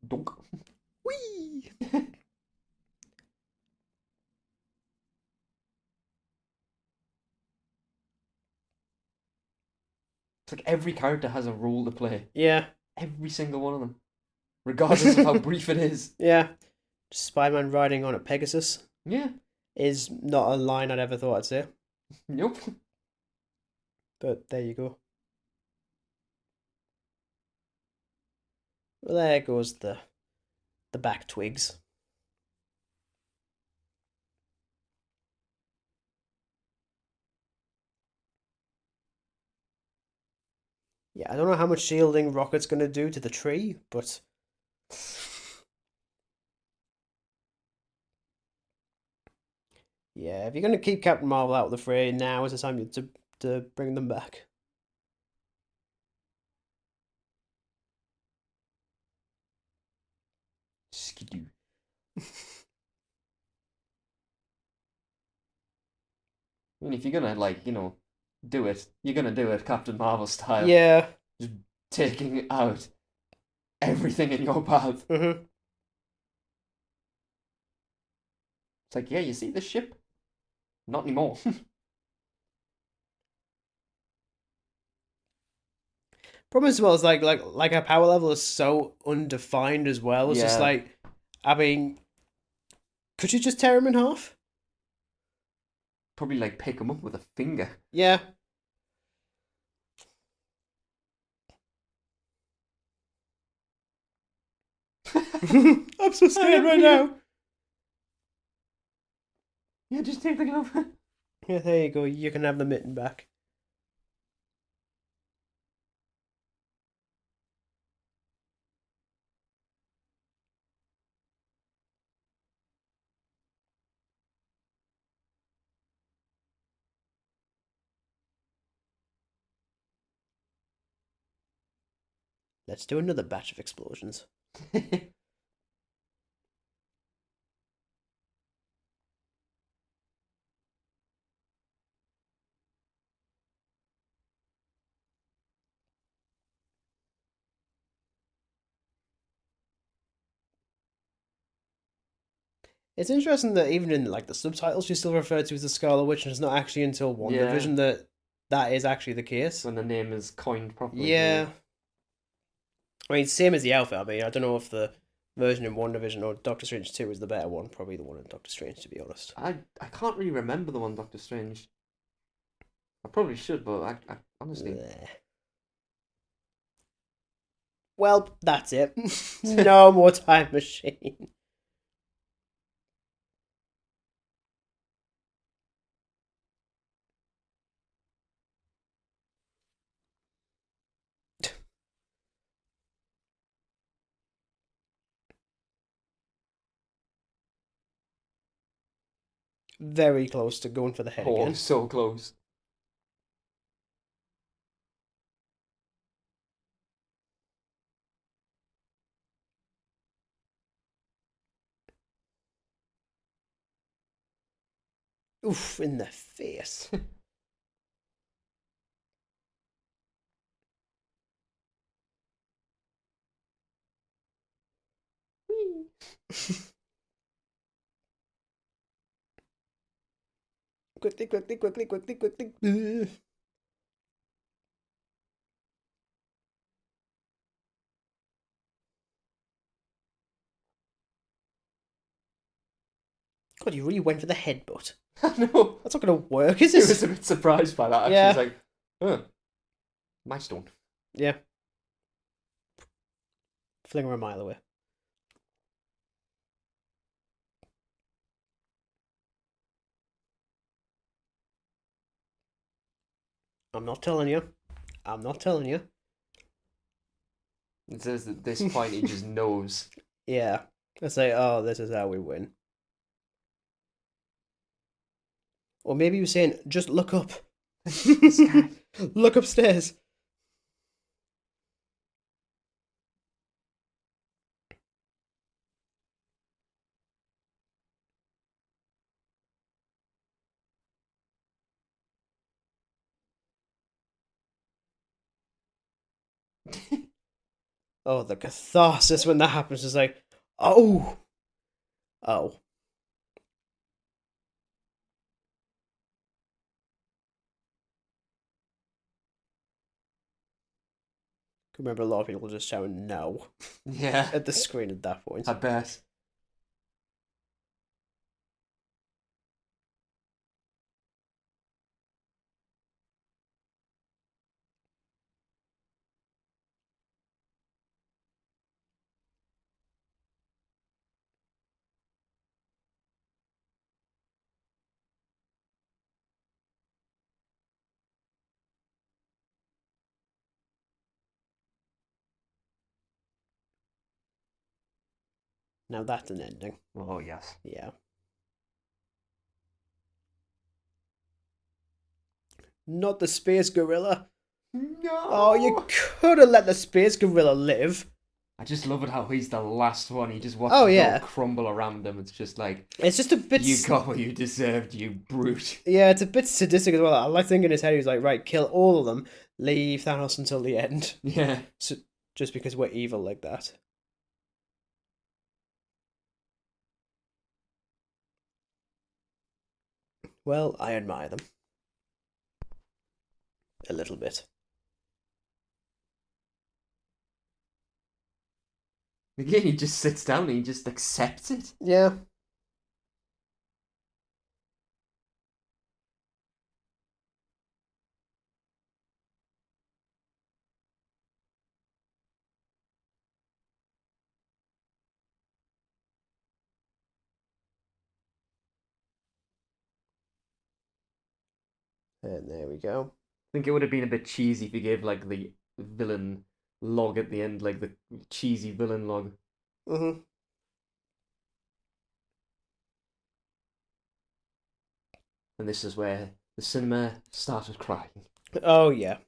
Donk. Whee! It's like every character has a role to play. Yeah. Every single one of them. Regardless of how brief it is. Yeah. Spider-Man riding on a Pegasus Yeah. is not a line I'd ever thought I'd say. Nope. But there you go. Well, there goes the back twigs. Yeah, I don't know how much shielding Rocket's going to do to the tree, but yeah, if you're going to keep Captain Marvel out of the fray, now is the time to bring them back. Skidoo. I mean, if you're gonna, like, do it, you're gonna do it Captain Marvel style. Yeah. Just taking out everything in your path. Mm-hmm. It's like, yeah, you see the ship? Not anymore. Problem as well is like our power level is so undefined as well. It's just Yeah. like, I mean, could you just tear him in half? Probably, like, pick him up with a finger. Yeah. I'm so scared right now. Yeah, just take the glove. Yeah, there you go. You can have the mitten back. Let's do another batch of explosions. It's interesting that even in like the subtitles, she's still referred to as the Scarlet Witch, and it's not actually until Yeah. WandaVision that that is actually the case. When the name is coined properly. Yeah. I mean, same as the outfit. I mean, I don't know if the version in WandaVision or Doctor Strange 2 is the better one. Probably the one in Doctor Strange, to be honest. I can't really remember the one Doctor Strange. I probably should, but I honestly. Bleh. Well, that's it. No more time machine. Very close to going for the head Oh, again. so close. Oof, in the face. Quickly, quickly, quickly, quickly, quickly. God, you really went for the headbutt. I know. That's not going to work, is I was it? a bit surprised by that. Actually, Yeah. it's like, huh, my stone. Yeah. Fling her a mile away. I'm not telling you. I'm not telling you. It says at this point he just knows. Yeah. I say, oh, this is how we win. Or maybe he was saying, just look up. This guy. Look upstairs. Oh, the catharsis when that happens is like, oh, oh. I remember a lot of people just shouting no Yeah, at the screen at that point. I bet. Now that's an ending. Oh yes. Yeah. Not the space gorilla. Oh, you No. could have let the space gorilla live. I just love it how he's the last one. He just Oh, watches it all yeah. crumble around him. It's just like, It's just a bit. you got what you deserved, you brute. Yeah, it's a bit sadistic as well. I like thinking in his head, he was like, right, kill all of them, leave Thanos until the end. Yeah. So, just because we're evil like that. Well, I admire them. A little bit. Again, he just sits down and he just accepts it. Yeah. And there we go. I think it would have been a bit cheesy if he gave like the villain log at the end, like the cheesy villain log. Mm-hmm. And this is where the cinema started crying. Oh, yeah.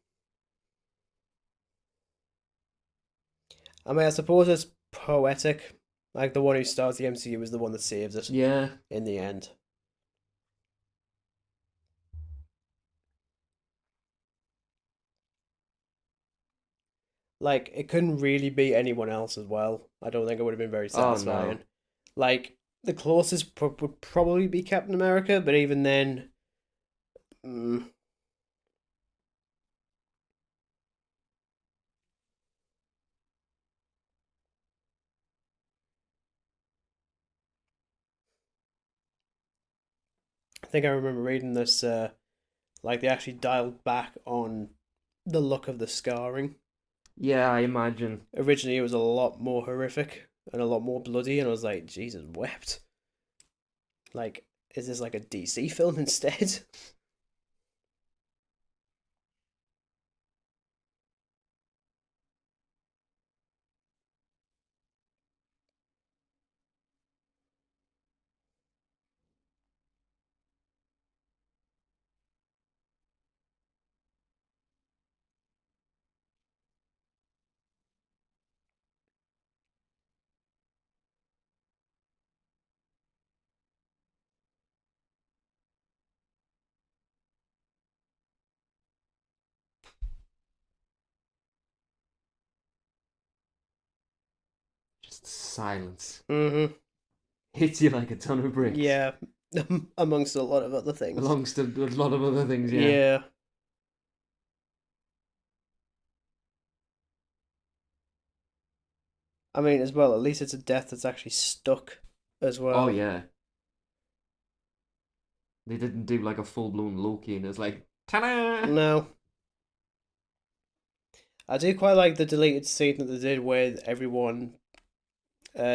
I mean, I suppose it's poetic. Like, the one who starts the MCU is the one that saves it Yeah. in the end. Like, it couldn't really be anyone else as well. I don't think it would have been very Oh no. satisfying. Like, the closest would probably be Captain America, but even then, mm, I think I remember reading this. Like, they actually dialed back on the look of the scarring. Yeah, I imagine. Originally, it was a lot more horrific and a lot more bloody, and I was like, Jesus wept. Like, is this like a DC film instead? Just silence. Mm-hmm. Hits you like a ton of bricks. Yeah. Amongst a lot of other things. Amongst a lot of other things, yeah. Yeah. I mean, as well, at least it's a death that's actually stuck as Oh well. yeah. They didn't do like a full blown Loki and it's like, ta-da! No. I do quite like the deleted scene that they did with everyone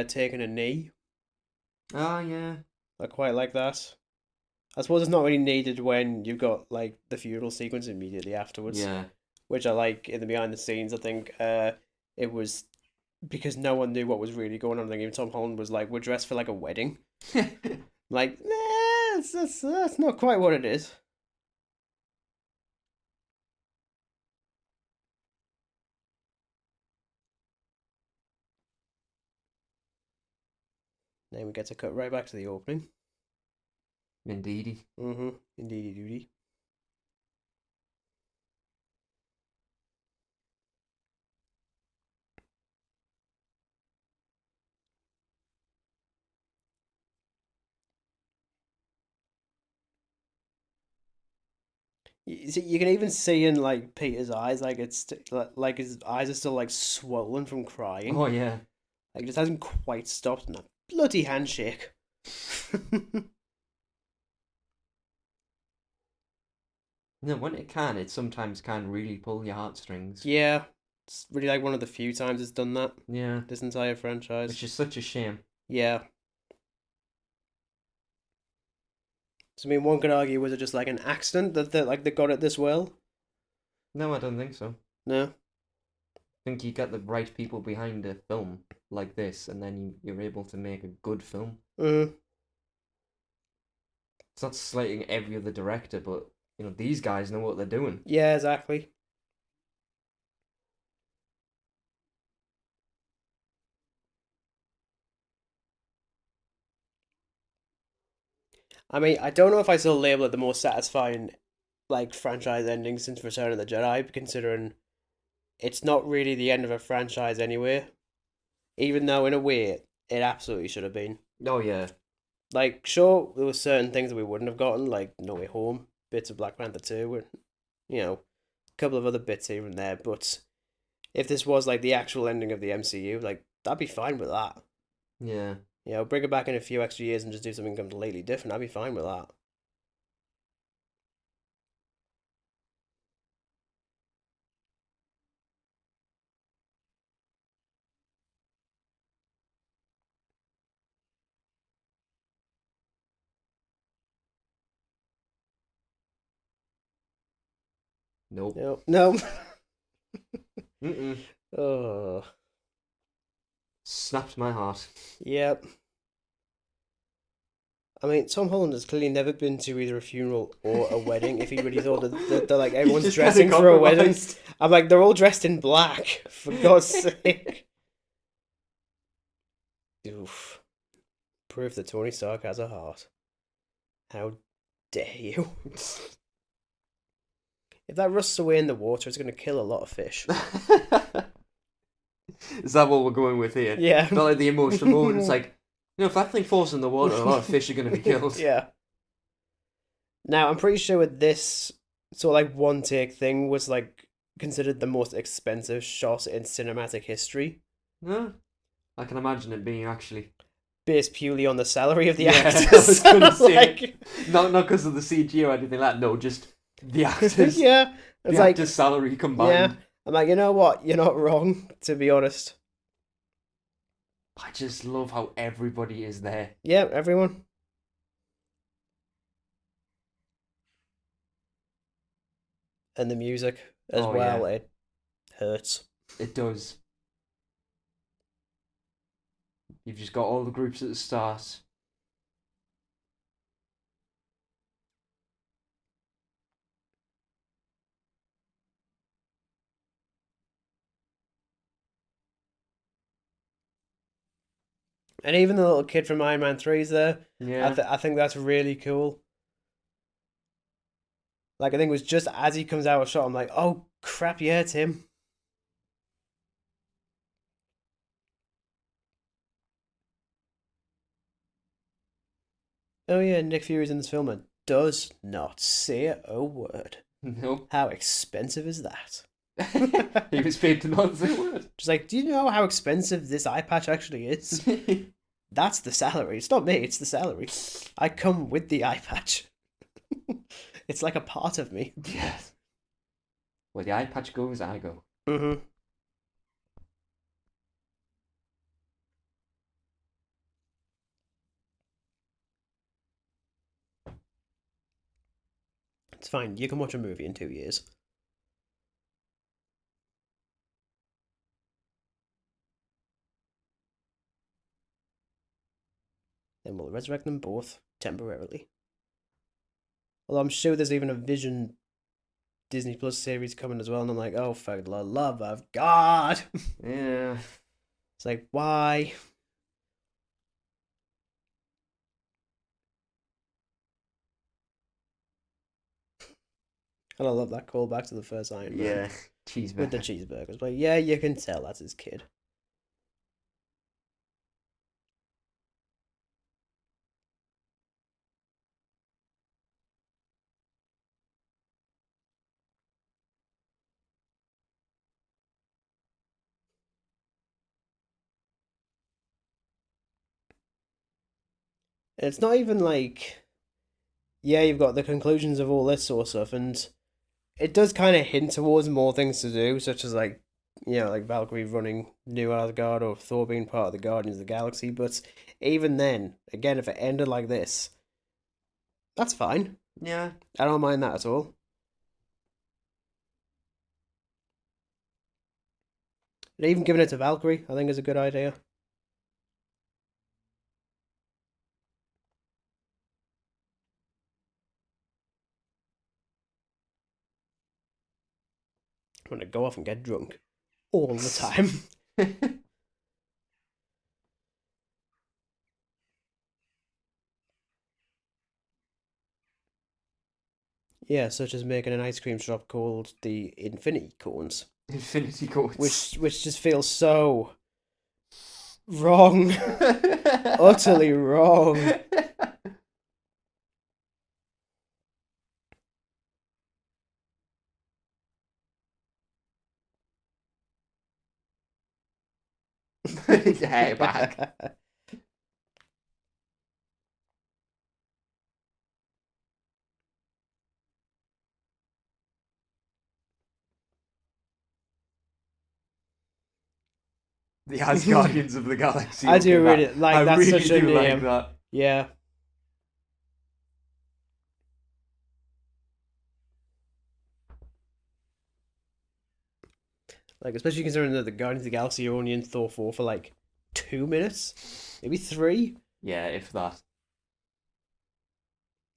taking a knee. Oh yeah. I quite like that. I suppose it's not really needed when you've got like the funeral sequence immediately afterwards, Yeah. which I like in the behind the scenes. I think it was because no one knew what was really going on. I think even Tom Holland was like, "We're dressed for like a wedding." Like, nah, that's not quite what it is. Then we get to cut right back to the opening. Indeedy. Indeedy doody. You see, you can even see in like Peter's eyes, like like his eyes are still like swollen from crying. Oh yeah. Like it just hasn't quite stopped in that bloody handshake. No, when it sometimes can really pull your heartstrings. Yeah, it's really like one of the few times it's done that Yeah. this entire franchise. Which is such a shame. Yeah. So I mean, one could argue was it just like an accident that like they got it this well? No, I don't think so. No. I think you get the right people behind a film like this, and then you're able to make a good film. Mm. It's not slating every other director, but these guys know what they're doing. Yeah, exactly. I mean, I don't know if I still label it the most satisfying like franchise ending since Return of the Jedi, considering it's not really the end of a franchise anyway. Even though in a way it absolutely should have been. Oh yeah, Like, sure, there were certain things that we wouldn't have gotten, like No Way Home, bits of Black Panther 2, and, a couple of other bits here and there, but if this was like the actual ending of the MCU, like, I'd be fine with that. yeah. Bring it back in a few extra years and just do something completely different, I'd be fine with that. Nope. No, no. Mm-mm. Oh, Snapped my heart. yep. I mean, Tom Holland has clearly never been to either a funeral or a wedding. If he really thought that like He everyone's just kinda dressing for a wedding, compromised. I'm like they're all dressed in black. For God's sake. Oof. Proof that Tony Stark has a heart. How dare you? If that rusts away in the water, it's going to kill a lot of fish. Is that what we're going with here? Yeah. Not like the emotional moment. It's like, if that thing falls in the water, a lot of fish are going to be killed. Yeah. Now, I'm pretty sure with this sort of like one take thing was like considered the most expensive shot in cinematic history, No, I can imagine it being actually. based purely on the salary of the Yeah, actors. I was gonna say. Like, Not because of the CG or anything like that. No, just the actors. yeah. It's The like, actors' salary yeah. combined. I'm like, you know what? You're not wrong, to be honest. I just love how everybody is there. Yeah, everyone. And the music as Oh well, yeah, it hurts. it does. You've just got all the groups at the start. And even the little kid from Iron Man 3's there. Yeah. I think that's really cool. Like, I think it was just as he comes out of shot, I'm like, oh crap, yeah, it's him. Oh yeah, Nick Fury's in this film and does not say a word. Nope. How expensive is that? He was paid to not say a word. Just like, do you know how expensive this eye patch actually is? That's the salary. It's not me, it's the salary. I come with the eye patch. It's like a part of me. Yes. Where the eye patch goes, I go. Mm-hmm. It's fine. You can watch a movie in 2 years. Then we'll resurrect them both temporarily. Although I'm sure there's even a Vision Disney Plus series coming as well, and I'm like, oh, for the love of God! Yeah. It's like, why? And I love that callback to the first Iron Man Yeah. with the Cheeseburger. cheeseburgers. But yeah, you can tell that's his kid. And it's not even like, yeah, you've got the conclusions of all this sort of stuff, and it does kind of hint towards more things to do, such as like, like Valkyrie running New Asgard or Thor being part of the Guardians of the Galaxy. But even then, again, if it ended like this, that's fine. Yeah. I don't mind that at all. And even giving it to Valkyrie, I think, is a good idea. I'm gonna go off and get drunk all the time. Yeah, such as making an ice cream shop called the Infinity Cones, Infinity Courts. which just feels so wrong, utterly wrong. Hair back. The Asgardians of the Galaxy. I Okay, do that really like I that's really such a do like name. that. Yeah. Like, especially considering that the Guardians of the Galaxy are only in Thor 4 for like 2 minutes, maybe three. Yeah, if that.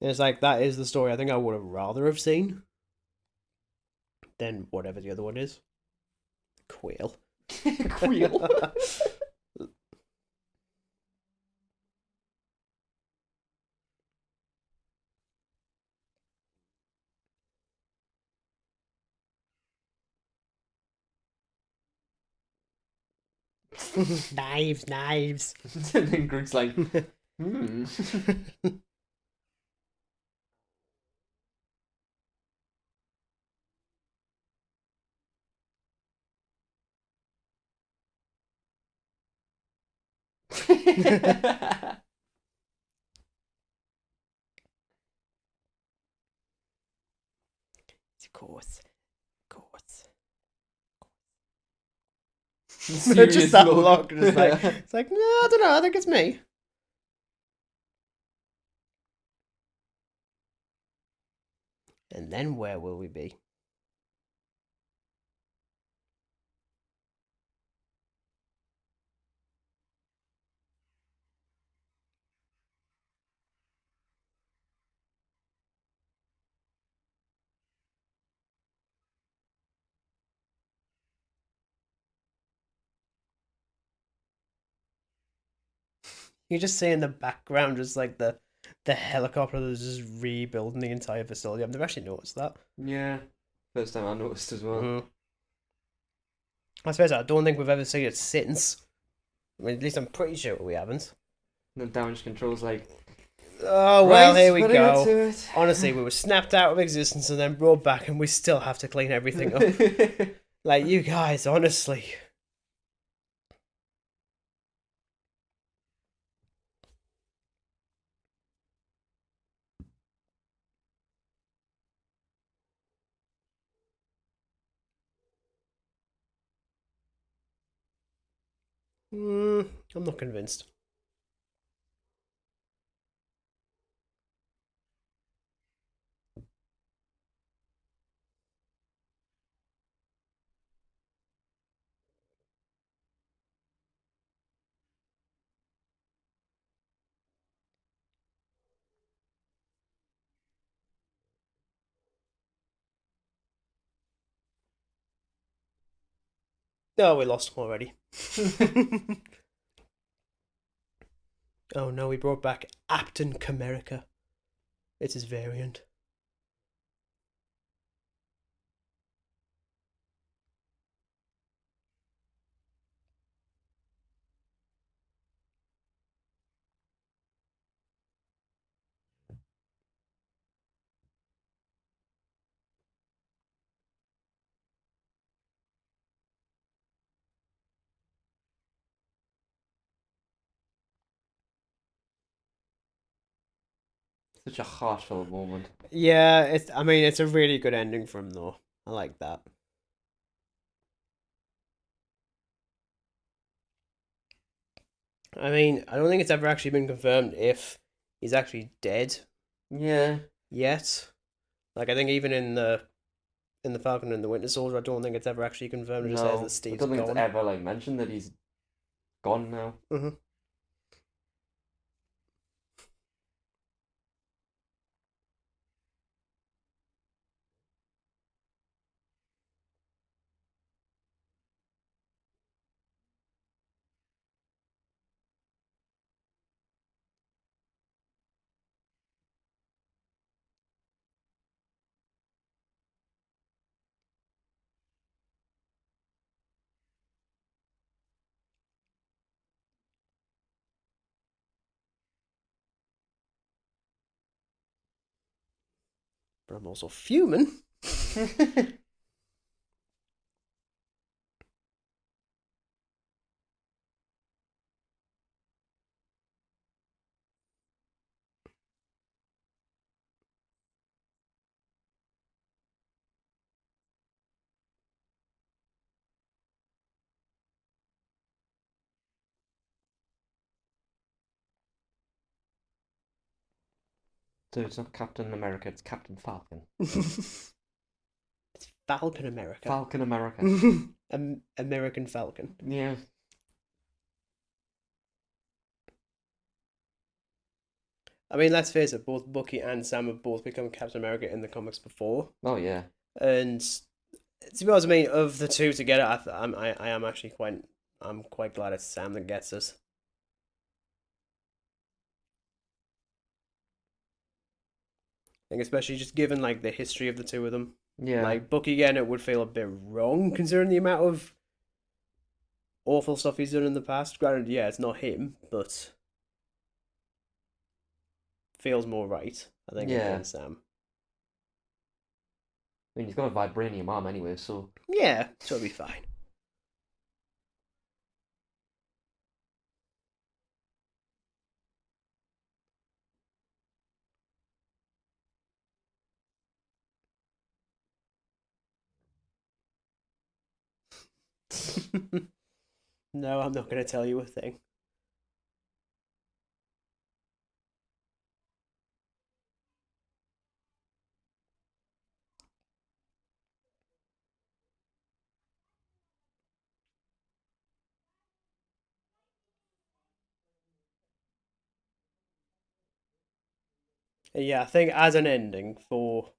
And it's like, that is the story I think I would have rather have seen than whatever the other one is. Quail. Queel. Knives, knives. And then Groot's like, hmm. Of course. Of course. Just Serious that look. look. It's like, no, I don't know. I think it's me. And then where will we be? You just see in the background just like the helicopter that's just rebuilding the entire facility. I've never actually noticed that. Yeah, first time I noticed as well. I suppose I don't think we've ever seen it since. I mean, at least I'm pretty sure we haven't. The damage control's like, Oh well, right, here we gotta get go. to it. Honestly, we were snapped out of existence and then brought back, and we still have to clean everything up. Like, you guys, honestly. I'm not convinced. Oh, we lost him already. Oh no, we brought back Apton Comerica. It's his variant. Such a heartfelt moment. Yeah, it's. I mean, it's a really good ending for him, though. I like that. I mean, I don't think it's ever actually been confirmed if he's actually dead Yeah, yet. Like, I think even in the Falcon and the Winter Soldier, I don't think it's ever actually confirmed. It just says that no, I Steve's don't think it's gone. ever like mentioned that he's gone now. Hmm. But I'm also fuming. So it's not Captain America, it's Captain Falcon. It's Falcon America. Falcon America. American Falcon. Yeah. I mean, let's face it, both Bucky and Sam have both become Captain America in the comics before. Oh yeah. And to be honest, I mean, of the two together, I am actually I'm quite glad it's Sam that gets it. I think especially just given like the history of the two of them. Yeah. Like Bucky again, it would feel a bit wrong considering the amount of awful stuff he's done in the past. Granted, yeah, it's not him, but feels more right. I think Yeah. than Sam. I mean, he's got a vibranium arm anyway, so Yeah, so it'll be fine. No, I'm not going to tell you a thing. Yeah, I think as an ending for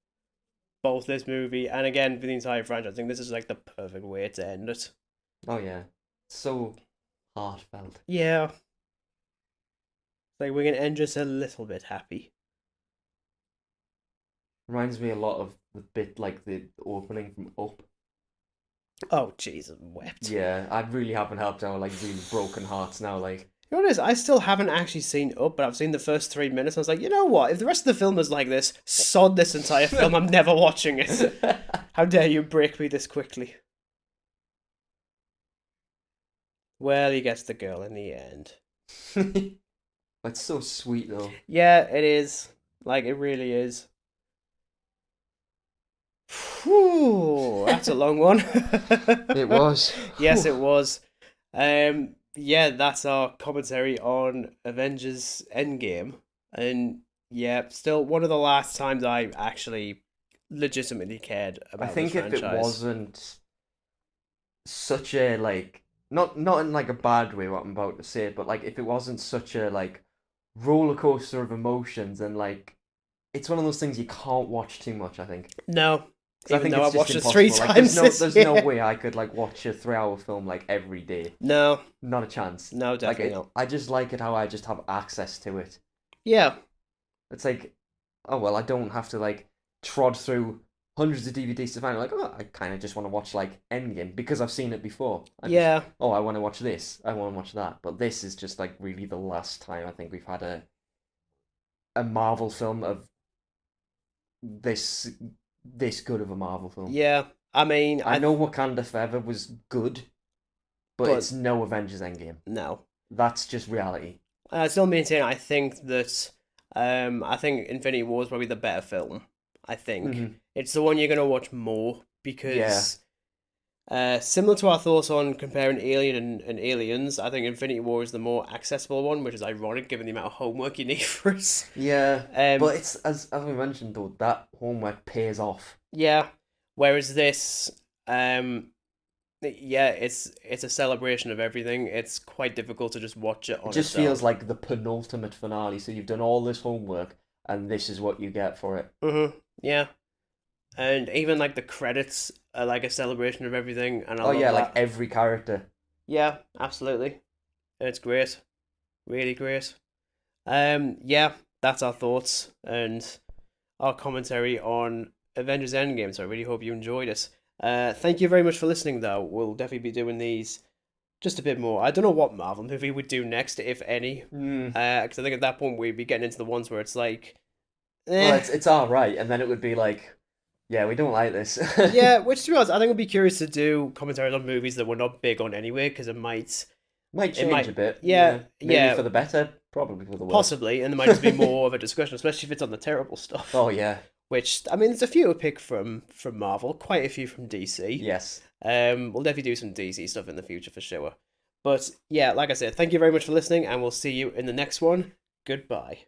both this movie and again for the entire franchise, I think this is like the perfect way to end it. oh yeah. So heartfelt. Yeah, like we can end just a little bit happy. Reminds me a lot of the bit like the opening from Up. Oh, Jesus, wept. Yeah, I really haven't helped out like really broken hearts now. Like, You know what it is? I still haven't actually seen Up, but I've seen the first 3 minutes. I was like, you know what? If the rest of the film is like this, sod this entire film. I'm never watching it. How dare you break me this quickly? Well, he gets the girl in the end. it's so sweet though. Yeah, it is. Like, it really is. Whew, that's a long one. It was. Yes, it was. Yeah, that's our commentary on Avengers Endgame. And yeah, still one of the last times I actually legitimately cared I about this think if it franchise. wasn't such a like not in like a bad way what I'm about to say, but like if it wasn't such a like roller coaster of emotions and like it's one of those things you can't watch too much, I think. No, Because I Even think though I it's just watched it three impossible. Like, times this there's no year. way I could like watch a 3 hour film like every day. No, Not a chance. no, Like definitely not. I just like it how I just have access to it. Yeah, It's like, oh well, I don't have to like trod through hundreds of DVDs to find like, oh, I kind of just want to watch like Endgame because I've seen it before. yeah, Oh, I want to watch this. I want to watch that. But this is just like really the last time I think we've had a Marvel film of this this good of a Marvel film. yeah. I mean, I know Wakanda Forever was good, but but it's no Avengers Endgame. no. That's just reality. I still maintain. I think that I think Infinity War is probably the better film. I think Hmm. it's the one you're gonna watch more Yeah, because similar to our thoughts on comparing Alien and Aliens, I think Infinity War is the more accessible one, which is ironic given the amount of homework you need for it. yeah. Um, But it's as we mentioned though, that homework pays off. yeah. Whereas this, yeah, it's a celebration of everything. It's quite difficult to just watch it It on just its own. feels like the penultimate finale. So you've done all this homework, and this is what you get for it. Yeah, and even like the credits are like a celebration of everything, and I Oh love yeah, like that. every character. Yeah, absolutely. It's great, really great. Yeah, that's our thoughts and our commentary on Avengers Endgame. So I really hope you enjoyed it. Thank you very much for listening, though. We'll definitely be doing these just a bit more. I don't know what Marvel movie we'd do next, if any, Hmm. because I think at that point we'd be getting into the ones where it's like, Well, eh, it's all right, and then it would be like, yeah, we don't like this. yeah. Which to be honest, I think I'd be curious to do commentaries on movies that we're not big on anyway, because Might it change a might, bit. yeah, Yeah, maybe yeah, for the better, probably for the worse. possibly, and there might just be more of a discussion, especially if it's on the terrible stuff. Oh yeah, Which I mean, there's a few to pick from Marvel, quite a few from DC. yes. We'll definitely do some DC stuff in the future for sure. But yeah, like I said, thank you very much for listening, and we'll see you in the next one. Goodbye.